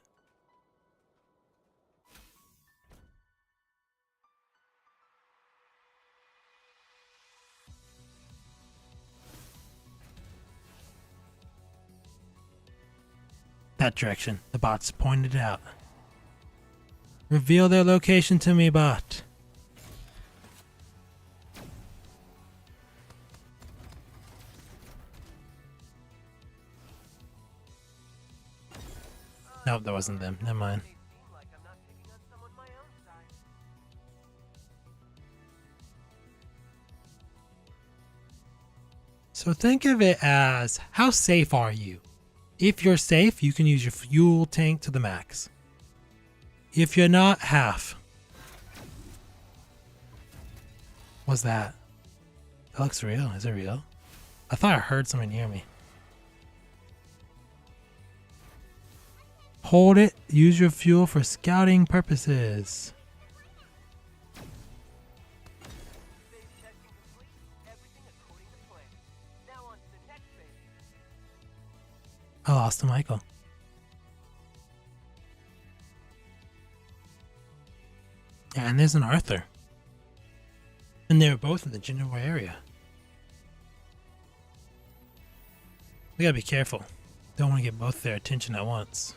[SPEAKER 1] That direction. The bots pointed it out. Reveal their location to me, bot. Nope, that wasn't them. Never mind.
[SPEAKER 2] They seem like I'm not picking on someone my own size.
[SPEAKER 1] So think of it as, how safe are you? If you're safe, you can use your fuel tank to the max. If you're not, half. What's that? That looks real. Is it real? I thought I heard something near me. Hold it. Use your fuel for scouting purposes.
[SPEAKER 2] Phase testing complete. Everything according to plan. Now on to the next phase.
[SPEAKER 1] I lost to Michael. Yeah, and there's an Arthur. And they were both in the general area. We gotta be careful. Don't want to get both their attention at once.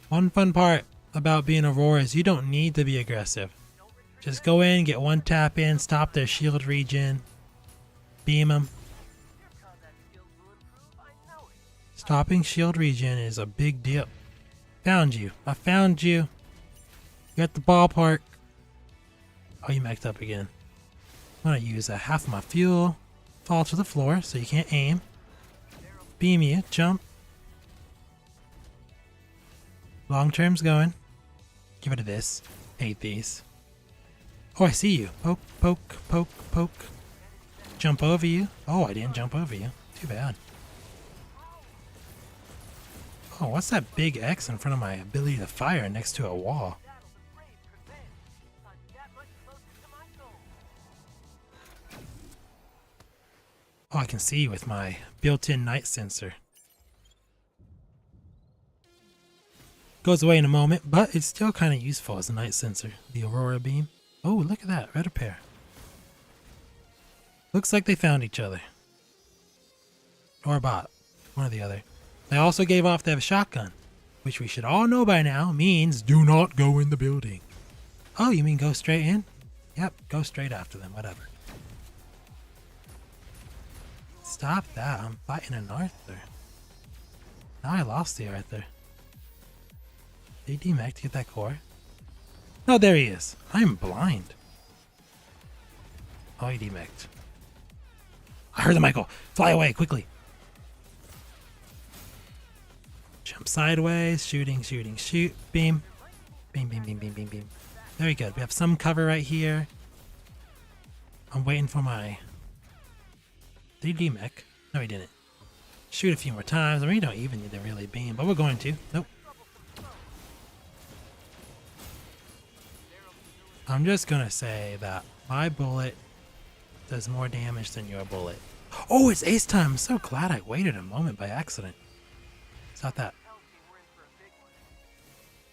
[SPEAKER 1] One fun part about being Aurora is you don't need to be aggressive. Just go in, get one tap in, stop their shield regen, beam them.
[SPEAKER 2] Your combat skills will improve, I know it.
[SPEAKER 1] Stopping shield regen is a big deal. Found you. I found you. You're at the ballpark. Oh, you maxed up again. I'm gonna use half of my fuel. Fall to the floor so you can't aim. Beam you. Jump. Long term's going. Give it to this. Hate these. Oh, I see you. Poke, poke, poke, poke. Jump over you. Oh, I didn't jump over you. Too bad. Oh, what's that big X in front of my ability to fire next to a wall?
[SPEAKER 2] Battle the brave prevent. I'm that much closer to my goal.
[SPEAKER 1] Oh, I can see you with my built-in night sensor. Goes away in a moment, but it's still kind of useful as a night sensor. The Aurora beam. Oh, look at that. Red repair. Looks like they found each other. Or a bot. One or the other. They also gave off their shotgun, which we should all know by now means do not go in the building. Oh, you mean go straight in? Yep, go straight after them, whatever. Stop that. I'm fighting an Arthur. Now I lost the Arthur. Did he demech to get that core? No, there he is. I'm blind. Oh, he demeched. I heard the Michael. Fly away, quickly. Jump sideways. Shooting, shooting, shoot. Beam. Beam, beam, beam, beam, beam, beam. Very good. We have some cover right here. I'm waiting for my... Did he demech? No, he didn't. Shoot a few more times. I mean, you don't even need to really beam, but we're going to. Nope. I'm just gonna say that my bullet does more damage than your bullet. Oh, it's ace time. I'm so glad I waited a moment by accident. Stop that.
[SPEAKER 2] Tells me we're in for a big one.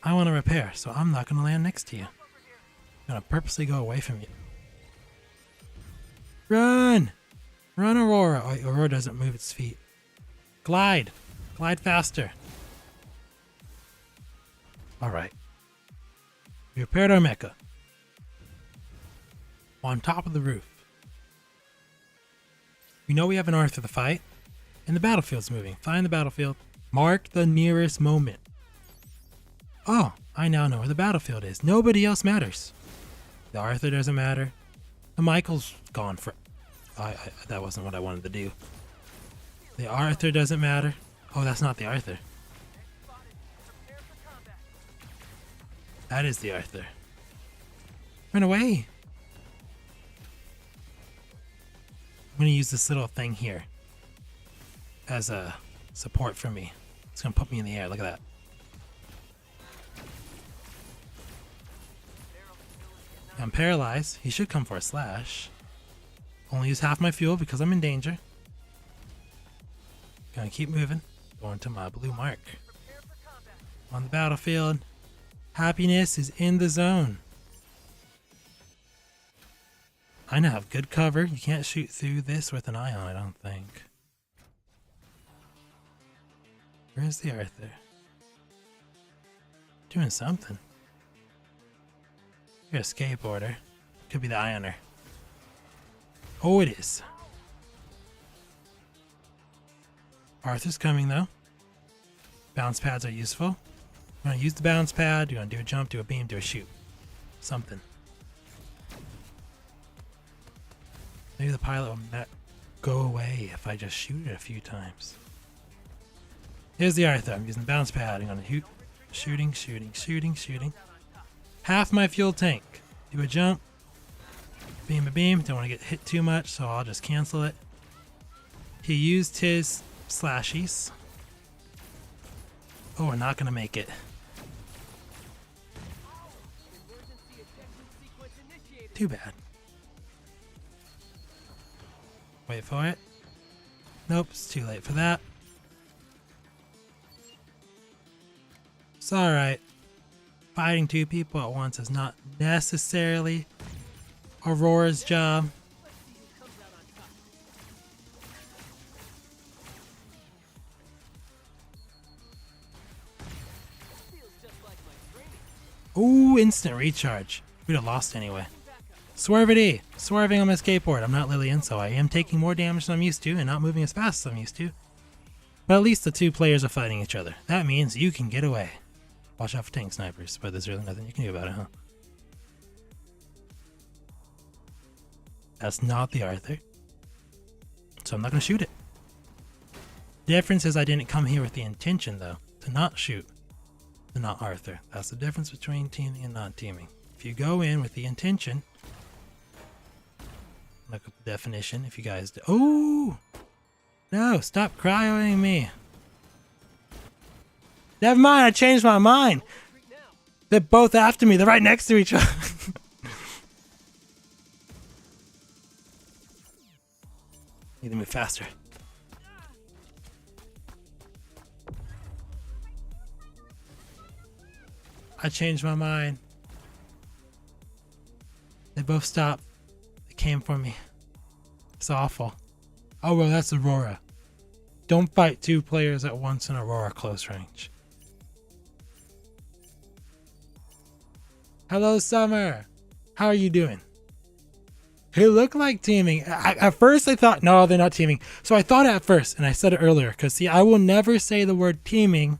[SPEAKER 1] I want to repair, so I'm not going to land next to you. I'm going to purposely go away from you. Run! Run, Aurora! Oh, Aurora doesn't move its feet. Glide! Glide faster. Alright. We repaired our mecha. On top of the roof. We know we have an Arthur to fight, and the battlefield's moving. Find the battlefield. Mark the nearest moment. Oh, I now know where the battlefield is. Nobody else matters. The Arthur doesn't matter. The Michael's gone for... that wasn't what I wanted to do. The Arthur doesn't matter. Oh, that's not the Arthur. That is the Arthur. Run away. I'm going to use this little thing here as a support for me. It's going to put me in the air. Look at that. I'm paralyzed. He should come for a slash. Only use half my fuel because I'm in danger. Gonna keep moving. Going to my blue mark. On the battlefield. Happiness is in the zone. I now have good cover. You can't shoot through this with an eye on, I don't think. Where's the Arthur? Doing something. You're a skateboarder. Could be the Ioner. Oh, it is. Arthur's coming, though. Bounce pads are useful. You want to use the bounce pad. You want to do a jump, do a beam, do a shoot. Something. Maybe the pilot will not go away if I just shoot it a few times. Here's the Arthur. I'm using the bounce pad. I'm going to shoot. Shooting, shooting, shooting, shooting. Half my fuel tank. Do a jump. Beam a beam. Don't want to get hit too much, so I'll just cancel it. He used his slashies. Oh, we're not going to make it. Too bad. Wait for it. Nope, it's too late for that. It's alright. Fighting two people at once is not necessarily Aurora's job. Ooh, instant recharge. We'd have lost anyway. Swervity! Swerving on my skateboard. I'm not Lillian, so I am taking more damage than I'm used to and not moving as fast as I'm used to. But at least the two players are fighting each other. That means you can get away. Watch out for tank snipers, but there's really nothing you can do about it, huh? That's not the Arthur. So I'm not going to shoot it. The difference is I didn't come here with the intention, though, to not shoot. To not Arthur. That's the difference between teaming and not teaming. If you go in with the intention... Look at the definition, if you guys do... Oh! No, stop cryoing me. Never mind, I changed my mind. They're both after me. They're right next to each other. Need to move faster. I changed my mind. They both stopped. They came for me. It's awful. Oh, well, that's Aurora. Don't fight two players at once in Aurora close range. Hello, Summer. How are you doing? They look like teaming. At first, I thought, no, they're not teaming. So I thought at first, and I said it earlier, because see, I will never say the word teaming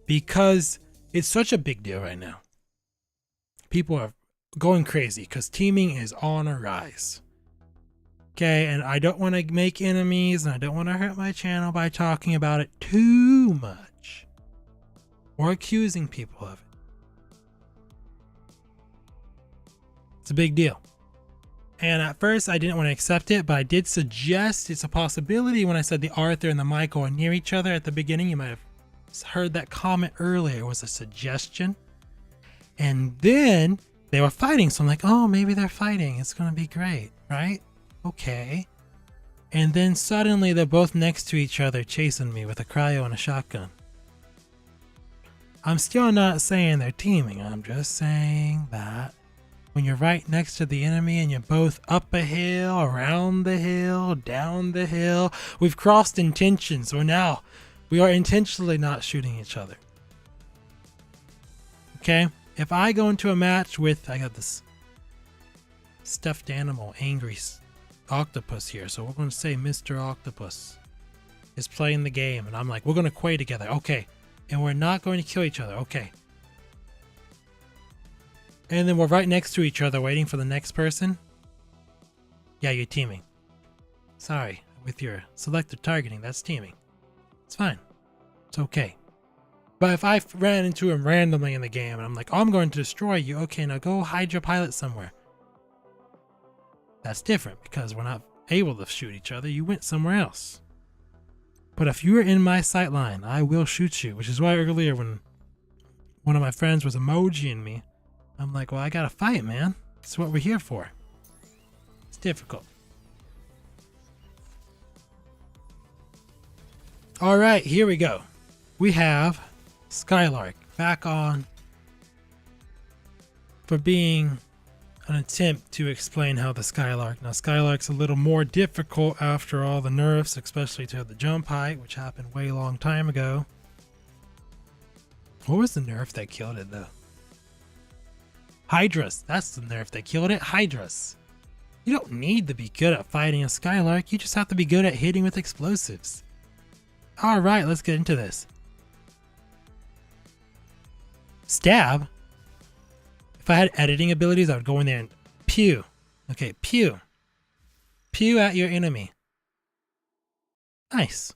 [SPEAKER 1] because it's such a big deal right now. People are going crazy because teaming is on a rise. Okay, and I don't want to make enemies, and I don't want to hurt my channel by talking about it too much or accusing people of it. It's a big deal. And at first I didn't want to accept it, but I did suggest it's a possibility when I said the Arthur and the Michael are near each other at the beginning. You might have heard that comment earlier. It was a suggestion. And then they were fighting. So I'm like, oh, maybe they're fighting. It's going to be great, right? Okay. And then suddenly they're both next to each other chasing me with a cryo and a shotgun. I'm still not saying they're teaming. I'm just saying that when you're right next to the enemy and you're both up a hill, around the hill, down the hill, we've crossed intentions. So now we are intentionally not shooting each other. Okay? If I go into a match with, I got this stuffed animal, angry octopus here. So we're going to say Mr. Octopus is playing the game. And I'm like, we're going to quay together. Okay. And we're not going to kill each other. Okay. And then we're right next to each other waiting for the next person. Yeah, you're teaming. Sorry. With your selective targeting, that's teaming. It's fine. It's okay. But if I ran into him randomly in the game and I'm like, oh, I'm going to destroy you. Okay, now go hide your pilot somewhere. That's different because we're not able to shoot each other. You went somewhere else. But if you are in my sight line, I will shoot you. Which is why earlier when one of my friends was emojiing me, I'm like, well, I gotta fight, man. That's what we're here for. It's difficult. Alright, here we go. We have Skylark back on for being an attempt to explain how the Skylark. Now, Skylark's a little more difficult after all the nerfs, especially to the jump height, which happened way long time ago. What was the nerf that killed it, though? Hydras. That's the nerf that killed it. Hydras. You don't need to be good at fighting a Skylark. You just have to be good at hitting with explosives. Alright, let's get into this. Stab. If I had editing abilities, I would go in there and pew. Okay, pew. Pew at your enemy. Nice.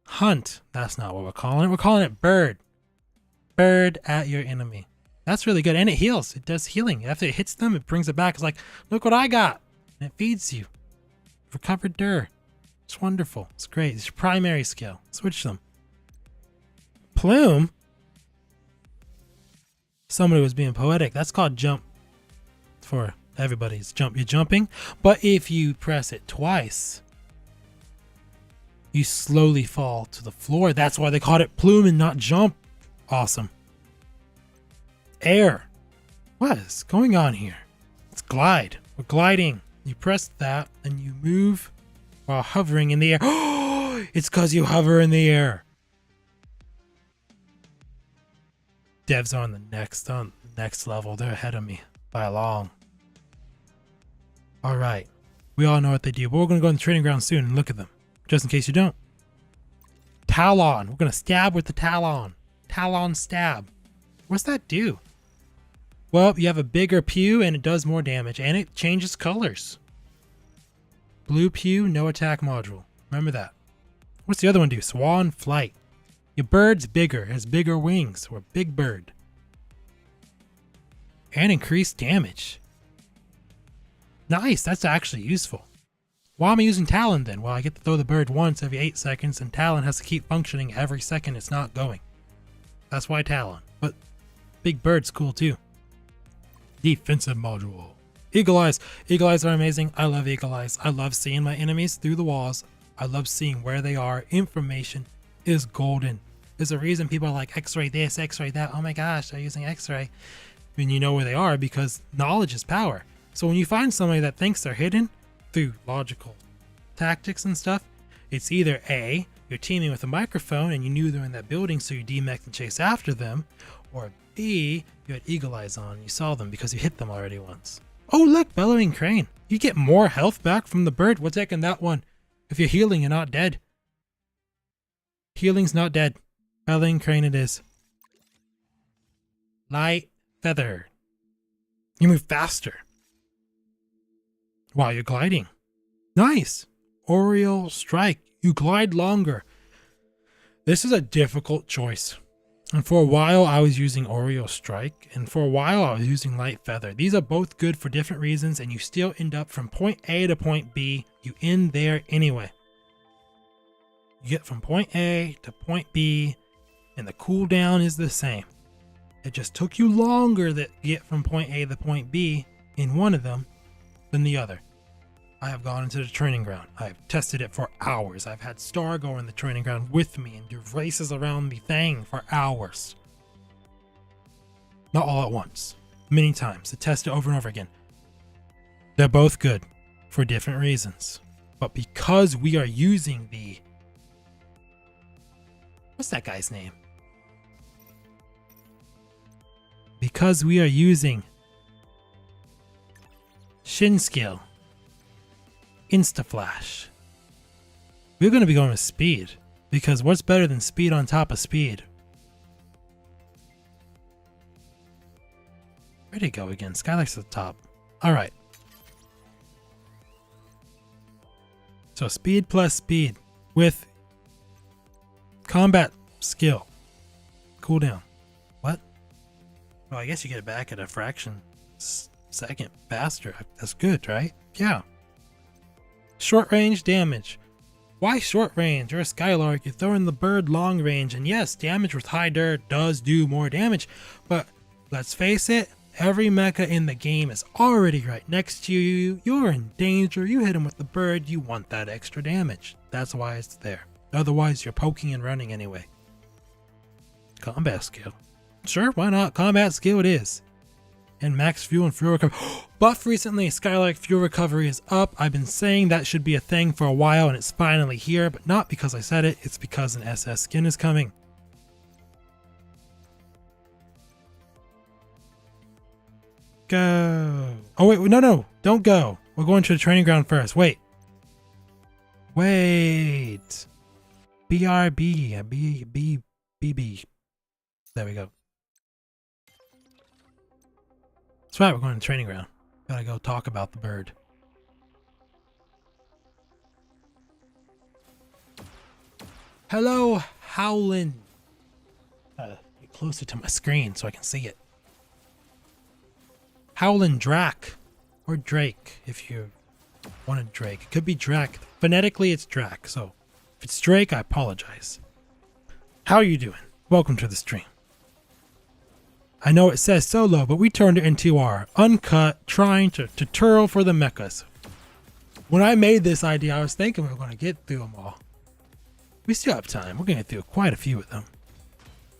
[SPEAKER 1] Hunt. That's not what we're calling it. We're calling it bird. Bird at your enemy. That's really good. And it heals. It does healing. After it hits them, it brings it back. It's like, look what I got. And it feeds you. Recovered dir. It's wonderful. It's great. It's your primary skill. Switch them. Plume. Somebody was being poetic. That's called jump. For everybody's jump. You're jumping. But if you press it twice, you slowly fall to the floor. That's why they called it plume and not jump. Awesome. Air. What is going on here? It's glide. We're gliding. You press that and you move while hovering in the air. Oh, it's because you hover in the air. Devs are on the next level. They're ahead of me by a long. All right. We all know what they do, but we're going to go in the training ground soon and look at them, just in case you don't. Talon. We're going to stab with the Talon. Talon stab. What's that do? Well, you have a bigger pew and it does more damage and it changes colors. Blue pew, no attack module. Remember that. What's the other one do? Swan flight. Your bird's bigger, has bigger wings. Or big bird. And increased damage. Nice, that's actually useful. Why am I using Talon then? Well, I get to throw the bird once every 8 seconds and Talon has to keep functioning every second it's not going. That's why Talon. But big bird's cool too. Defensive module. Eagle eyes. Eagle eyes are amazing. I love eagle eyes. I love seeing my enemies through the walls. I love seeing where they are. Information is golden. There's a reason people are like X-ray this, X-ray that. Oh my gosh, they're using X-ray. When you know where they are because knowledge is power. So when you find somebody that thinks they're hidden through logical tactics and stuff, it's either A, you're teaming with a microphone and you knew they're in that building so you demech and chase after them, or B, you had eagle eyes on and you saw them because you hit them already once. Oh look, bellowing crane. You get more health back from the bird. We're taking that one. If you're healing, you're not dead. Healing's not dead. Bellowing crane it is. Light feather. You move faster while you're gliding. Nice. Oriole strike. You glide longer. This is a difficult choice. And for a while I was using Oriole Strike, and for a while I was using Light Feather. These are both good for different reasons, and you still end up from point A to point B. You end there anyway. You get from point A to point B, and the cooldown is the same. It just took you longer to get from point A to point B in one of them than the other. I have gone into the training ground. I have tested it for hours. I've had Star go in the training ground with me and do races around the thing for hours. Not all at once. Many times. To test it over and over again. They're both good for different reasons. But because we are using the... What's that guy's name? Because we are using Shin Skill, Instaflash, we're going to be going with speed. Because what's better than speed on top of speed? Where'd he go again? Skylark's at the top. Alright. So speed plus speed with combat skill. Cooldown. What? Well, I guess you get it back at a fraction second faster. That's good, right? Yeah. Short range damage. Why short range? You're a Skylark. You throw in the bird long range. And yes, damage with high dirt does do more damage. But let's face it, every mecha in the game is already right next to you. You're in danger. You hit him with the bird. You want that extra damage. That's why it's there. Otherwise, you're poking and running anyway. Combat skill. Sure, why not? Combat skill it is. And max fuel and fuel recovery. Buff recently, Skylark fuel recovery is up. I've been saying that should be a thing for a while and it's finally here, but not because I said it. It's because an SS skin is coming. Go. Oh wait, no, don't go. We're going to the training ground first. Wait. BRB, BB. There we go. That's right, we're going to the training ground. Gotta go talk about the bird. Hello, Howlin. Get closer to my screen so I can see it. Howlin Drac. Or Drake, if you wanted Drake. It could be Drac. Phonetically, it's Drac, so if it's Drake, I apologize. How are you doing? Welcome to the stream. I know it says solo, but we turned it into our uncut, trying to tutorial for the mechas. When I made this idea, I was thinking we were going to get through them all. We still have time. We're going to get through quite a few of them.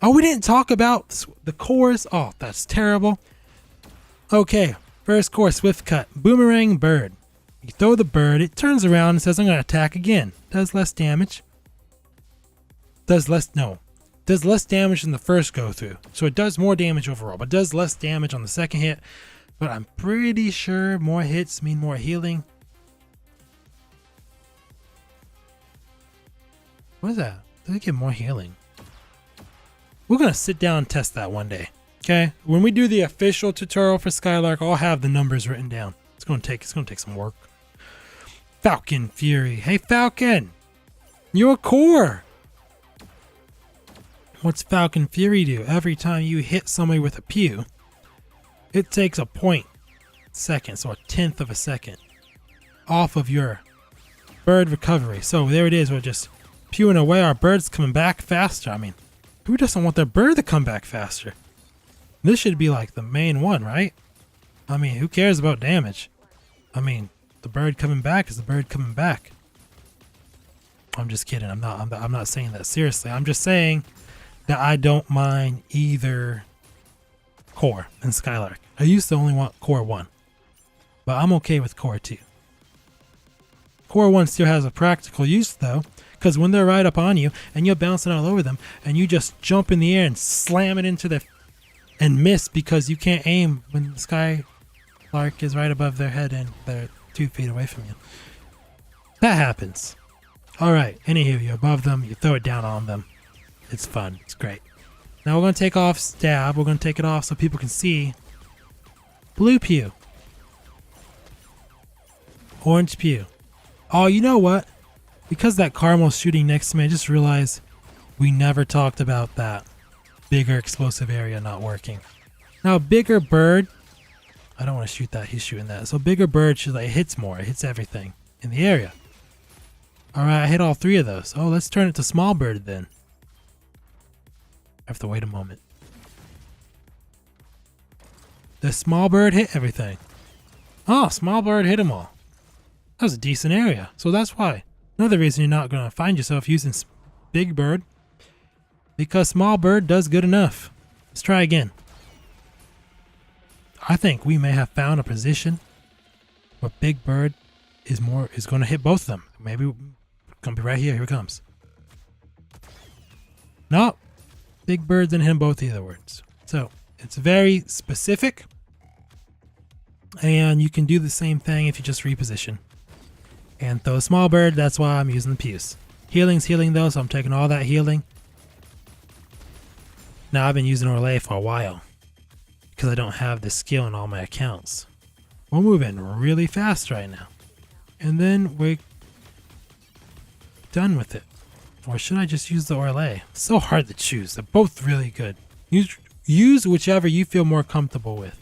[SPEAKER 1] Oh, we didn't talk about the cores. Oh, that's terrible. Okay, first core, Swift Cut. Boomerang bird. You throw the bird, it turns around and says, I'm going to attack again. Does less damage. Does less damage than the first go through. So it does more damage overall, but does less damage on the second hit. But I'm pretty sure more hits mean more healing. What is that? Does it get more healing? We're going to sit down and test that one day. Okay? When we do the official tutorial for Skylark, I'll have the numbers written down. It's going to take some work. Falcon Fury. Hey Falcon! You're a core! What's Falcon Fury do? Every time you hit somebody with a pew, it takes a 0.2, so a 1/10 of a second, off of your bird recovery. So there it is. We're just pewing away. Our bird's coming back faster. I mean, who doesn't want their bird to come back faster? This should be like the main one, right? I mean, who cares about damage? I mean, the bird coming back is the bird coming back. I'm just kidding. I'm not saying that seriously. I'm just saying that I don't mind either core and Skylark. I used to only want core 1, but I'm okay with core 2. Core 1 still has a practical use though, because when they're right up on you and you're bouncing all over them and you just jump in the air and slam it into the and miss because you can't aim when the Skylark is right above their head and they're 2 feet away from you. That happens. Alright, anywho, you're above them, you throw it down on them. It's fun. It's great. Now we're going to take off Stab. We're going to take it off so people can see. Blue Pew. Orange Pew. Oh, you know what? Because that Caramel's shooting next to me, I just realized we never talked about that bigger explosive area not working. Now, bigger bird. I don't want to shoot that. He's shooting that. So bigger bird should like hits more. It hits everything in the area. Alright, I hit all 3 of those. Oh, let's turn it to small bird then. I have to wait a moment. The small bird hit everything. Oh, small bird hit them all. That was a decent area, so that's why. Another reason you're not going to find yourself using Big Bird, because Small Bird does good enough. Let's try again. I think we may have found a position where Big Bird is going to hit both of them. Maybe going to be right here. Here it comes. No, Big Bird didn't hit both either words. So it's very specific, and you can do the same thing if you just reposition and throw a Small Bird. That's why I'm using the Puce. Healing's healing though, so I'm taking all that healing. Now I've been using Orlay for a while because I don't have the skill in all my accounts. We're moving really fast right now. And then we're done with it. Or should I just use the Orlay? It's so hard to choose. They're both really good. Use whichever you feel more comfortable with.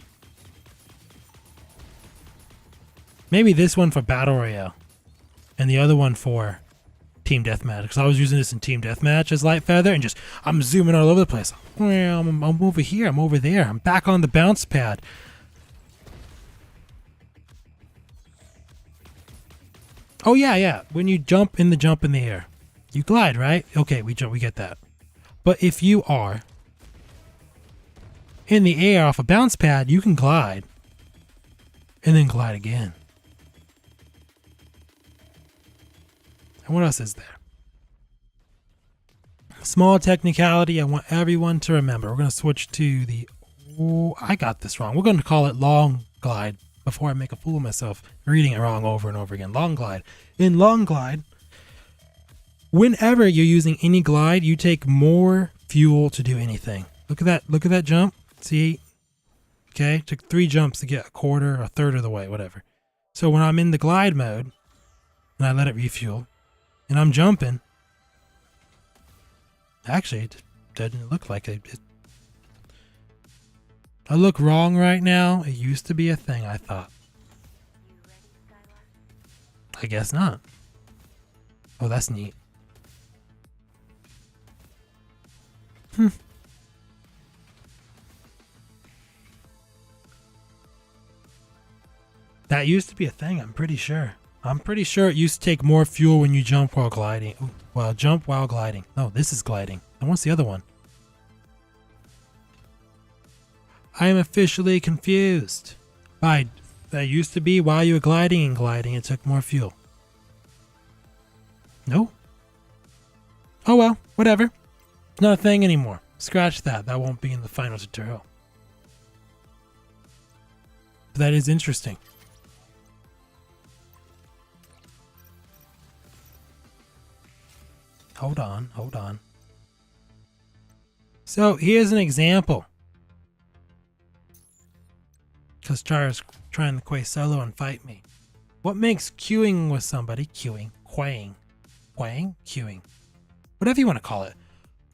[SPEAKER 1] Maybe this one for Battle Royale. And the other one for Team Deathmatch. Because I was using this in Team Deathmatch as Light Feather and just, I'm zooming all over the place. Well, I'm over here, I'm over there. I'm back on the bounce pad. Oh yeah. When you jump in the air. You glide, right? Okay, we get that. But if you are in the air off a bounce pad, you can glide. And then glide again. And what else is there? Small technicality I want everyone to remember. We're going to switch to the... Oh, I got this wrong. We're going to call it long glide before I make a fool of myself reading it wrong over and over again. Long glide. In long glide, whenever you're using any glide, you take more fuel to do anything. Look at that jump. See? Okay, took 3 jumps to get a quarter or a third of the way, whatever. So when I'm in the glide mode, and I let it refuel, and I'm jumping, actually, it doesn't look like it. I look wrong right now. It used to be a thing, I thought. I guess not. Oh, that's neat. That used to be a thing, I'm pretty sure. I'm pretty sure it used to take more fuel when you jump while gliding. Ooh, well, jump while gliding. No, this is gliding. And what's the other one? I am officially confused. That used to be while you were gliding, it took more fuel. No? Oh well, whatever. It's not a thing anymore. Scratch that. That won't be in the final tutorial. But that is interesting. Hold on. So here's an example. Because Chara's trying to quay solo and fight me. What makes queuing with somebody, queuing, whatever you want to call it,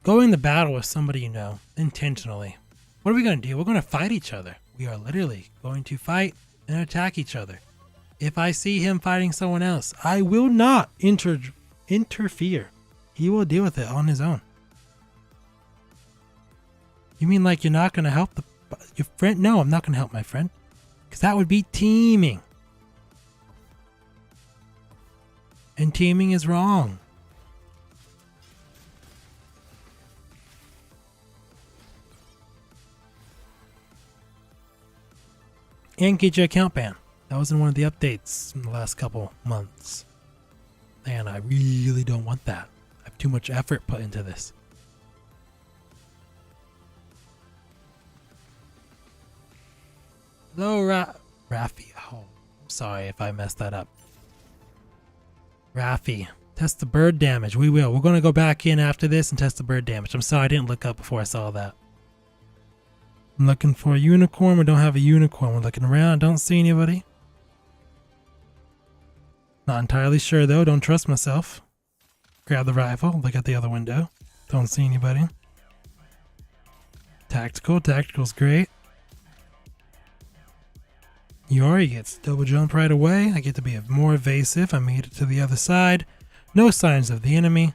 [SPEAKER 1] going to battle with somebody you know, intentionally. What are we going to do? We're going to fight each other. We are literally going to fight and attack each other. If I see him fighting someone else, I will not interfere. He will deal with it on his own. You mean like you're not going to help your friend? No, I'm not going to help my friend. Because that would be teaming. And teaming is wrong. And get your account banned. That was in one of the updates in the last couple months. And I really don't want that. I have too much effort put into this. Hello, Rafi. Oh, I'm sorry if I messed that up. Rafi, test the bird damage. We will. We're going to go back in after this and test the bird damage. I'm sorry I didn't look up before I saw that. I'm looking for a unicorn. We don't have a unicorn. We're looking around. Don't see anybody. Not entirely sure though. Don't trust myself. Grab the rifle. Look at the other window. Don't see anybody. Tactical. Tactical's great. Yori gets double jump right away. I get to be more evasive. I made it to the other side. No signs of the enemy.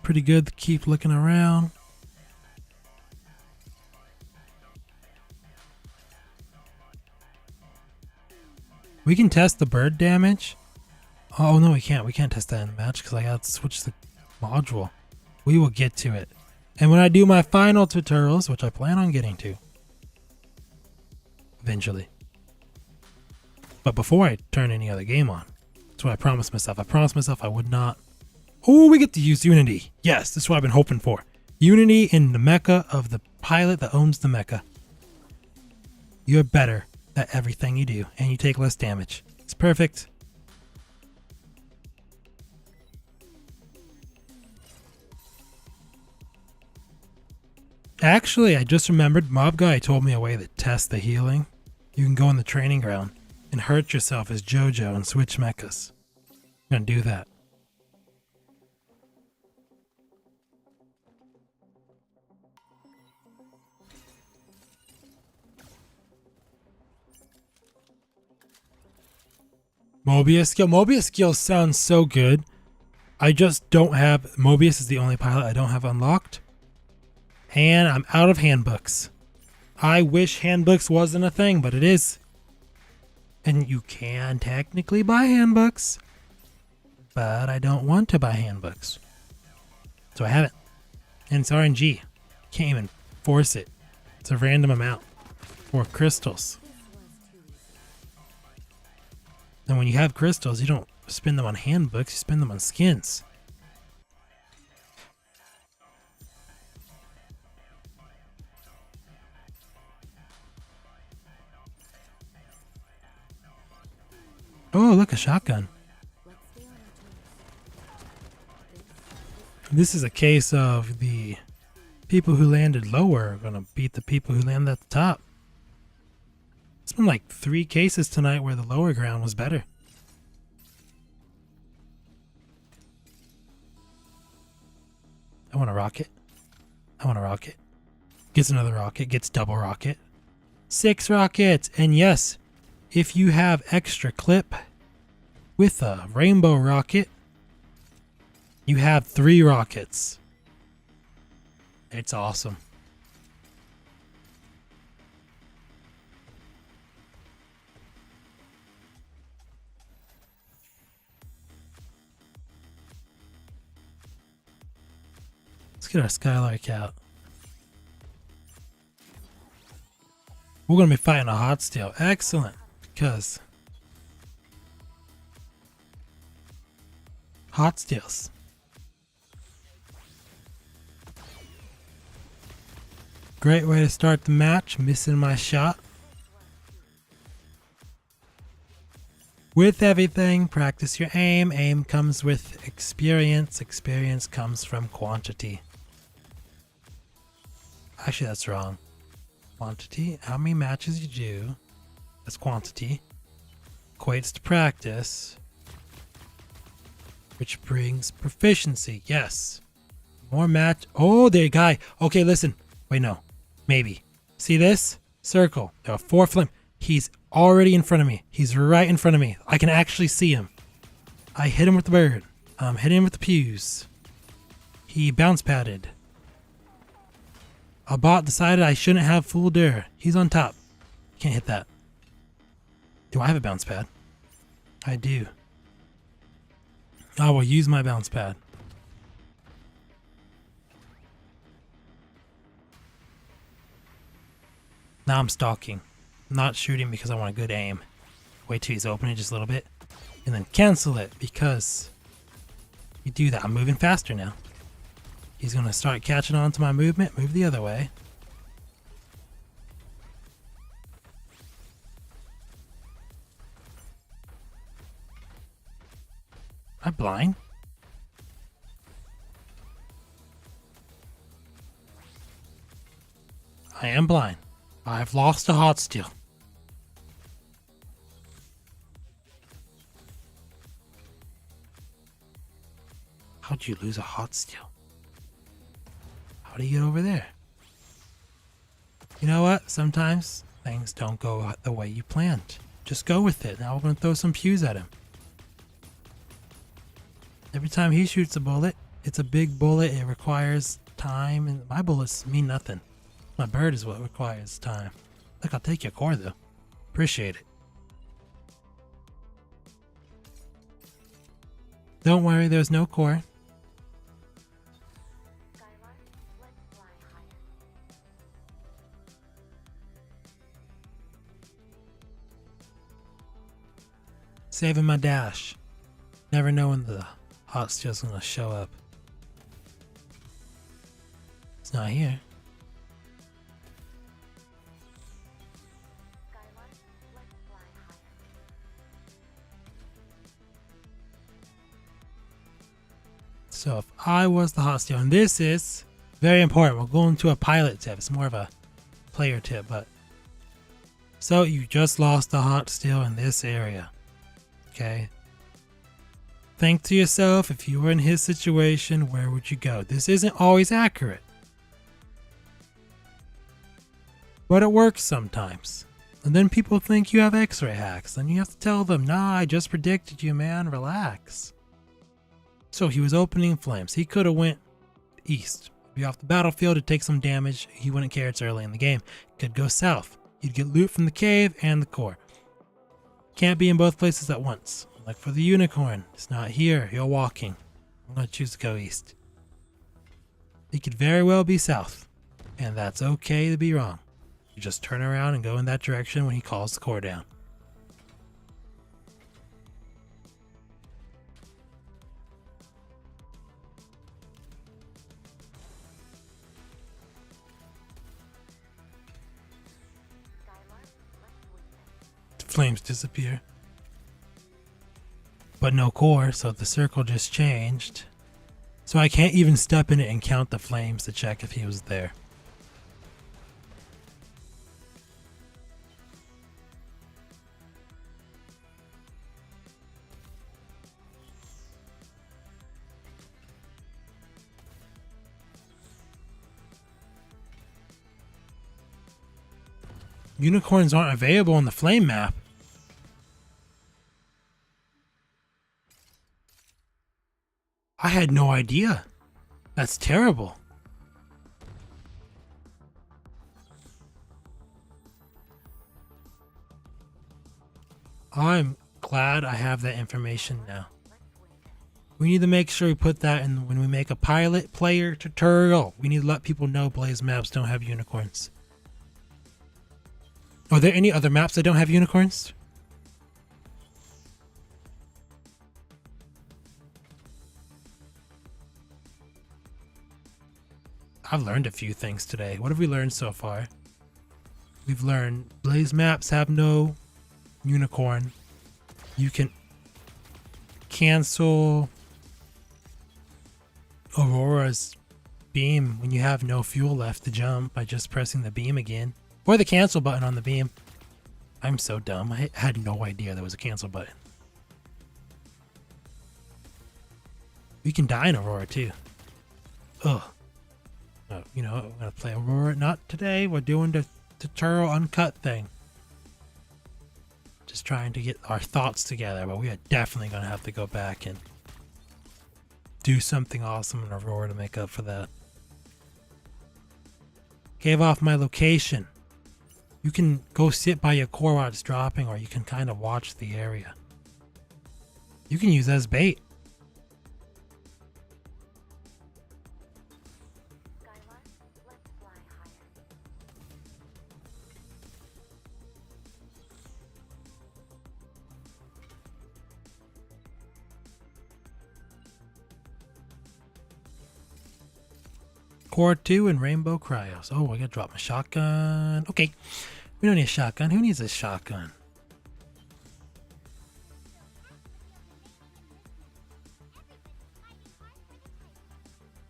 [SPEAKER 1] Pretty good to keep looking around. We can test the bird damage. Oh no, we can't. We can't test that in the match because I got to switch the module. We will get to it. And when I do my final tutorials, which I plan on getting to eventually. But before I turn any other game on, that's what I promised myself. I promised myself I would not. Oh, we get to use Unity. Yes, this is what I've been hoping for. Unity in the mecha of the pilot that owns the mecha. You're better at everything you do, and you take less damage. It's perfect. Actually, I just remembered Mob Guy told me a way to test the healing. You can go in the training ground and hurt yourself as JoJo and switch mechas. I'm gonna do that. Mobius skill. Mobius skill sounds so good. I just don't have... Mobius is the only pilot I don't have unlocked. And I'm out of handbooks. I wish handbooks wasn't a thing, but it is. And you can technically buy handbooks. But I don't want to buy handbooks. So I haven't. And it's RNG. Can't even force it. It's a random amount. For crystals. And when you have crystals, you don't spend them on handbooks, you spend them on skins. Oh, look, a shotgun. This is a case of the people who landed lower are going to beat the people who landed at the top. It's been like 3 cases tonight where the lower ground was better. I want a rocket. I want a rocket. Gets another rocket. Gets double rocket. 6 rockets. And yes, if you have extra clip with a rainbow rocket, you have 3 rockets. It's awesome. Let's get our Skylark out. We're going to be fighting a hot steel. Excellent. Because hot steels. Great way to start the match. Missing my shot. With everything, practice your aim. Aim comes with experience. Experience comes from quantity. Actually, that's wrong. Quantity, how many matches you do, that's quantity, equates to practice, which brings proficiency. Yes. More match. Oh, there, guy. Okay, listen. Wait, no. Maybe. See this? Circle. There are 4 flame. He's already in front of me. He's right in front of me. I can actually see him. I hit him with the bird. I'm hitting him with the pews. He bounce padded. A bot decided I shouldn't have full dare. He's on top. Can't hit that. Do I have a bounce pad? I do. I will use my bounce pad. Now I'm stalking. I'm not shooting because I want a good aim. Wait till he's opening just a little bit. And then cancel it because you do that. I'm moving faster now. He's going to start catching on to my movement. Move the other way. Am I blind? I am blind. I've lost a hot steel. How'd you lose a hot steel? How do you get over there? You know what? Sometimes things don't go the way you planned. Just go with it. Now we're going to throw some pews at him. Every time he shoots a bullet, it's a big bullet. It requires time. And my bullets mean nothing. My bird is what requires time. Look, I'll take your core though. Appreciate it. Don't worry, there's no core.
[SPEAKER 3] Skylar, let's fly higher.
[SPEAKER 1] Saving my dash. Never know when the hot steel's gonna show up. It's not here.
[SPEAKER 3] Skylar, let's fly higher.
[SPEAKER 1] So if I was the hot steel, and this is very important, we'll go into a pilot tip. It's more of a player tip, but so you just lost the hot steel in this area. Okay. Think to yourself, if you were in his situation, where would you go? This isn't always accurate, but it works sometimes. And then people think you have X-ray hacks, and you have to tell them, nah, I just predicted you, man, relax. So he was opening flames. He could have went east, be off the battlefield to take some damage. He wouldn't care, it's early in the game. Could go south. You'd get loot from the cave and the core. Can't be in both places at once. Like for the unicorn, it's not here. You're walking. I'm gonna choose to go east. He could very well be south, and that's okay to be wrong. You just turn around and go in that direction when he calls the core down.
[SPEAKER 3] Skylar, let's witness.
[SPEAKER 1] The flames disappear. But no core, so the circle just changed. So I can't even step in it and count the flames to check if he was there. Unicorns aren't available on the flame map. I had no idea. That's terrible. I'm glad I have that information now. We need to make sure we put that in when we make a pilot player tutorial. We need to let people know Blaze maps don't have unicorns. Are there any other maps that don't have unicorns? I've learned a few things today. What have we learned so far? We've learned Blaze maps have no unicorn. You can cancel Aurora's beam when you have no fuel left to jump by just pressing the beam again. Or the cancel button on the beam. I'm so dumb. I had no idea there was a cancel button. We can die in Aurora too. Ugh. Oh, you know, I'm gonna play Aurora. Not today. We're doing the tutorial uncut thing. Just trying to get our thoughts together, but we are definitely gonna have to go back and do something awesome in Aurora to make up for that. Gave off my location. You can go sit by your core while it's dropping, or you can kind of watch the area. You can use that as bait.
[SPEAKER 3] Skylar, let's fly higher.
[SPEAKER 1] Core 2 and Rainbow Cryos. Oh, I gotta drop my shotgun. Okay. We don't need a shotgun. Who needs a shotgun?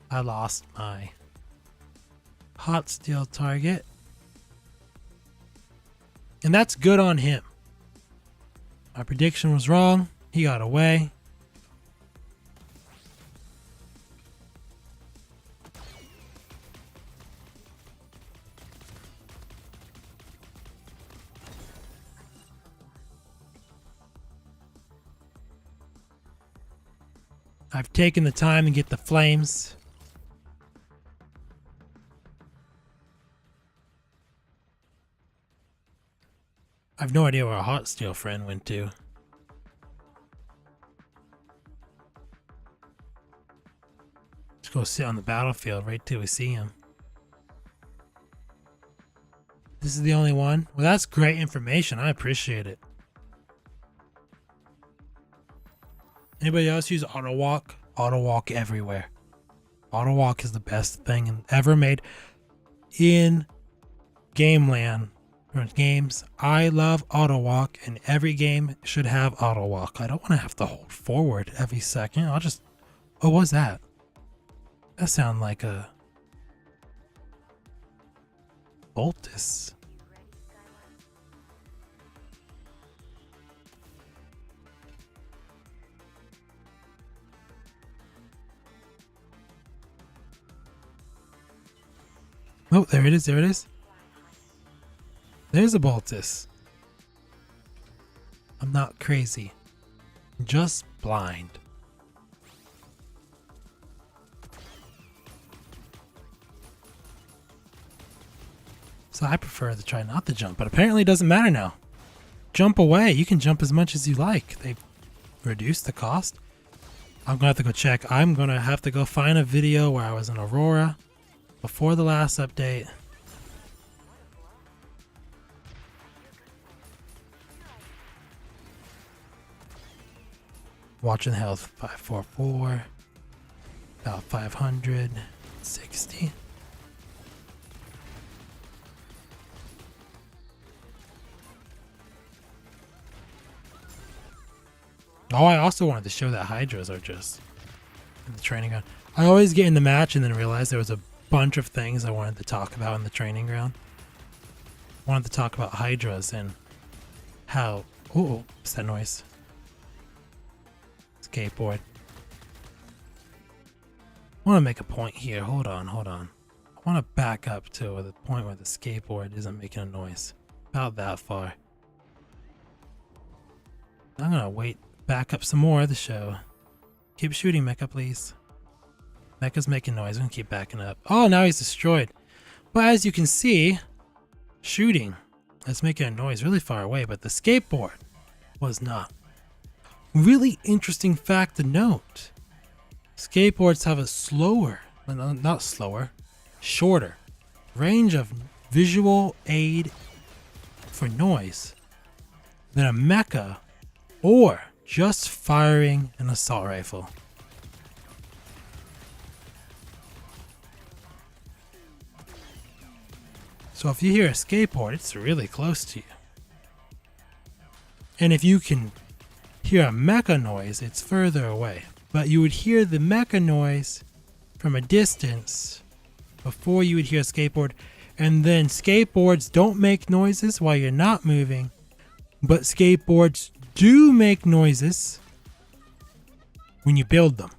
[SPEAKER 1] I lost my hot steel target. And that's good on him. My prediction was wrong. He got away. I've taken the time to get the flames. I've no idea where our hot steel friend went to. Go sit on the battlefield right till we see him. This is the only one? Well, that's great information. I appreciate it. Anybody else use auto walk? Auto walk everywhere. Auto walk is the best thing ever made in Gameland. Games, I love auto walk, and every game should have auto walk. I don't want to have to hold forward every second. I'll just. Oh, what's that? That sounds like a Boltus. Oh, there it is. There it is. There's a Boltus. I'm not crazy. I'm just blind. So I prefer to try not to jump, but apparently it doesn't matter now. Jump away. You can jump as much as you like. They've reduced the cost. I'm gonna have to go check. I'm gonna have to go find a video where I was in Aurora before the last update. Watching health 544, about 560. Oh, I also wanted to show that Hydras are just in the training ground. I always get in the match and then realize there was a bunch of things I wanted to talk about in the training ground. I wanted to talk about Hydras and how. Oh, what's that noise? Skateboard. I want to make a point here. Hold on. I want to back up to the point where the skateboard isn't making a noise. About that far. I'm gonna wait. Back up some more of the show. Keep shooting, Mecha, please. Mecha's making noise. I'm gonna keep backing up. Oh, now he's destroyed. But as you can see, shooting. That's making a noise really far away, but the skateboard was not. Really interesting fact to note. Skateboards have a shorter range of visual aid for noise than a mecha or just firing an assault rifle. So if you hear a skateboard, it's really close to you. And if you can hear a mecha noise, it's further away. But you would hear the mecha noise from a distance before you would hear a skateboard. And then skateboards don't make noises while you're not moving, but skateboards do make noises when you build them.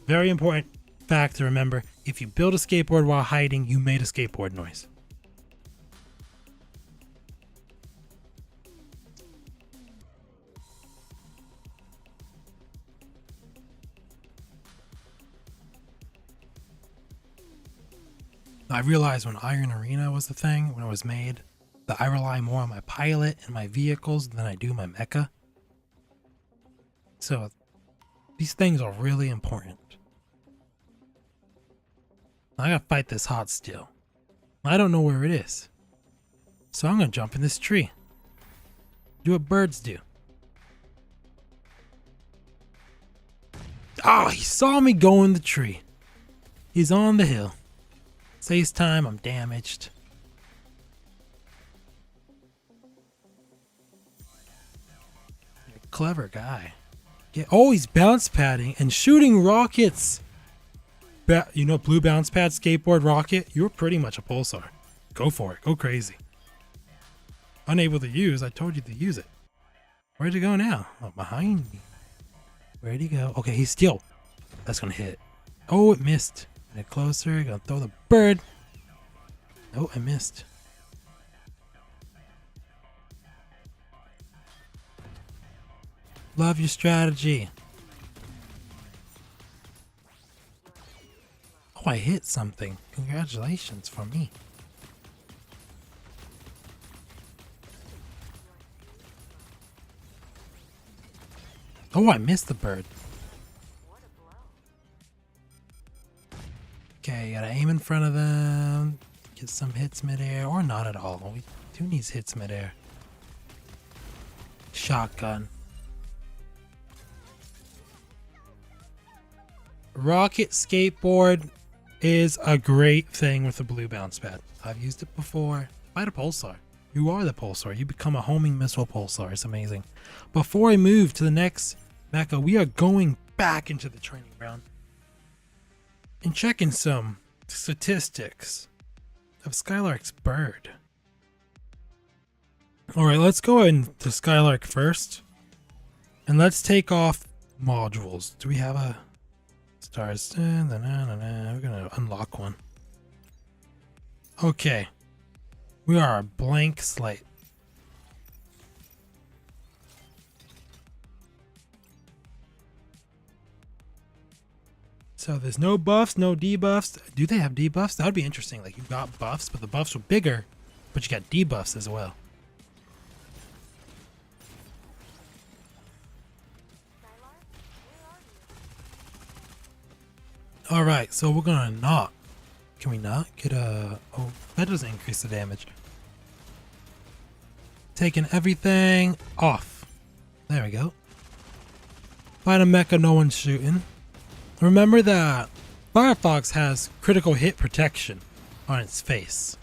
[SPEAKER 1] Very important fact to remember. If you build a skateboard while hiding, you made a skateboard noise. I realized when Iron Arena was the thing, when it was made, that I rely more on my pilot and my vehicles than I do my mecha. So, these things are really important. I gotta fight this hot steel. I don't know where it is. So I'm gonna jump in this tree. Do what birds do. Oh, he saw me go in the tree. He's on the hill. Saves time, I'm damaged. You're a clever guy. Oh, he's bounce padding and shooting rockets. You know, blue bounce pad, skateboard, rocket. You're pretty much a pulsar. Go for it. Go crazy. Unable to use. I told you to use it. Where'd you go now? Oh, behind me. Where'd he go? Okay, he's still. That's gonna hit. Oh, it missed. Get closer. Gonna throw the bird. Oh, I missed. Love your strategy. Oh, I hit something. Congratulations for me. Oh, I missed the bird. aim in front of them, get some hits midair, or not at all. We do need hits midair. Shotgun. Rocket skateboard is a great thing with a blue bounce pad. I've used it before. Fight a pulsar. You are the pulsar. You become a homing missile pulsar. It's amazing. Before I move to the next mecha, we are going back into the training ground and checking some statistics of Skylark's bird. Alright, let's go into Skylark first. And let's take off modules. Do we have a stars? We're gonna unlock one. Okay. We are a blank slate. So there's no buffs, no debuffs. Do they have debuffs? That would be interesting. Like, you got buffs, but the buffs were bigger, but you got debuffs as well. Alright, so we're gonna not. Can we not get a... Oh, that doesn't increase the damage. Taking everything off. There we go. Find a mecha no one's shooting. Remember that Firefox has critical hit protection on its face.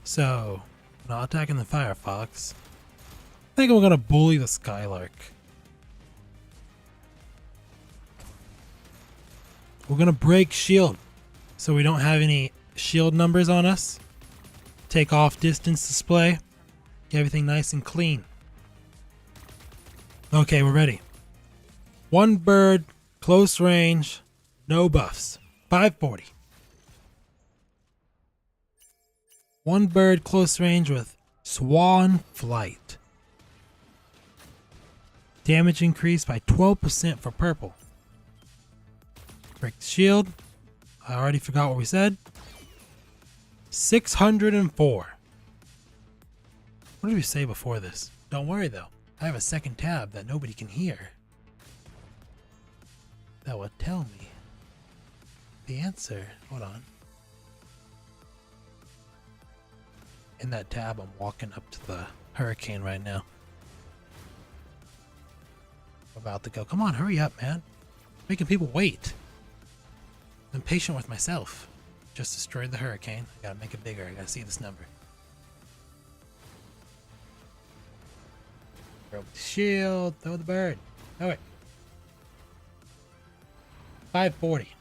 [SPEAKER 1] So, not attacking the Firefox. I think we're gonna bully the Skylark. We're gonna break shield so we don't have any shield numbers on us. Take off distance display. Get everything nice and clean. Okay, we're ready. One bird, close range, no buffs. 540. One bird, close range with Swan Flight. Damage increased by 12% for purple. Break the shield. I already forgot what we said. 604. What did we say before this? Don't worry though. I have a second tab that nobody can hear. That will tell me the answer. Hold on. In that tab, I'm walking up to the hurricane right now. About to go. Come on, hurry up, man. Making people wait. I'm patient with myself. Just destroyed the hurricane. I gotta make it bigger. I gotta see this number. Throw the shield. Throw the bird. Throw it. 540.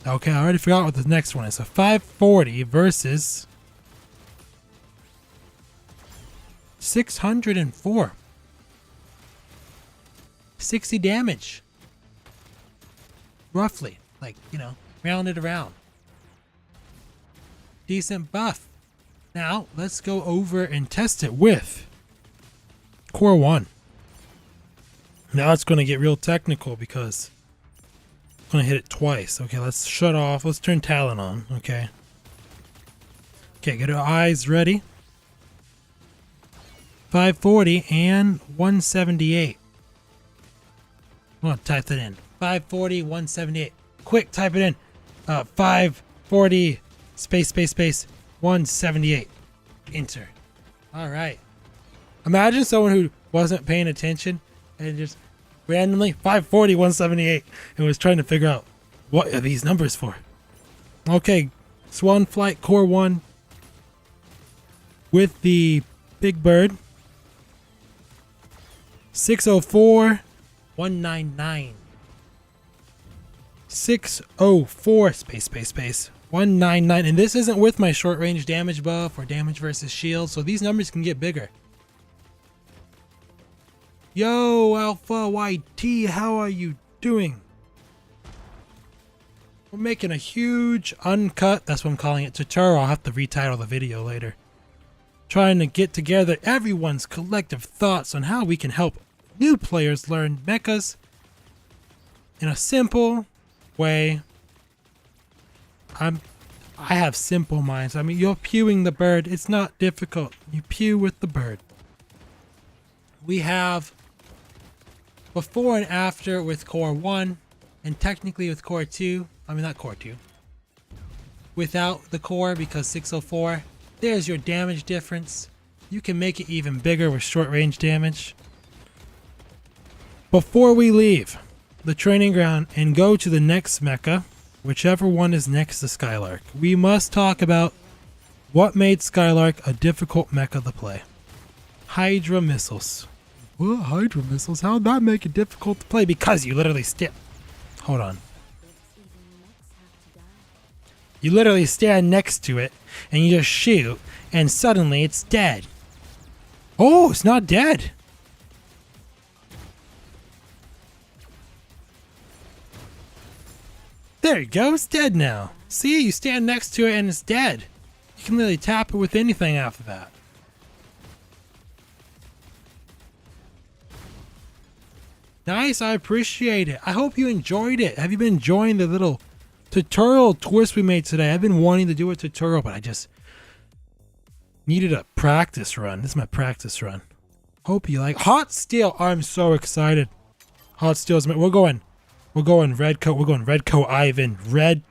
[SPEAKER 1] Okay, I already forgot what the next one is. So 540 versus 604. 60 damage. Roughly. Like, you know, round it around. Decent buff. Now, let's go over and test it with Core 1. Now it's going to get real technical because I'm going to hit it twice. Okay, let's shut off. Let's turn Talon on. Okay. Okay, get our eyes ready. 540 and 178. I'm going to type that in. 540, 178. Quick, type it in. 540, space, 178. Enter. All right. Imagine someone who wasn't paying attention and just randomly 540, 178 and was trying to figure out what are these numbers for. Okay, Swan Flight Core 1 with the Big Bird. 604, 199. 604 space 199, and this isn't with my short range damage buff or damage versus shield, so these numbers can get bigger. Yo, Alpha YT, how are you doing? We're making a huge uncut, that's what I'm calling it, tutorial. I'll have to retitle the video later. Trying to get together everyone's collective thoughts on how we can help new players learn mechas in a simple way. I have simple minds. I mean, you're pewing the bird. It's not difficult. You pew with the bird. We have before and after with Core 1, and technically with Core 2. I mean, not Core 2. without the core because 604. There's your damage difference. You can make it even bigger with short range damage. Before we leave the training ground and go to the next mecha, whichever one is next to Skylark, we must talk about what made Skylark a difficult mecha to play. Hydra missiles. What? Hydra missiles? How'd that make it difficult to play? Because you literally hold on. You literally stand next to it and you just shoot and suddenly it's dead. Oh, it's not dead. There you go, it's dead now. See, you stand next to it and it's dead. You can literally tap it with anything after that. Nice, I appreciate it. I hope you enjoyed it. Have you been enjoying the little tutorial twist we made today? I've been wanting to do a tutorial, but I just needed a practice run. This is my practice run. Hope you like Hot Steel. I'm so excited. Hot Steel's we're going red coat. We're going red coat Ivan. Red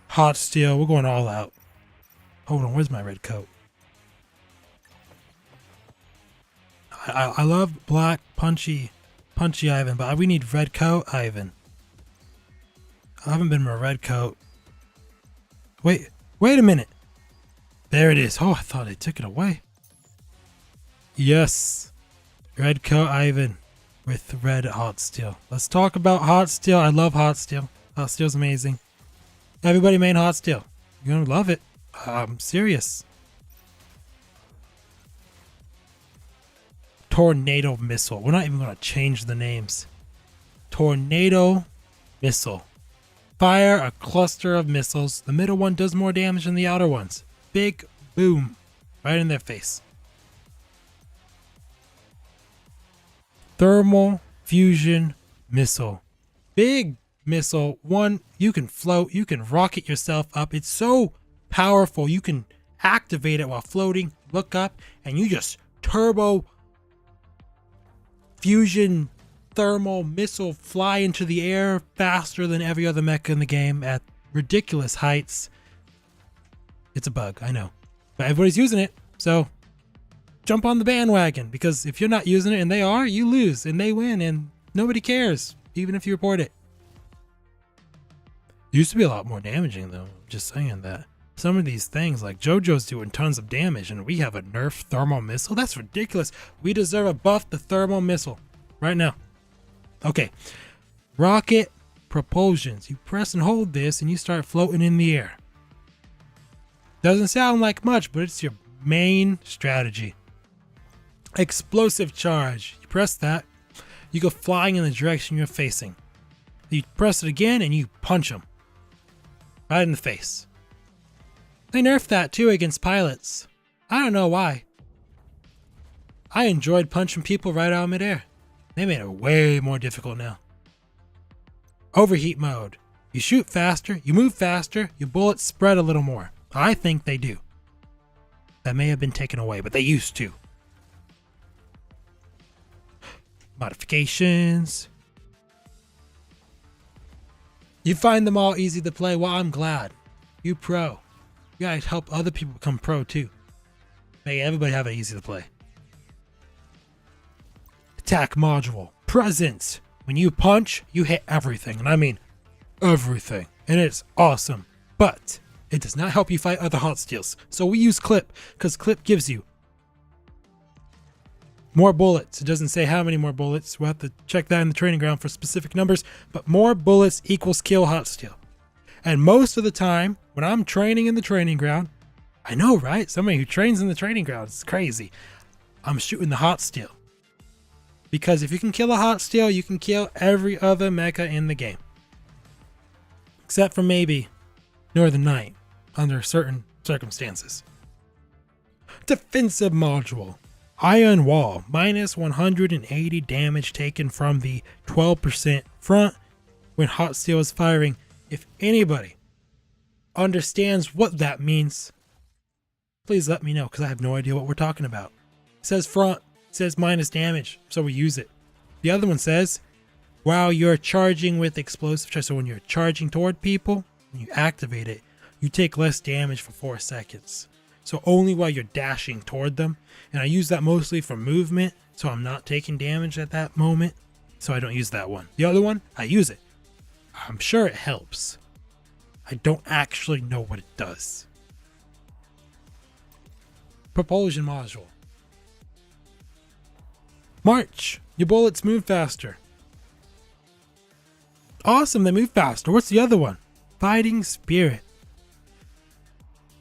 [SPEAKER 1] Hot Steel. We're going all out. Hold on, where's my red coat? I love black punchy Ivan, but we need red coat Ivan. I haven't been in my red coat. Wait a minute. There it is. Oh, I thought I took it away. Yes. Red coat Ivan with red Hot Steel. Let's talk about Hot Steel. I love Hot Steel. Hot Steel's amazing. Everybody main Hot Steel. You're gonna love it. I'm serious. Tornado Missile. We're not even going to change the names. Tornado Missile. Fire a cluster of missiles. The middle one does more damage than the outer ones. Big boom. Right in their face. Thermal Fusion Missile. Big missile. One, you can float. You can rocket yourself up. It's so powerful. You can activate it while floating. Look up and you just turbo fusion thermal missile fly into the air faster than every other mecha in the game at ridiculous heights. It's a bug, I know. But everybody's using it, so jump on the bandwagon, because if you're not using it and they are, you lose and they win and nobody cares, even if you report it. It used to be a lot more damaging though, just saying that. Some of these things, like JoJo's doing tons of damage, and we have a nerf thermal missile? That's ridiculous. We deserve a buff the thermal missile right now. Okay. Rocket propulsions. You press and hold this, and you start floating in the air. Doesn't sound like much, but it's your main strategy. Explosive charge. You press that, you go flying in the direction you're facing. You press it again, and you punch them. Right in the face. They nerfed that too against pilots. I don't know why. I enjoyed punching people right out of midair. They made it way more difficult now. Overheat mode. You shoot faster, you move faster, your bullets spread a little more. I think they do. That may have been taken away, but they used to. Modifications. You find them all easy to play. Well, I'm glad. You pro. You gotta help other people become pro too. Make everybody have it easy to play. Attack module. Presence. When you punch, you hit everything. And I mean everything. And it's awesome. But it does not help you fight other hot steels. So we use clip, because clip gives you more bullets. It doesn't say how many more bullets. We'll have to check that in the training ground for specific numbers. But more bullets equals kill hot steel. And most of the time, when I'm training in the training ground, I know, right? Somebody who trains in the training ground, it's crazy. I'm shooting the hot steel. Because if you can kill a hot steel, you can kill every other mecha in the game. Except for maybe Northern Knight, under certain circumstances. Defensive module. Iron Wall. Minus 180 damage taken from the 12% front when hot steel is firing. If anybody understands what that means, please let me know, because I have no idea what we're talking about. It says front, it says minus damage, so we use it. The other one says, while you're charging with explosive charge, so when you're charging toward people, when you activate it, you take less damage for 4 seconds. So only while you're dashing toward them. And I use that mostly for movement, so I'm not taking damage at that moment. So I don't use that one. The other one, I use it. I'm sure it helps. I don't actually know what it does. Propulsion module. March. Your bullets move faster. Awesome, they move faster. What's the other one? Fighting Spirit.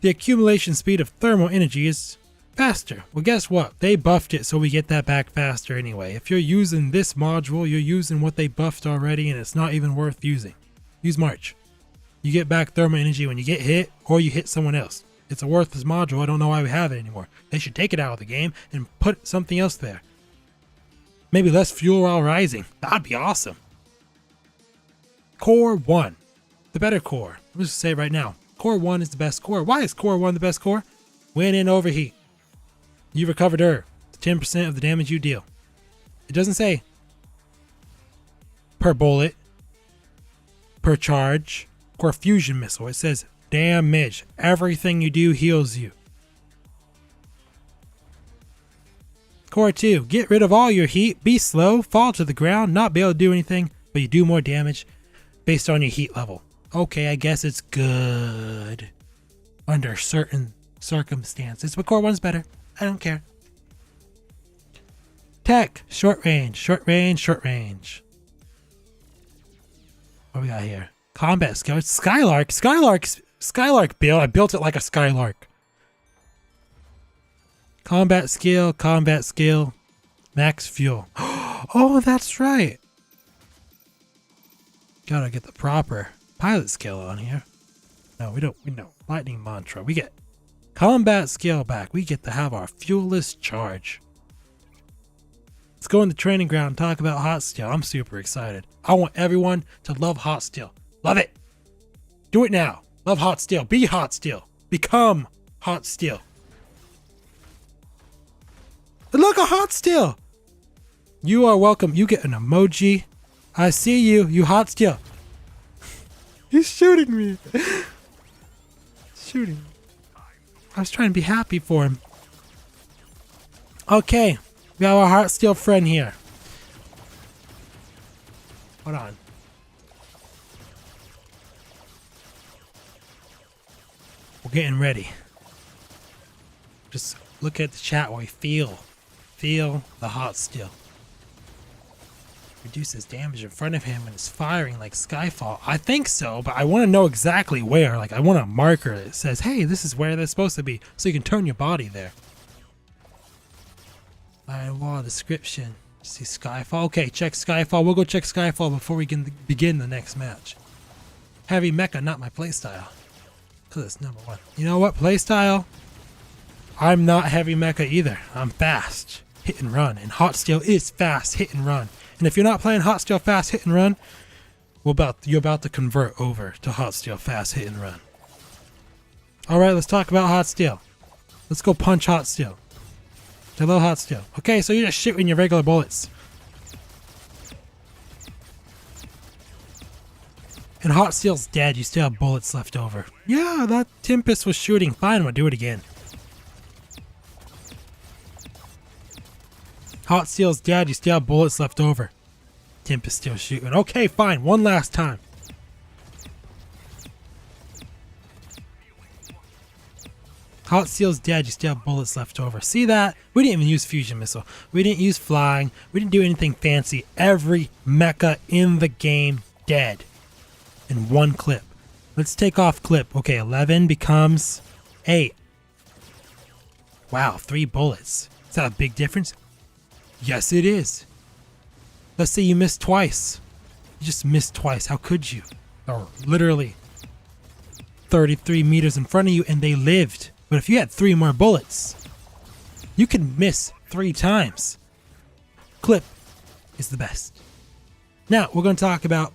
[SPEAKER 1] The accumulation speed of thermal energy is faster. Well, guess what? They buffed it so we get that back faster anyway. If you're using this module, you're using what they buffed already and it's not even worth using. Use March. You get back thermal energy when you get hit or you hit someone else. It's a worthless module. I don't know why we have it anymore. They should take it out of the game and put something else there. Maybe less fuel while rising. That'd be awesome. Core 1. The better core. I'm just say it right now. Core 1 is the best core. Why is Core 1 the best core? When in overheat, you recovered 10% of the damage you deal. It doesn't say per bullet, per charge, or fusion missile. It says damage. Everything you do heals you. Core 2. Get rid of all your heat. Be slow. Fall to the ground. Not be able to do anything, but you do more damage based on your heat level. Okay, I guess it's good under certain circumstances, but Core 1's better. I don't care. Tech. Short range. Short range. Short range. What we got here? Combat skill. It's Skylark. Skylark build. I built it like a Skylark. Combat skill. Combat skill. Max fuel. Oh, that's right. Gotta get the proper pilot skill on here. No, we don't. We know. Lightning mantra. We get combat skill back. We get to have our fuelless charge. Let's go in the training ground and talk about hot steel. I'm super excited. I want everyone to love hot steel. Love it. Do it now. Love hot steel. Be hot steel. Become hot steel. Look, a hot steel. You are welcome. You get an emoji. I see you. You hot steel. He's shooting me. Shooting. I was trying to be happy for him. Okay. We have our hot steel friend here. Hold on. We're getting ready. Just look at the chat while we feel the hot steel. Reduces damage in front of him and is firing like Skyfall. I think so, but I want to know exactly where. Like, I want a marker that says, hey, this is where they're supposed to be, so you can turn your body there. Iron wall description. See Skyfall? Okay, check Skyfall. We'll go check Skyfall before we can begin the next match. Heavy mecha, not my playstyle. Because it's number 1. You know what? Playstyle? I'm not heavy mecha either. I'm fast. Hit and run. And hot steel is fast. Hit and run. And if you're not playing hot steel fast hit and run, you're about to convert over to hot steel fast hit and run. Alright, let's talk about hot steel. Let's go punch hot steel. Hello, hot steel. Okay, so you're just shooting your regular bullets. And hot steel's dead, you still have bullets left over. Yeah, that Tempest was shooting fine, I'm gonna do it again. Hot steel's dead, you still have bullets left over. Tempest still shooting. Okay, fine, one last time. Hot steel's dead, you still have bullets left over. See that? We didn't even use fusion missile. We didn't use flying. We didn't do anything fancy. Every mecha in the game dead. In one clip. Let's take off clip. Okay, 11 becomes 8. Wow, 3 bullets. Is that a big difference? Yes, it is. Let's say you missed twice. You just missed twice. How could you? Or literally 33 meters in front of you and they lived. But if you had 3 more bullets, you can miss 3 times. Clip is the best. Now, we're going to talk about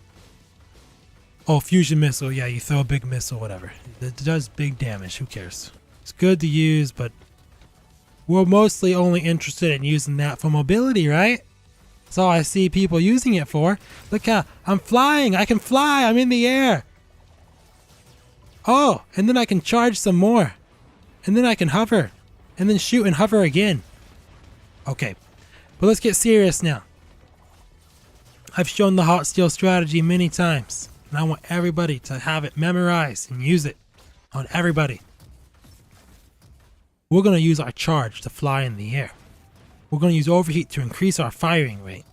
[SPEAKER 1] fusion missile. Yeah, you throw a big missile, whatever. It does big damage. Who cares? It's good to use, but we're mostly only interested in using that for mobility, right? That's all I see people using it for. Look how I'm flying. I can fly. I'm in the air. Oh, and then I can charge some more. And then I can hover. And then shoot and hover again. Okay, but let's get serious now. I've shown the hot steel strategy many times, and I want everybody to have it memorized and use it on everybody. We're going to use our charge to fly in the air. We're going to use overheat to increase our firing rate.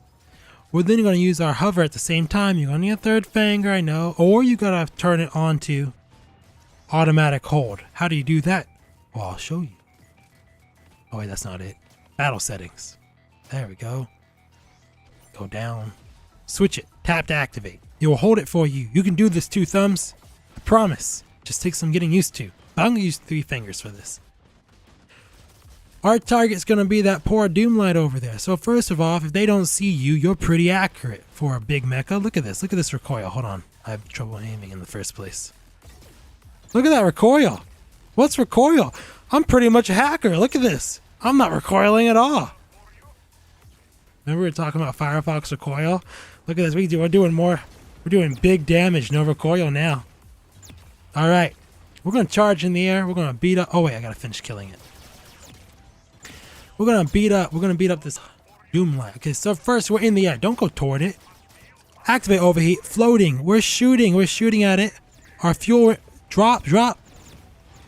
[SPEAKER 1] We're then going to use our hover at the same time. You're going to need a third finger, I know, or you got to turn it on to automatic hold. How do you do that? Well, I'll show you. Oh wait, that's not it. Battle settings. There we go. Go down. Switch it. Tap to activate. It will hold it for you. You can do this 2 thumbs. I promise. Just takes some getting used to. But I'm going to use 3 fingers for this. Our target's going to be that poor Doomlight over there. So first of all, if they don't see you, you're pretty accurate for a big mecha. Look at this. Look at this recoil. Hold on. I have trouble aiming in the first place. Look at that recoil. What's recoil? I'm pretty much a hacker. Look at this. I'm not recoiling at all. Remember we were talking about Firefox recoil? Look at this. We're doing more. We're doing big damage. No recoil now. All right. We're going to charge in the air. We're going to beat up. Oh, wait. I got to finish killing it. We're going to beat up this Doomlight. Okay, so first we're in the air. Don't go toward it. Activate overheat. Floating. We're shooting at it. Our fuel. Drop.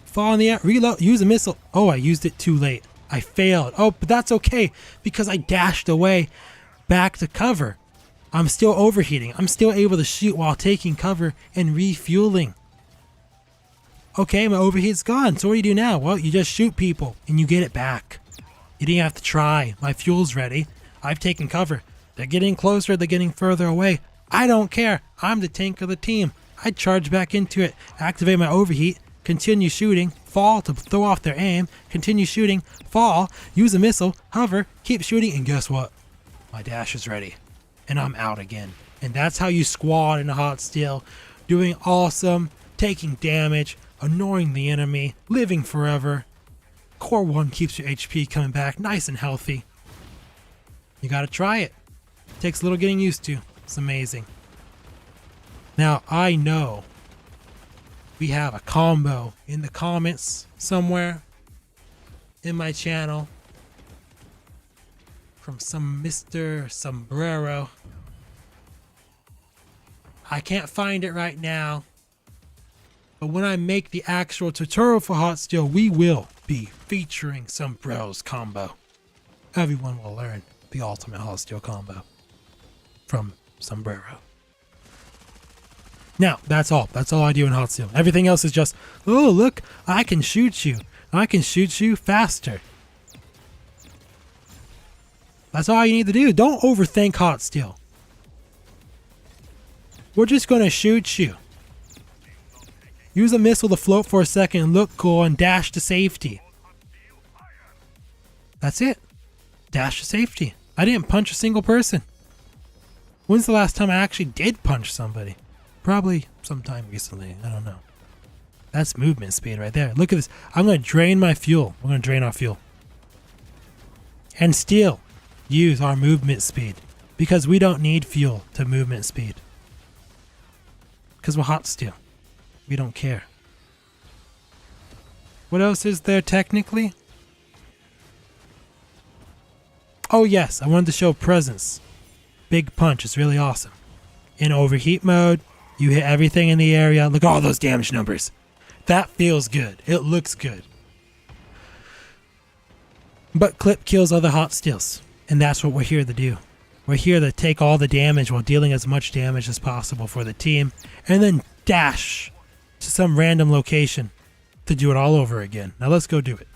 [SPEAKER 1] Fall in the air. Reload. Use a missile. Oh, I used it too late. I failed. Oh, but that's okay because I dashed away back to cover. I'm still overheating. I'm still able to shoot while taking cover and refueling. Okay, my overheat's gone. So what do you do now? Well, you just shoot people and you get it back. You didn't have to try. My fuel's ready. I've taken cover. They're getting closer. They're getting further away. I don't care. I'm the tank of the team. I charge back into it. Activate my overheat. Continue shooting. Fall to throw off their aim. Continue shooting. Fall. Use a missile. Hover. Keep shooting. And guess what? My dash is ready. And I'm out again. And that's how you squad in a hot steel. Doing awesome. Taking damage. Annoying the enemy. Living forever. Core 1 keeps your HP coming back nice and healthy. You gotta try it. Takes a little getting used to. It's amazing. Now, I know we have a combo in the comments somewhere in my channel from some Mr. Sombrero. I can't find it right now, but when I make the actual tutorial for Hot Steel, we will be featuring Sombrero's combo. Everyone will learn the ultimate Hot Steel combo from Sombrero. Now, that's all. That's all I do in Hot Steel. Everything else is just, oh, look, I can shoot you. I can shoot you faster. That's all you need to do. Don't overthink Hot Steel. We're just going to shoot you. Use a missile to float for a second, look cool, and dash to safety. That's it. Dash to safety. I didn't punch a single person. When's the last time I actually did punch somebody? Probably sometime recently. I don't know. That's movement speed right there. Look at this. I'm going to drain my fuel. We're going to drain our fuel. And still use our movement speed. Because we don't need fuel to movement speed. Because we're Hot Steel. We don't care. What else is there technically? Oh yes, I wanted to show presence. Big punch is really awesome. In overheat mode, you hit everything in the area. Look at all those damage numbers. That feels good. It looks good. But clip kills other Hot Steels. And that's what we're here to do. We're here to take all the damage while dealing as much damage as possible for the team. And then dash to some random location to do it all over again. Now let's go do it.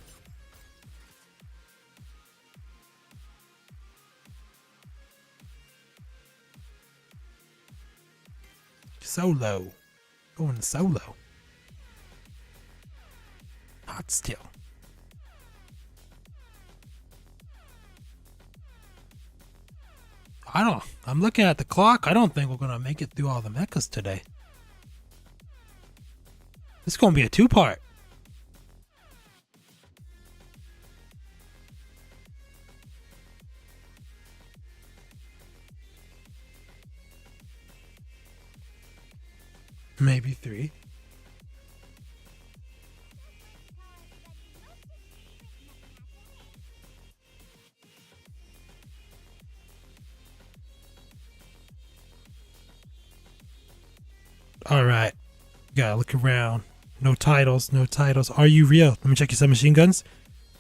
[SPEAKER 1] Solo. Going solo. Hot Steel. I'm looking at the clock. I don't think we're going to make it through all the mechas today. This is going to be a 2-part. Maybe 3. All right. Gotta look around. No titles, no titles. Are you real? Let me check your submachine guns.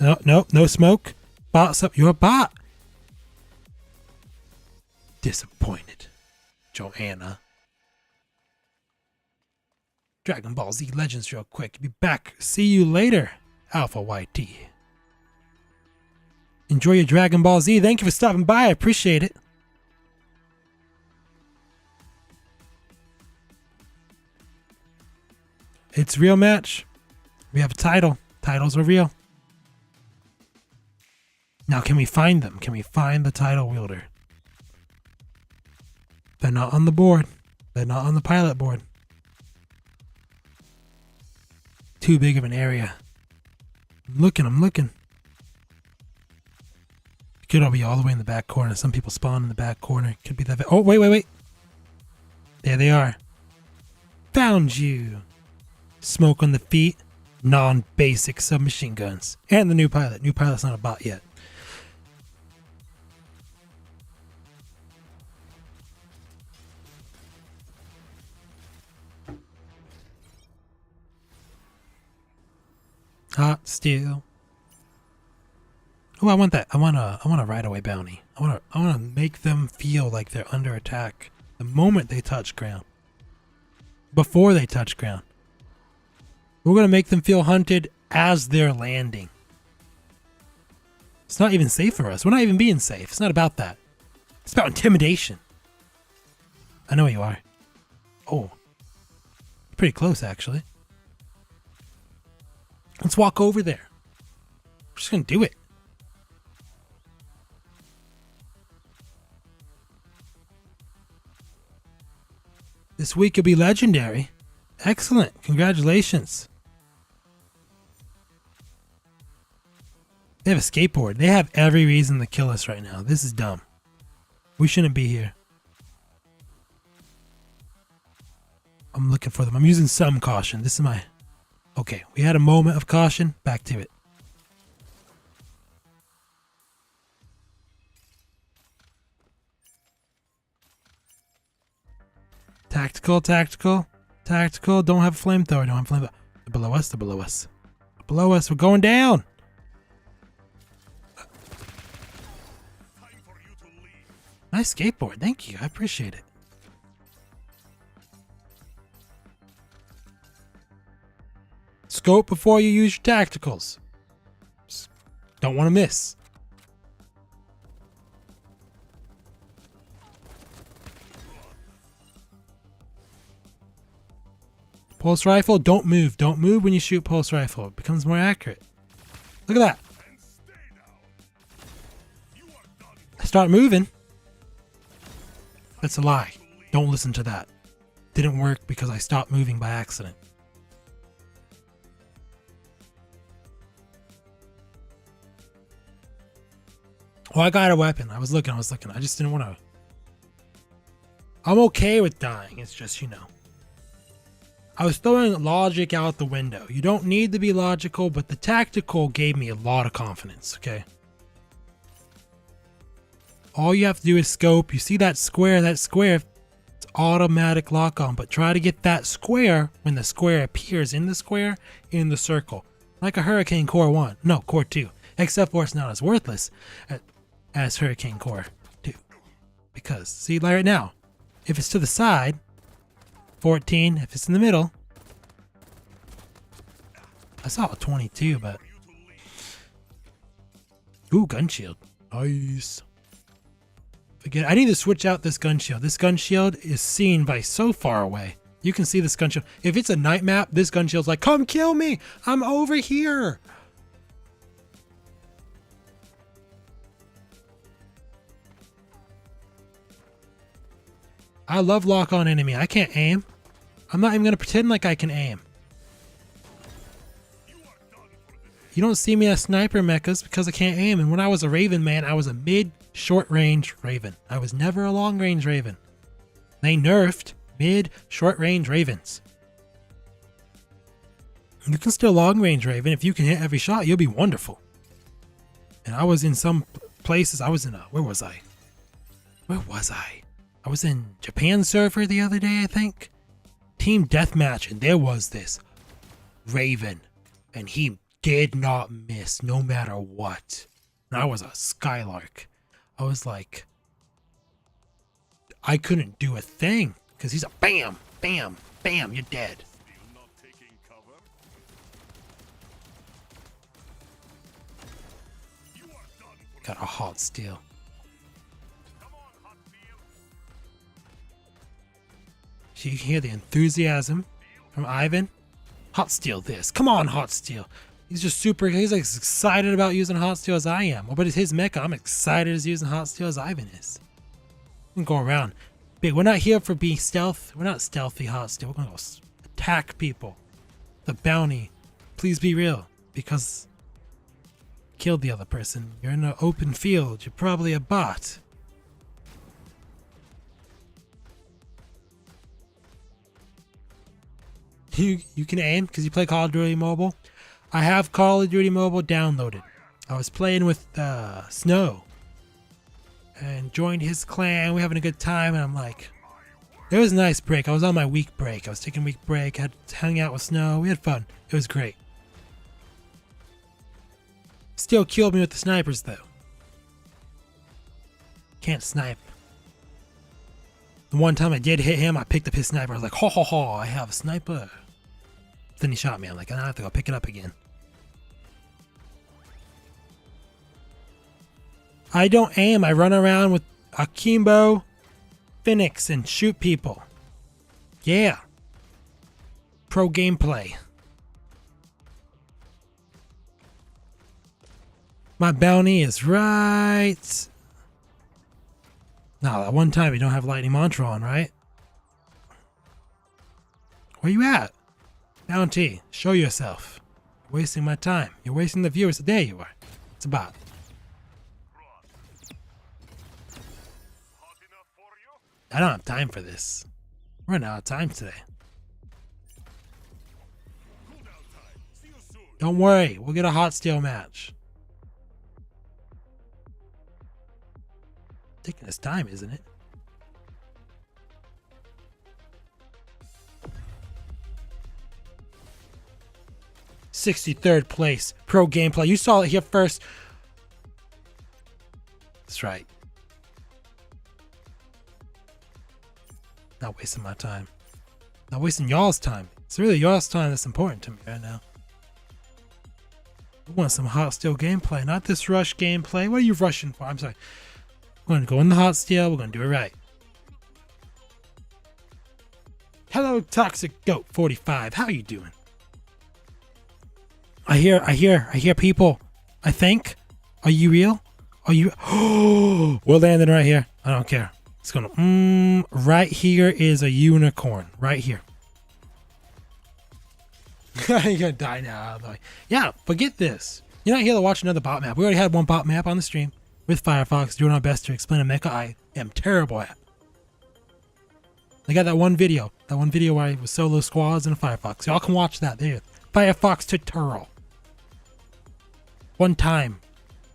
[SPEAKER 1] No smoke. Bots up. You're a bot. Disappointed. Joanna. Dragon Ball Z Legends real quick. Be back. See you later. Alpha YT. Enjoy your Dragon Ball Z. Thank you for stopping by. I appreciate it. It's real match. We have a title. Titles are real. Now can we find them? Can we find the title wielder? They're not on the board. They're not on the pilot board. Too big of an area. I'm looking. Could all be all the way in the back corner. Some people spawn in the back corner. Could be that. Oh, wait. There they are. Found you. Smoke on the feet. Non-basic submachine guns. And the new pilot. New pilot's not a bot yet. Hot steel. Oh, I want that. I want a right-away bounty. I want to make them feel like they're under attack the moment they touch ground. Before they touch ground. We're going to make them feel hunted as they're landing. It's not even safe for us. We're not even being safe. It's not about that. It's about intimidation. I know you are. Oh. Pretty close, actually. Let's walk over there. We're just going to do it. This week could be legendary. Excellent. Congratulations. They have a skateboard. They have every reason to kill us right now. This is dumb. We shouldn't be here. I'm looking for them. I'm using some caution. This is my... Okay, we had a moment of caution. Back to it. Tactical. Don't have a flamethrower. They're below us. We're going down. Nice skateboard. Thank you. I appreciate it. Scope before you use your tacticals. Just don't want to miss. Pulse rifle, don't move. Don't move when you shoot pulse rifle. It becomes more accurate. Look at that. I start moving. That's a lie. Don't listen to that. Didn't work because I stopped moving by accident. Oh, I got a weapon. I was looking. I just didn't want to. I'm okay with dying. It's just, I was throwing logic out the window. You don't need to be logical, but the tactical gave me a lot of confidence, okay? All you have to do is scope. You see that square? It's automatic lock on, but try to get that square when the square appears in the square, in the circle. Like a Hurricane Core 1. No, Core 2. Except for it's not as worthless as Hurricane Core 2. Because, see, like right now, if it's to the side, 14, if it's in the middle. I saw a 22, but... Ooh, gun shield. Nice. Forget I need to switch out this gun shield. This gun shield is seen by so far away. You can see this gun shield. If it's a night map, this gun shield's like, come kill me! I'm over here! I love lock on enemy. I can't aim. I'm not even going to pretend like I can aim. You don't see me as sniper mechas because I can't aim. And when I was a Raven, man, I was a mid-short range Raven. I was never a long range Raven. They nerfed mid-short range Ravens. You can still long range Raven. If you can hit every shot, you'll be wonderful. And I was in some places. I was in where was I? I was in Japan server the other day, I think. Team deathmatch, and there was this Raven, and he did not miss no matter what. And I was a Skylark. I was like, I couldn't do a thing because he's a bam, bam, bam, you're dead. Got a hot steal. So you can hear the enthusiasm from Ivan. Hot steal this. Come on, hot steal. He's just super, he's like as excited about using hot steal as I am. But it's his mecha. I'm excited as using hot steal as Ivan is. We can go around. Big, we're not here for being stealth. We're not stealthy hot steal. We're gonna go attack people. The bounty. Please be real. Because killed the other person. You're in an open field. You're probably a bot. You can aim because you play Call of Duty Mobile. I have Call of Duty Mobile downloaded. I was playing with Snow and joined his clan. We're having a good time, and I'm like, it was a nice break. I was on my week break. I was taking a week break. Had to hang out with Snow. We had fun. It was great. Still killed me with the snipers though. Can't snipe. The one time I did hit him, I picked up his sniper. I was like, ho ho ho, I have a sniper. Then he shot me. I'm like, I have to go pick it up again. I don't aim. I run around with Akimbo, Phoenix, and shoot people. Yeah. Pro gameplay. My bounty is right. Now, that one time you don't have lightning mantra on, right? Where you at? Bounty, show yourself. You're wasting my time. You're wasting the viewers. There you are. It's a bot. I don't have time for this. We're running out of time today. Don't worry, we'll get a hot steel match. Taking his time, isn't it? '63rd place, pro gameplay. You saw it here first. That's right. Not wasting my time. Not wasting y'all's time. It's really y'all's time that's important to me right now. We want some hot steel gameplay, not this rush gameplay. What are you rushing for? I'm sorry. We're going to go in the hot steel. We're going to do it right. Hello, Toxic Goat 45. How you doing? I hear people. I think. Are you real? Are you? Oh, we're landing right here. I don't care. It's gonna. Right here is a unicorn. Right here. You're gonna die now. Yeah, forget this. You're not here to watch another bot map. We already had one bot map on the stream with Firefox, doing our best to explain a mecha I am terrible at. I got that one video where I was solo squads in a Firefox. Y'all can watch that there. Firefox tutorial. One time.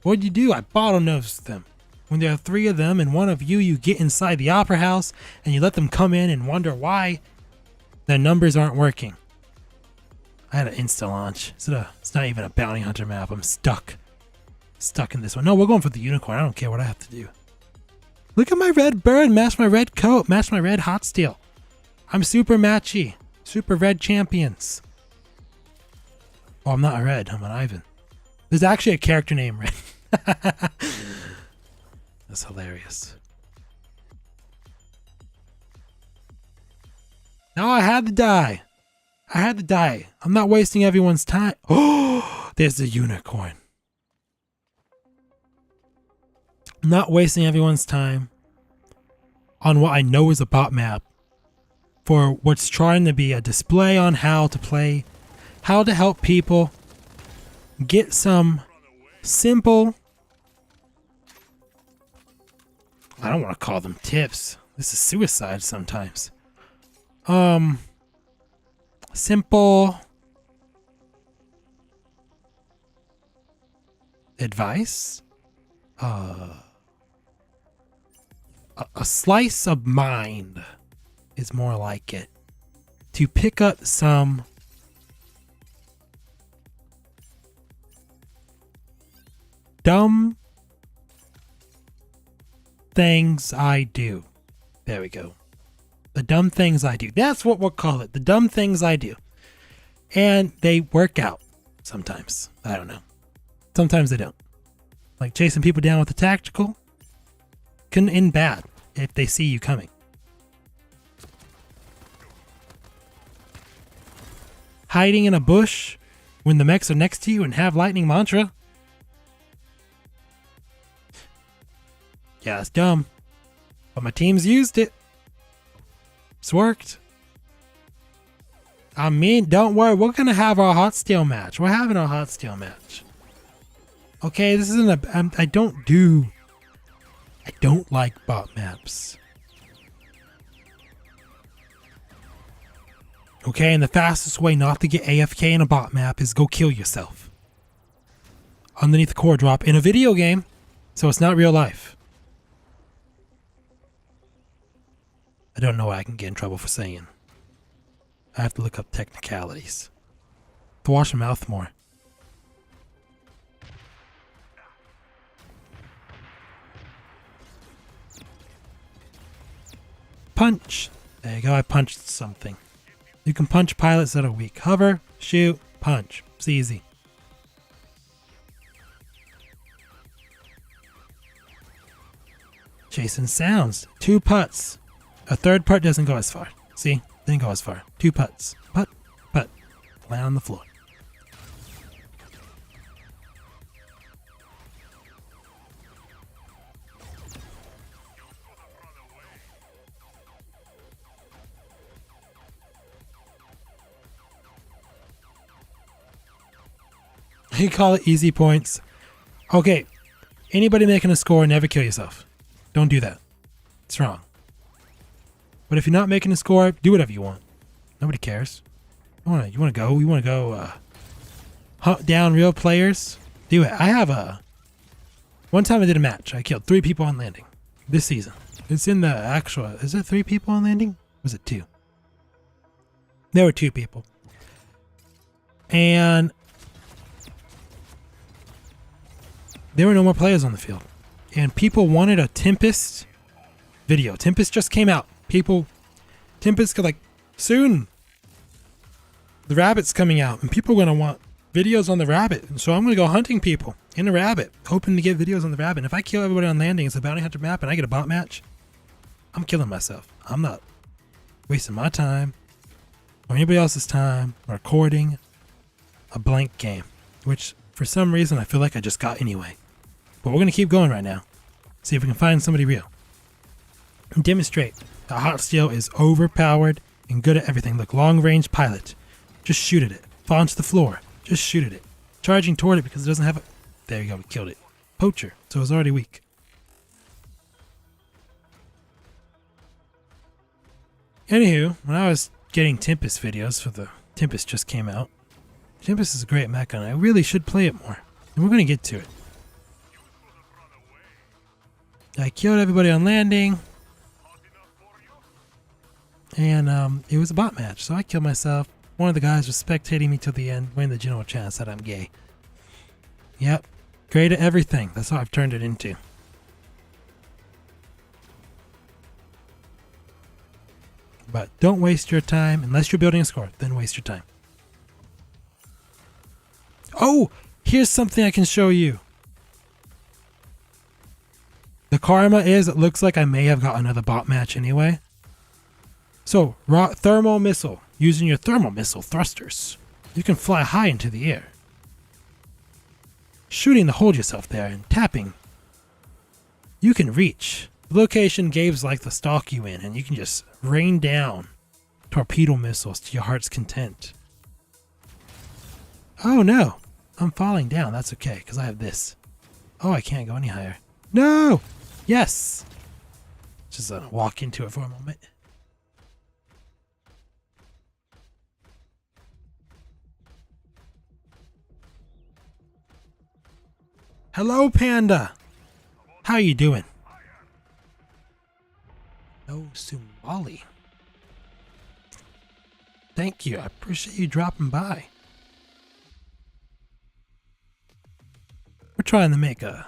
[SPEAKER 1] What'd you do? I bottlenosed them. When there are 3 of them and one of you, you get inside the opera house and you let them come in and wonder why their numbers aren't working. I had an insta launch. It's not even a bounty hunter map. I'm stuck. Stuck in this one. No, we're going for the unicorn. I don't care what I have to do. Look at my red bird. Match my red coat. Match my red hot steel. I'm super matchy. Super red champions. Oh, I'm not a red. I'm an Ivan. There's actually a character named Red. That's hilarious. No, I had to die. I'm not wasting everyone's time. Oh, there's the unicorn. I'm not wasting everyone's time on what I know is a bot map for what's trying to be a display on how to play, how to help people get some simple, I don't want to call them tips. This is suicide sometimes. Simple advice? A slice of mind is more like it. to pick up some dumb things I do. There we go. The dumb things I do. That's what we'll call it. The dumb things I do. And they work out sometimes. I don't know. Sometimes they don't. Like chasing people down with a tactical can end bad if they see you coming. Hiding in a bush when the mechs are next to you and have lightning mantra. Yeah, it's dumb. But my team's used it. It's worked. I mean, don't worry. We're going to have our hot steel match. We're having our hot steel match. Okay, this isn't a... I don't like bot maps. Okay, and the fastest way not to get AFK in a bot map is go kill yourself. Underneath the core drop in a video game, so it's not real life. I don't know what I can get in trouble for saying. I have to look up technicalities. To wash my mouth more. Punch. There you go, I punched something. You can punch pilots that are weak. Hover, shoot, punch. It's easy. Chasing sounds. 2 putts. A third putt doesn't go as far. See? Didn't go as far. 2 putts. Putt, putt. Land on the floor. You call it easy points. Okay. Anybody making a score, never kill yourself. Don't do that. It's wrong. But if you're not making a score, do whatever you want. Nobody cares. You wanna go hunt down real players? Do it. I have one time I did a match. I killed 3 people on landing this season. It's in the actual... Is it 3 people on landing? Or was it 2? There were 2 people. And there were no more players on the field. And people wanted a Tempest video. Tempest just came out. Tempest could soon. The rabbit's coming out and people are going to want videos on the rabbit. And so I'm going to go hunting people in the rabbit, hoping to get videos on the rabbit. And if I kill everybody on landing, it's a bounty hunter map and I get a bot match, I'm killing myself. I'm not wasting my time or anybody else's time recording a blank game, which for some reason I feel like I just got anyway. But we're going to keep going right now. See if we can find somebody real. And demonstrate that hot steel is overpowered and good at everything. Look, long range pilot. Just shoot at it. Fall onto the floor. Just shoot at it. Charging toward it because it doesn't have a... There you go, we killed it. Poacher, so it's already weak. Anywho, when I was getting Tempest videos for the... Tempest just came out. Tempest is a great Mecha and I really should play it more. And we're going to get to it. I killed everybody on landing. And it was a bot match, so I killed myself. One of the guys was spectating me till the end, winning the general chat, said I'm gay. Yep. Great at everything. That's how I've turned it into. But don't waste your time. Unless you're building a score, then waste your time. Oh! Here's something I can show you. The karma is, it looks like I may have got another bot match anyway. So, thermal missile. Using your thermal missile thrusters, you can fly high into the air. Shooting to hold yourself there and tapping. You can reach. The location Gabe's like to stalk you in, and you can just rain down torpedo missiles to your heart's content. Oh no, I'm falling down. That's okay, because I have this. Oh, I can't go any higher. No! Yes! Just walk into it for a moment. Hello, Panda. How you doing? No Somali. Thank you. I appreciate you dropping by. We're trying to make a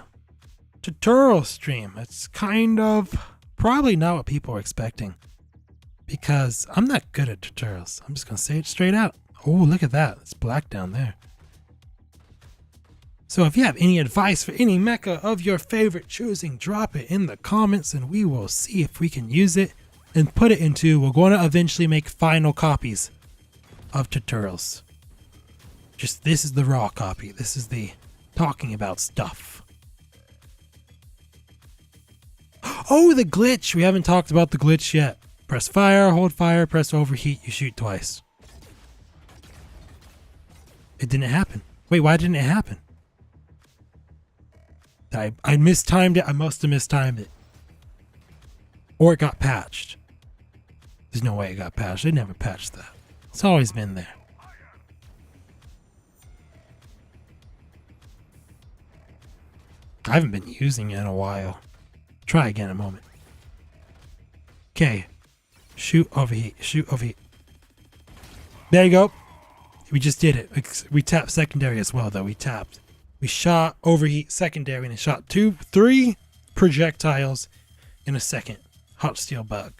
[SPEAKER 1] tutorial stream. It's kind of probably not what people are expecting. Because I'm not good at tutorials. I'm just going to say it straight out. Oh, look at that. It's black down there. So if you have any advice for any mecha of your favorite choosing, drop it in the comments and we will see if we can use it and put it into, we're going to eventually make final copies of tutorials. Just this is the raw copy. This is the talking about stuff. Oh, the glitch. We haven't talked about the glitch yet. Press fire, hold fire, press overheat, you shoot twice. It didn't happen. Wait, why didn't it happen? I mistimed it. I must have mistimed it. Or it got patched. There's no way it got patched. They never patched that. It's always been there. I haven't been using it in a while. Try again in a moment. Okay. Shoot overheat. Shoot overheat. There you go. We just did it. We tapped secondary as well, though. We shot overheat secondary and shot 3 projectiles in a second. Hot steel bug.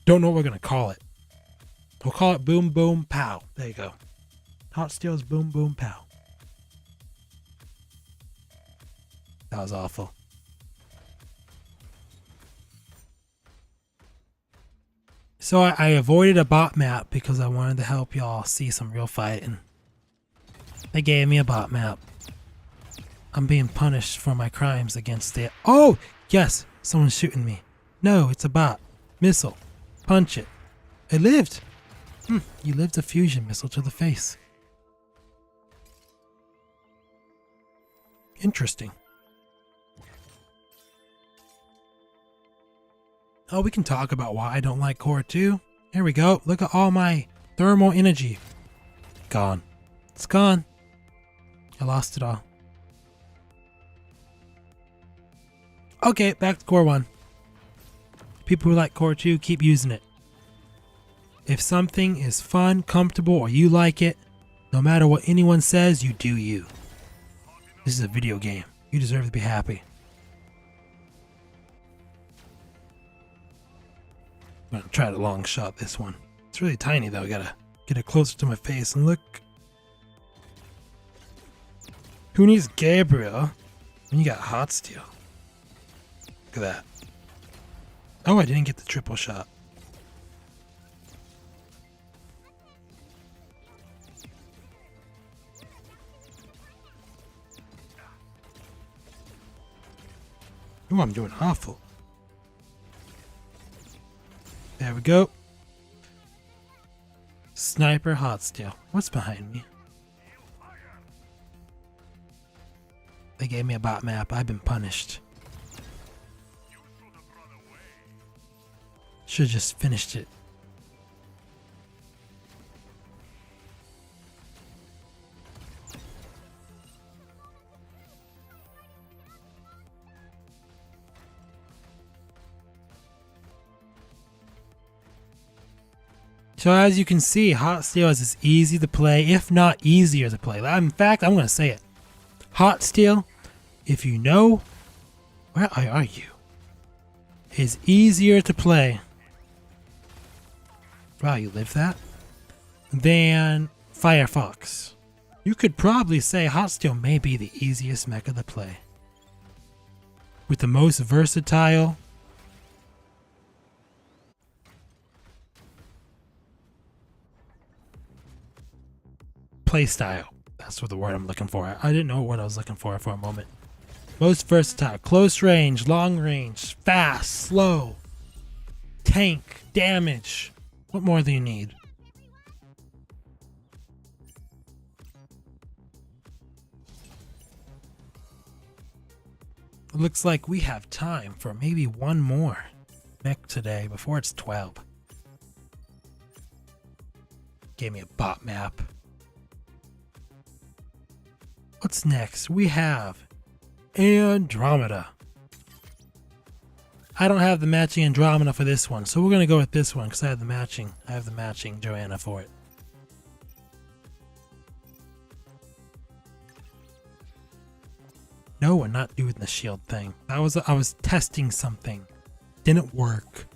[SPEAKER 1] Don't know what we're going to call it. We'll call it boom, boom, pow. There you go. Hot steel's boom, boom, pow. That was awful. So I avoided a bot map because I wanted to help y'all see some real fighting. They gave me a bot map. I'm being punished for my crimes against it. Oh, yes, someone's shooting me. No, it's a bot. Missile. Punch it. It lived. You lived a fusion missile to the face. Interesting. Oh, we can talk about why I don't like Core 2. Here we go. Look at all my thermal energy. Gone. It's gone. I lost it all. Okay, back to Core 1. People who like Core 2, keep using it. If something is fun, comfortable, or you like it, no matter what anyone says, you do you. This is a video game. You deserve to be happy. I'm gonna try to long shot this one. It's really tiny though. I gotta get it closer to my face and look. Who needs Gabriel when you got hot steel? Look at that. Oh, I didn't get the triple shot. Oh, I'm doing awful. There we go. Sniper hot steel. What's behind me? They gave me a bot map. I've been punished. Should've just finished it. So as you can see, Hot Steel is easy to play, if not easier to play. In fact, I'm going to say it. Hot Steel, if you know, where are you? Is easier to play. Wow, you lived that? Than Firefox. You could probably say Hot Steel may be the easiest mecha to play. With the most versatile playstyle. That's what the word I'm looking for. I didn't know what I was looking for a moment. Most versatile. Close range, long range, fast, slow, tank, damage. What more do you need? It looks like we have time for maybe one more mech today before it's 12. Gave me a bot map. What's next? We have Andromeda. I don't have the matching Andromeda for this one, so we're going to go with this one because I have the matching. I have the matching Joanna for it. No, we're not doing the shield thing. I was testing something. Didn't work.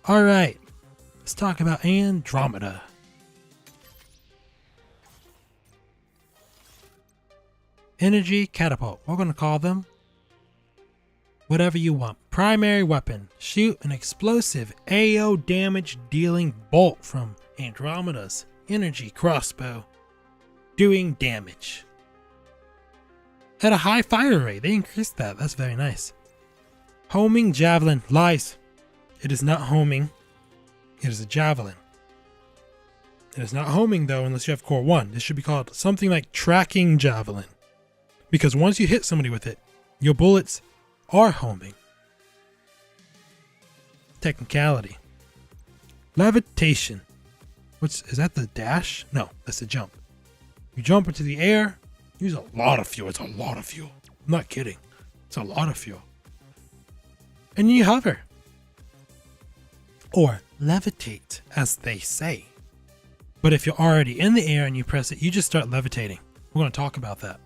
[SPEAKER 1] Alright. Let's talk about Andromeda. Energy catapult. We're going to call them whatever you want. Primary weapon. Shoot an explosive AO damage dealing bolt from Andromeda's energy crossbow. Doing damage. At a high fire rate. They increased that. That's very nice. Homing javelin. Lies. It is not homing. It is a javelin. It is not homing though unless you have core 1. This should be called something like tracking javelin. Because once you hit somebody with it, your bullets are homing. Technicality. Levitation. Is that the dash? No, that's the jump. You jump into the air, use a lot of fuel. It's a lot of fuel. I'm not kidding. It's a lot of fuel. And you hover. Or levitate, as they say. But if you're already in the air and you press it, you just start levitating. We're going to talk about that.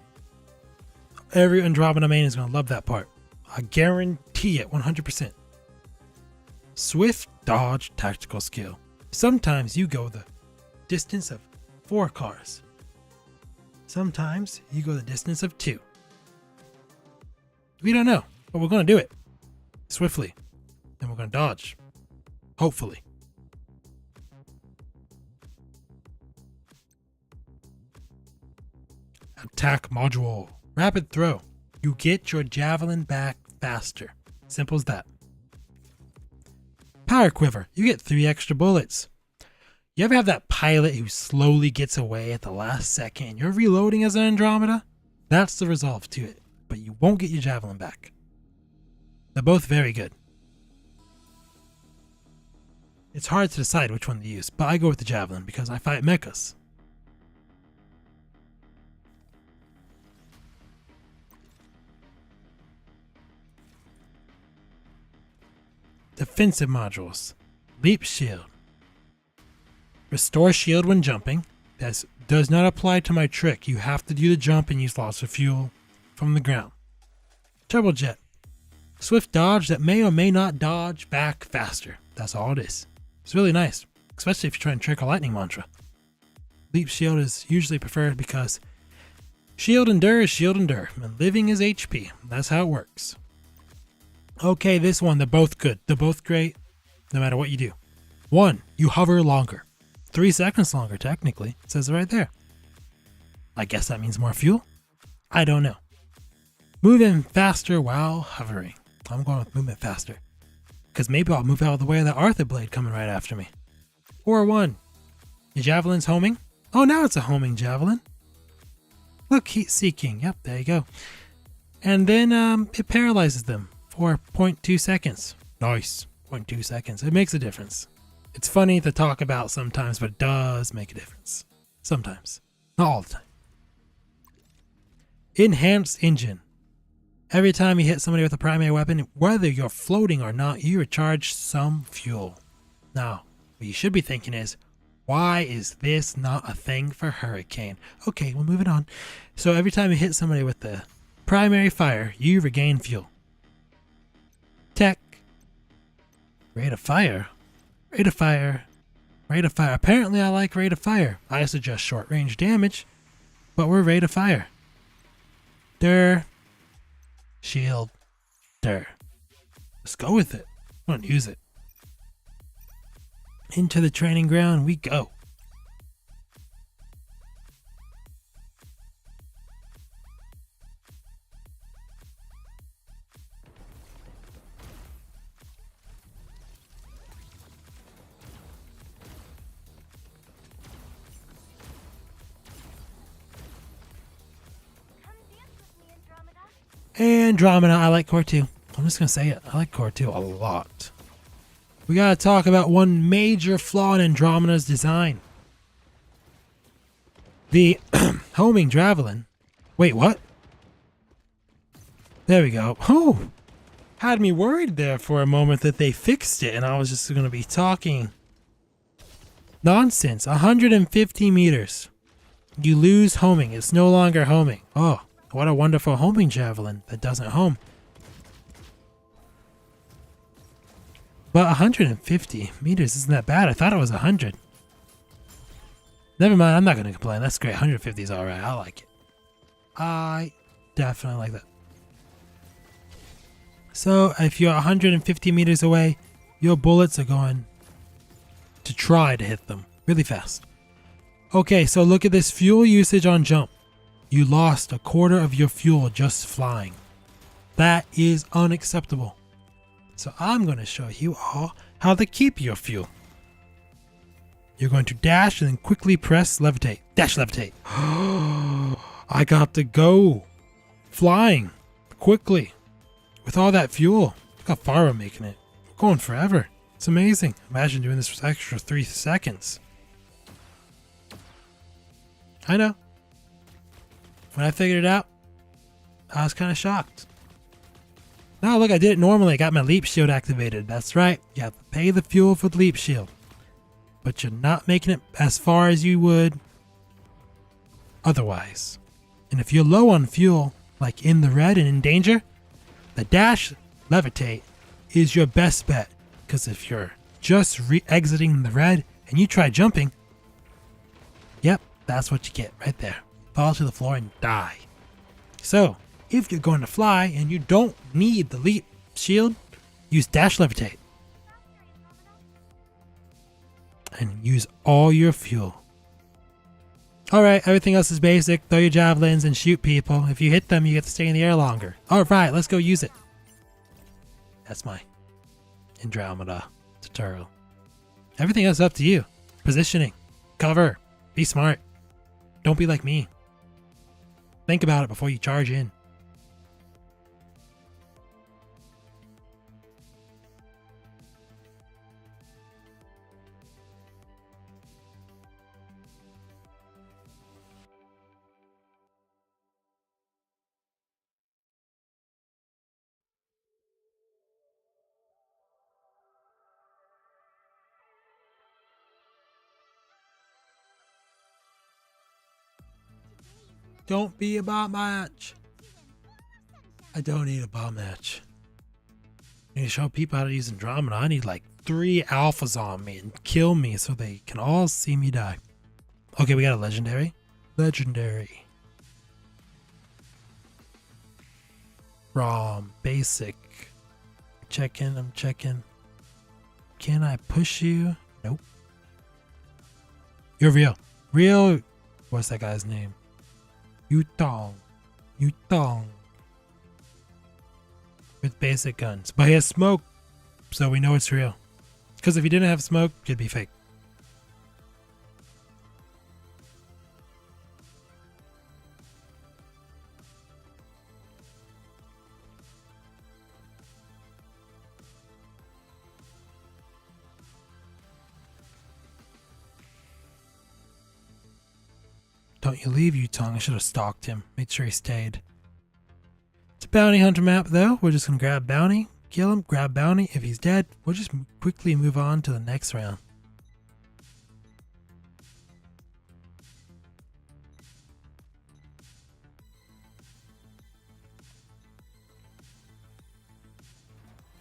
[SPEAKER 1] Every Andromeda main is going to love that part. I guarantee it 100%. Swift dodge tactical skill. Sometimes you go the distance of 4 cars. Sometimes you go the distance of 2. We don't know, but we're going to do it. Swiftly. And we're going to dodge. Hopefully. Attack module. Rapid throw. You get your javelin back faster. Simple as that. Power quiver. You get 3 extra bullets. You ever have that pilot who slowly gets away at the last second and you're reloading as an Andromeda? That's the resolve to it. But you won't get your javelin back. They're both very good. It's hard to decide which one to use, but I go with the javelin because I fight mechas. Defensive modules. Leap shield. Restore shield when jumping. This does not apply to my trick. You have to do the jump and use lots of fuel from the ground. Turbojet. Swift dodge that may or may not dodge back faster. That's all it is. It's really nice, especially if you're trying to trick a lightning mantra. Leap shield is usually preferred because shield endure is shield endure, and living is HP. That's how it works. Okay, this one, they're both good. They're both great, no matter what you do. 1, you hover longer. 3 seconds longer, technically. It says it right there. I guess that means more fuel? I don't know. Moving faster while hovering. I'm going with movement faster. Because maybe I'll move out of the way of that Arthur blade coming right after me. Or 1. Your javelin's homing. Oh, now it's a homing javelin. Look, heat seeking. Yep, there you go. And then it paralyzes them for 0.2 seconds. Nice. 0.2 seconds. It makes a difference. It's funny to talk about sometimes, but it does make a difference. Sometimes. Not all the time. Enhanced engine. Every time you hit somebody with a primary weapon, whether you're floating or not, you recharge some fuel. Now, what you should be thinking is, why is this not a thing for Hurricane? Okay, we're moving on. So every time you hit somebody with the primary fire, you regain fuel. Tech. Rate of fire. Rate of fire. Rate of fire. Apparently I like rate of fire. I suggest short range damage, but we're rate of fire. Dur. Shield. Dur. Let's go with it. I'm gonna use it. Into the training ground we go. Andromeda, I like Core 2. I'm just going to say it. I like Core 2 a lot. We got to talk about one major flaw in Andromeda's design. The homing javelin. Wait, what? There we go. Oh! Had me worried there for a moment that they fixed it and I was just going to be talking nonsense. 150 meters. You lose homing. It's no longer homing. Oh, what a wonderful homing javelin that doesn't home. But 150 meters isn't that bad. I thought it was 100. Never mind, I'm not going to complain. That's great. 150 is alright. I like it. I definitely like that. So, if you're 150 meters away, your bullets are going to try to hit them really fast. Okay, so look at this fuel usage on jump. You lost a quarter of your fuel just flying. That is unacceptable. So I'm going to show you all how to keep your fuel. You're going to dash and then quickly press levitate. Dash levitate. I got to go flying quickly with all that fuel. Look how far we're making it. We're going forever. It's amazing. Imagine doing this for extra 3 seconds. I know. When I figured it out, I was kind of shocked. Now look, I did it normally. I got my leap shield activated. That's right. You have to pay the fuel for the leap shield. But you're not making it as far as you would otherwise. And if you're low on fuel, like in the red and in danger, the dash levitate is your best bet. Because if you're just exiting the red and you try jumping, yep, that's what you get right there. Fall to the floor and die. So, if you're going to fly and you don't need the leap shield, use dash levitate. And use all your fuel. Alright, everything else is basic. Throw your javelins and shoot people. If you hit them, you get to stay in the air longer. Alright, let's go use it. That's my Andromeda tutorial. Everything else is up to you. Positioning. Cover. Be smart. Don't be like me. Think about it before you charge in. Don't be a bomb match. I don't need a bomb match. I need to show people how to use Andromeda. I need like 3 alphas on me and kill me so they can all see me die. Okay, we got a legendary. Legendary. ROM. Basic. Checking. I'm checking. Can I push you? Nope. You're real. Real. What's that guy's name? Yutong. Yutong. With basic guns. But he has smoke, so we know it's real. Because if he didn't have smoke, it'd be fake. Don't you leave, Yutong. I should have stalked him. Made sure he stayed. It's a bounty hunter map, though. We're just going to grab bounty, kill him, grab bounty. If he's dead, we'll just quickly move on to the next round.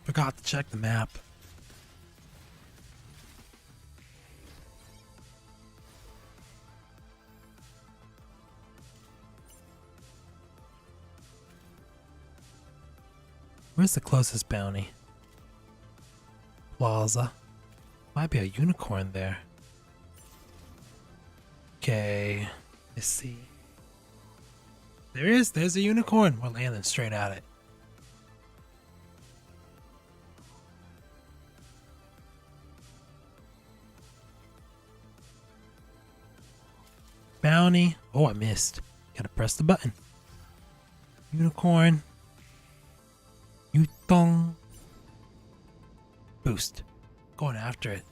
[SPEAKER 1] Forgot to check the map. Where's the closest bounty? Plaza. Might be a unicorn there. Okay. Let's see. There's a unicorn. We're landing straight at it. Bounty. Oh, I missed. Gotta press the button. Unicorn. Yutong. Boost. Going after it.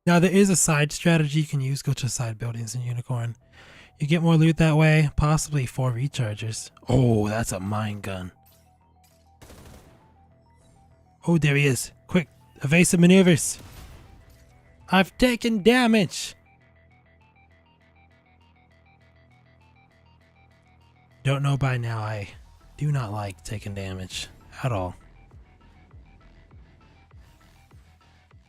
[SPEAKER 1] Now there is a side strategy you can use. Go to side buildings in Unicorn. You get more loot that way. Possibly 4 rechargers. Oh, that's a mine gun. Oh, there he is. Quick, evasive maneuvers. I've taken damage. Don't know by now, I do not like taking damage at all.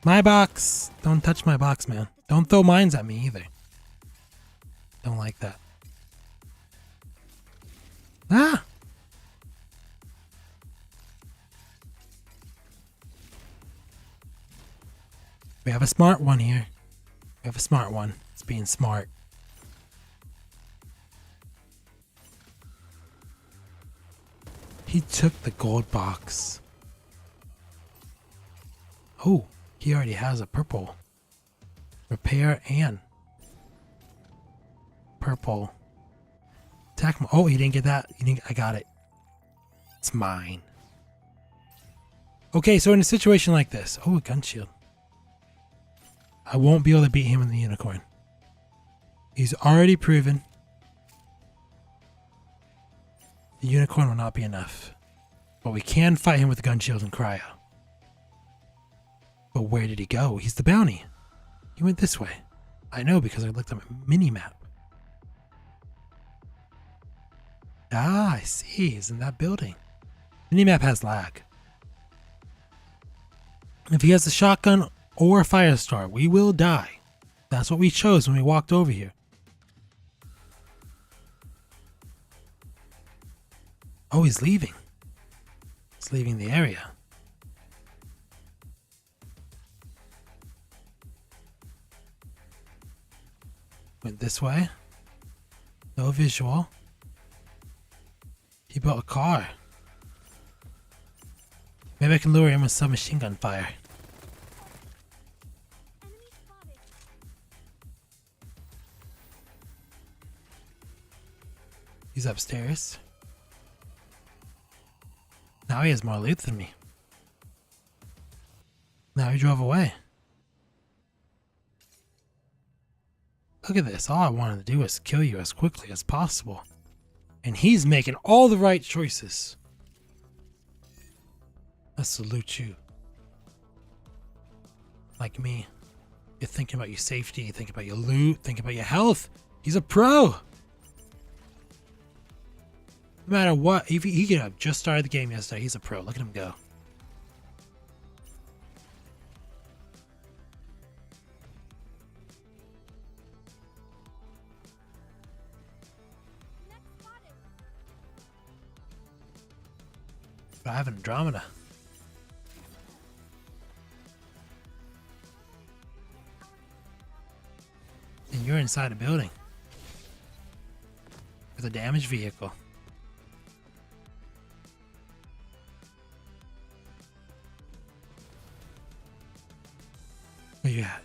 [SPEAKER 1] My box. Don't touch my box, man. Don't throw mines at me either. Don't like that. Ah! We have a smart one here. We have a smart one. It's being smart. He took the gold box. Oh, he already has a purple. Repair and purple. Attack. Oh, he didn't get that. I got it. It's mine. Okay, so in a situation like this. Oh, a gun shield. I won't be able to beat him in the Unicorn. He's already proven the Unicorn will not be enough. But we can fight him with the gun shield and cryo. But where did he go? He's the bounty. He went this way. I know because I looked at my mini-map. Ah, I see. He's in that building. Mini-map has lag. If he has a shotgun or a fire star, we will die. That's what we chose when we walked over here. Oh, he's leaving. He's leaving the area. Went this way. No visual. He built a car. Maybe I can lure him with some machine gun fire. He's upstairs. Now he has more loot than me. Now he drove away. Look at this. All I wanted to do was kill you as quickly as possible. And he's making all the right choices. I salute you. Like me. You're thinking about your safety, you think about your loot, think about your health. He's a pro. No matter what, he could have just started the game yesterday. He's a pro. Look at him go. But I have an Andromeda. And you're inside a building. With a damaged vehicle. Where you at?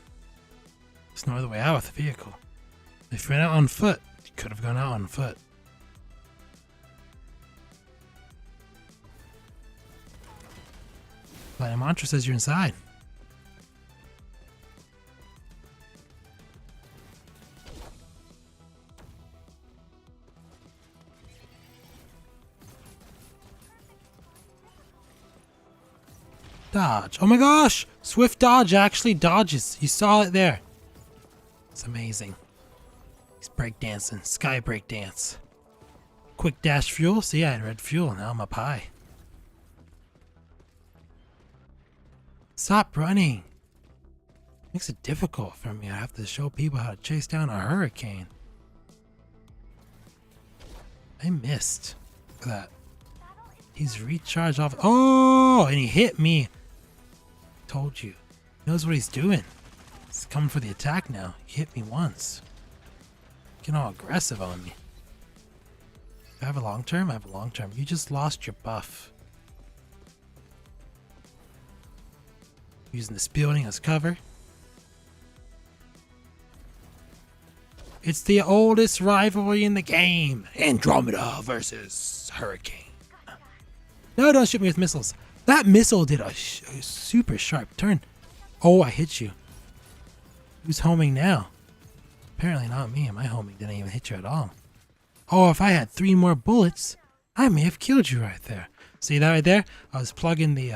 [SPEAKER 1] There's no other way out with the vehicle. If you went out on foot, you could have gone out on foot. But a mantra says you're inside. Dodge. Oh my gosh! Swift dodge actually dodges. You saw it there. It's amazing. He's breakdancing. Sky breakdance. Quick dash fuel. See, I had red fuel. Now I'm up high. Stop running. Makes it difficult for me. I have to show people how to chase down a hurricane. I missed. Look at that. He's recharged off. Oh, and he hit me. Told you. He knows what he's doing. He's coming for the attack now. He hit me once. Getting all aggressive on me. Do I have a long term? I have a long term. You just lost your buff. Using this building as cover. It's the oldest rivalry in the game. Andromeda versus Hurricane. No, don't shoot me with missiles. That missile did a super sharp turn. Oh, I hit you. Who's homing now? Apparently not me. My homing didn't even hit you at all. Oh, if I had 3 more bullets, I may have killed you right there. See that right there? I was plugging the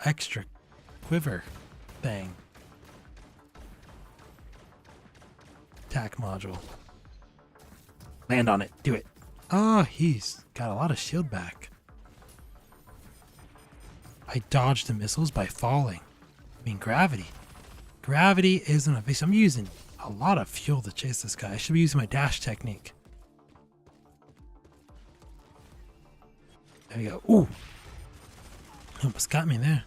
[SPEAKER 1] extra quiver thing. Attack module. Land on it. Do it. Oh, he's got a lot of shield back. I dodged the missiles by falling. I mean, gravity. Gravity isn't a base. I'm using a lot of fuel to chase this guy. I should be using my dash technique. There we go. Ooh. Almost got me there.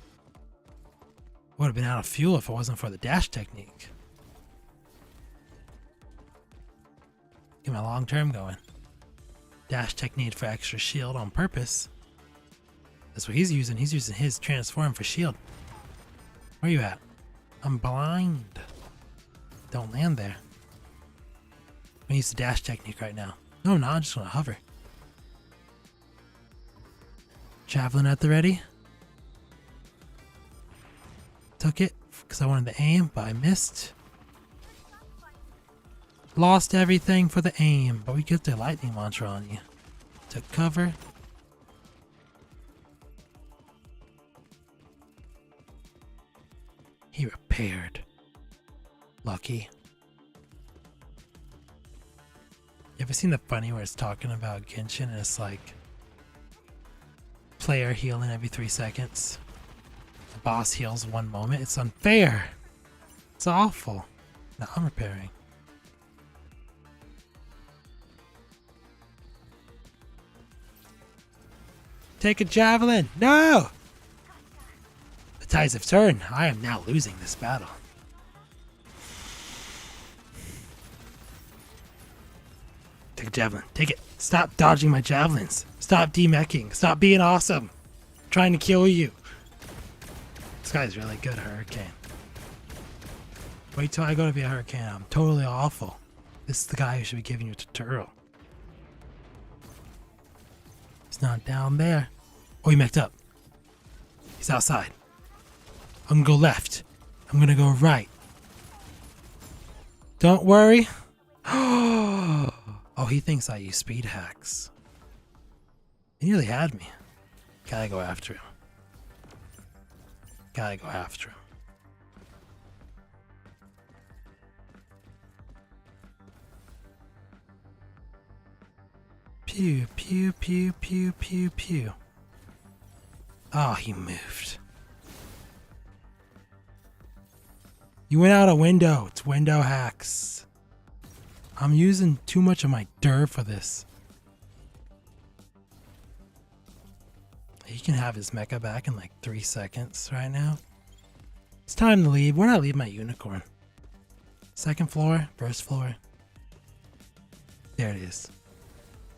[SPEAKER 1] Would have been out of fuel if it wasn't for the dash technique. Get my long term going. Dash technique for extra shield on purpose. That's what he's using. He's using his transform for shield. Where you at? I'm blind. Don't land there. I'm gonna use the dash technique right now. No, I'm not. I'm just gonna hover. Javelin at the ready. Took it because I wanted to aim, but I missed. Lost everything for the aim, but we get the lightning launcher on you. Took cover. He repaired. Lucky. You ever seen the funny where it's talking about Genshin and it's like player healing every 3 seconds? The boss heals 1 moment. It's unfair. It's awful. Now I'm repairing. Take a javelin. No! The tides have turned. I am now losing this battle. Take a javelin. Take it. Stop dodging my javelins. Stop demeching. Stop being awesome. I'm trying to kill you. This guy's really good at Hurricane. Wait till I go to be a Hurricane. I'm totally awful. This is the guy who should be giving you a tutorial. He's not down there. Oh, he mech'd up. He's outside. I'm gonna go left. I'm gonna go right. Don't worry. Oh, he thinks I use speed hacks. He nearly had me. Gotta go after him. Gotta go after him. Pew, pew, pew, pew, pew, pew. Oh, he moved. You went out a window. It's window hacks. I'm using too much of my dir for this. He can have his mecha back in like 3 seconds right now. It's time to leave. Where did I leave my unicorn? Second floor? First floor? There it is.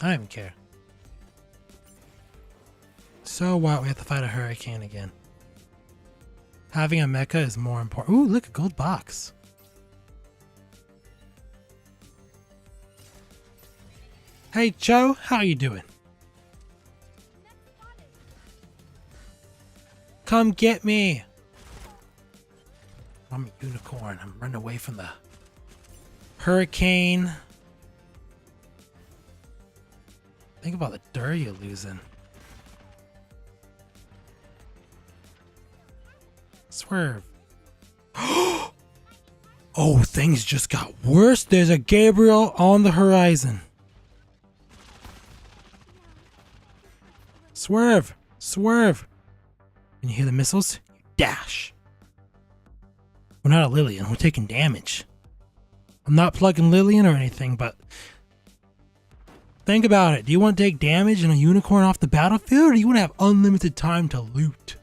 [SPEAKER 1] I don't even care. So what? We have to fight a hurricane again. Having a mecha is more important. Ooh, look, a gold box. Hey, Joe, how you doing? Come get me. I'm a unicorn. I'm running away from the hurricane. Think about the dirt you're losing. Swerve. Oh, things just got worse. There's a Gabriel on the horizon. Swerve. Swerve. When you hear the missiles, you dash. We're not a Lillian. We're taking damage. I'm not plugging Lillian or anything, but think about it. Do you want to take damage in a unicorn off the battlefield, or do you want to have unlimited time to loot?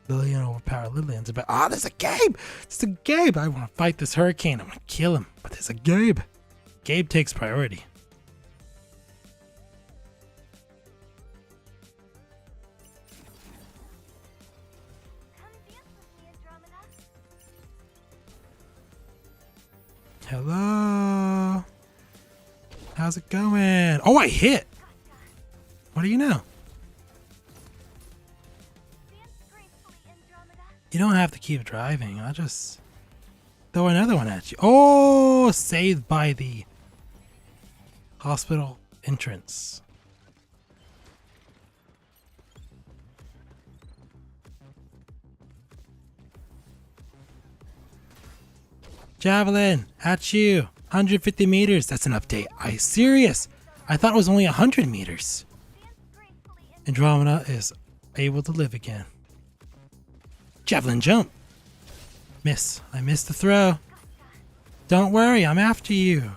[SPEAKER 1] Lillian overpower Lillian's about. Ah, there's a Gabe! There's a Gabe! I want to fight this hurricane. I'm going to kill him. But there's a Gabe. Gabe takes priority.
[SPEAKER 3] Come dance with me, Andromeda.
[SPEAKER 1] Hello? How's it going? Oh, I hit! What do you know? You don't have to keep driving. I'll just throw another one at you. Oh, saved by the hospital entrance. Javelin, at you. 150 meters. That's an update. I serious. I thought it was only 100 meters. Andromeda is able to live again. Javelin jump. Miss. I missed the throw. Don't worry, I'm after you.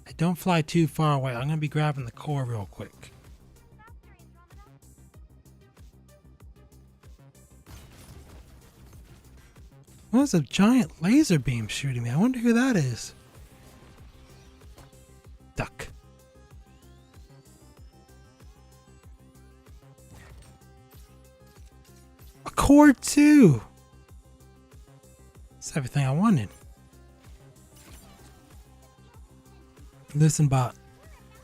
[SPEAKER 1] Hey, don't fly too far away. I'm going to be grabbing the core real quick. What's a giant laser beam shooting me? I wonder who that is. Duck. A core too. That's everything I wanted. Listen, bot.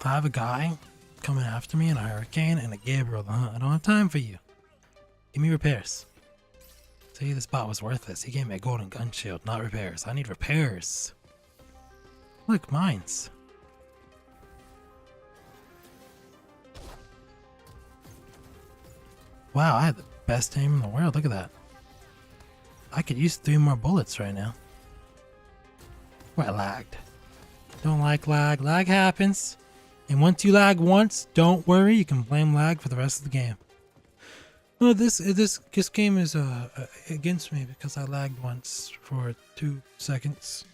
[SPEAKER 1] I have a guy coming after me in a hurricane and a Gabriel to hunt. I don't have time for you. Give me repairs. See, this bot was worthless. He gave me a golden gun shield, not repairs. I need repairs. Look, mines. Wow, I had the best aim in the world. Look at that. I could use 3 more bullets right now. Well, I lagged. Don't like lag. Lag happens. And once you lag once, don't worry. You can blame lag for the rest of the game. No, this game is against me because I lagged once for 2 seconds.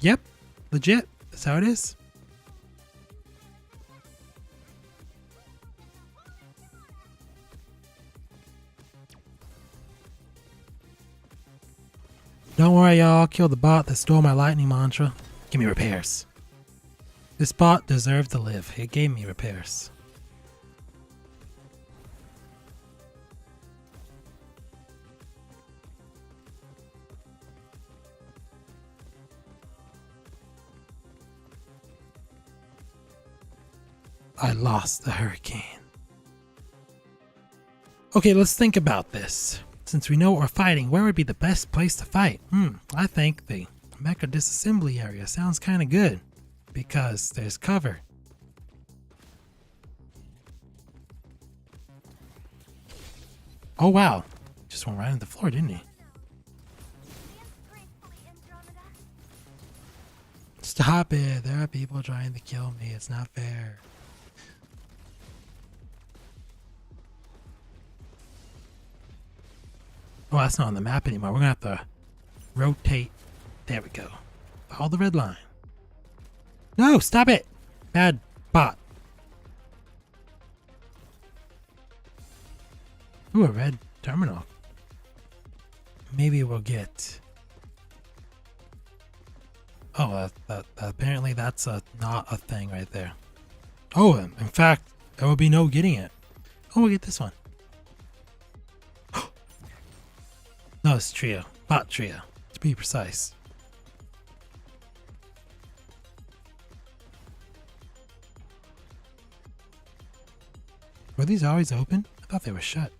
[SPEAKER 1] Yep, legit. That's how it is. Don't worry, y'all. I'll kill the bot that stole my lightning mantra. Give me repairs. This bot deserved to live. It gave me repairs. I lost the hurricane. Okay, let's think about this. Since we know what we're fighting, where would be the best place to fight? I think the Mecha disassembly area sounds kind of good. Because there's cover. Oh wow. Just went right into the floor, didn't he? Stop it. There are people trying to kill me. It's not fair. Oh, that's not on the map anymore. We're going to have to rotate. There we go. Follow the red line. No, stop it. Bad bot. Ooh, a red terminal. Maybe we'll get... Oh, apparently that's not a thing right there. Oh, in fact, there will be no getting it. Oh, we'll get this one. No, it's trio. Bot trio, to be precise. Were these always open? I thought they were shut.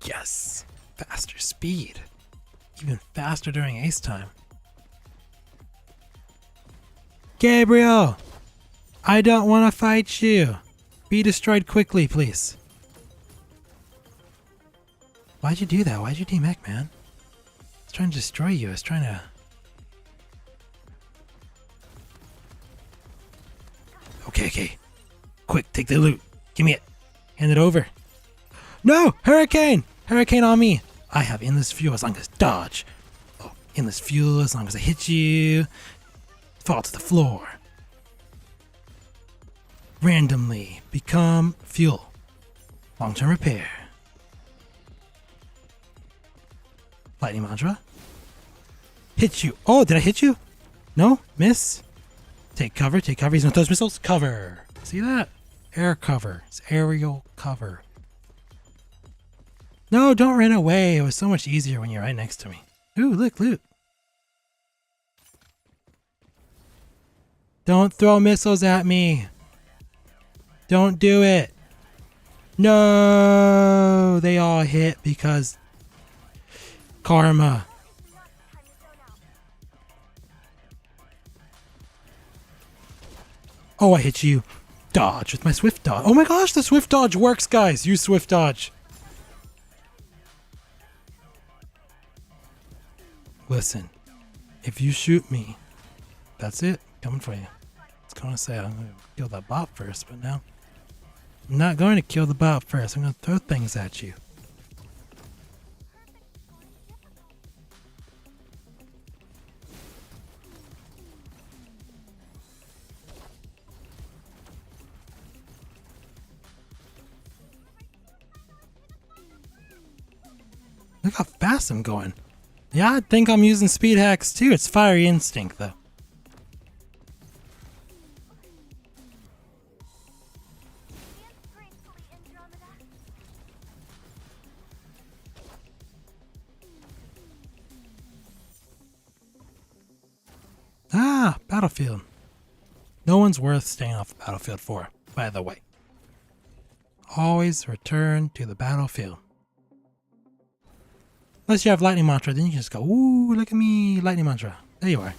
[SPEAKER 1] Yes! Faster speed. Even faster during ace time. Gabriel! I don't want to fight you. Be destroyed quickly, please. Why'd you do that? Why'd you demech, man? I was trying to destroy you. I was trying to... Okay. Quick, take the loot. Give me it. Hand it over. No! Hurricane! Hurricane on me! I have endless fuel as long as dodge. Oh, endless fuel as long as I hit you. Fall to the floor. Randomly become fuel. Long-term repair. Lightning mantra. Hit you. Oh, did I hit you? No? Miss? Take cover. He's gonna throw those missiles. Cover. See that? Air cover. It's aerial cover. No, don't run away. It was so much easier when you're right next to me. Ooh, look, loot. Don't throw missiles at me. Don't do it. No, they all hit because karma. Oh, I hit you. Dodge with my swift dodge. Oh my gosh, the swift dodge works, guys. Use swift dodge. Listen, if you shoot me, that's it. Coming for you. I was going to say I'm going to kill that bot first, but now I'm not going to kill the bot first. I'm going to throw things at you. Look how fast I'm going. Yeah, I think I'm using speed hacks too. It's fiery instinct though. Ah, battlefield. No one's worth staying off the battlefield for, by the way. Always return to the battlefield. Unless you have lightning mantra, then you can just go, ooh, look at me, lightning mantra. There you are.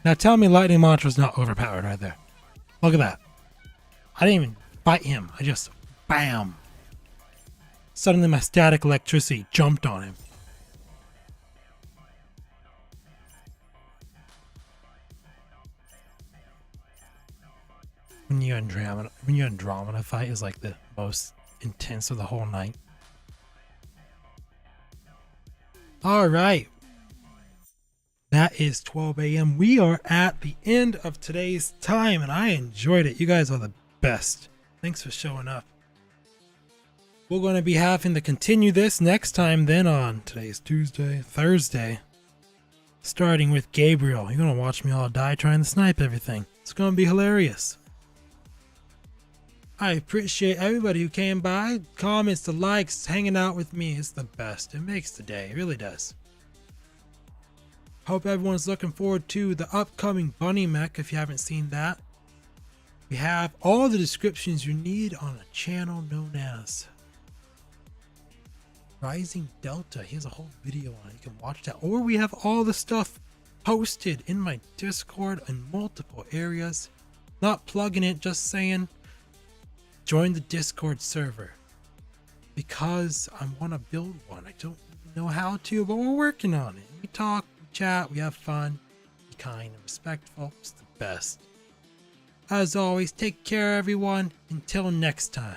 [SPEAKER 1] Now tell me lightning mantra's not overpowered right there. Look at that. I didn't even fight him. I just, bam. Suddenly my static electricity jumped on him. When you Andromeda fight is like the most intense of the whole night. Alright. That is 12 a.m. We are at the end of today's time and I enjoyed it. You guys are the best. Thanks for showing up. We're going to be having to continue this next time then on today's Thursday. Starting with Gabriel. You're going to watch me all die trying to snipe everything. It's going to be hilarious. I appreciate everybody who came by. Comments, the likes, hanging out with me. It's the best. It makes the day. It really does. Hope everyone's looking forward to the upcoming Bunny Mech if you haven't seen that. We have all the descriptions you need on a channel known as Rising Delta. He has a whole video on it. You can watch that. Or we have all the stuff posted in my Discord in multiple areas. Not plugging it, just saying join the Discord server. Because I want to build one. I don't know how to, but we're working on it. We talk. Chat, we have fun, be kind and respectful. It's the best. As always, take care everyone. Until next time.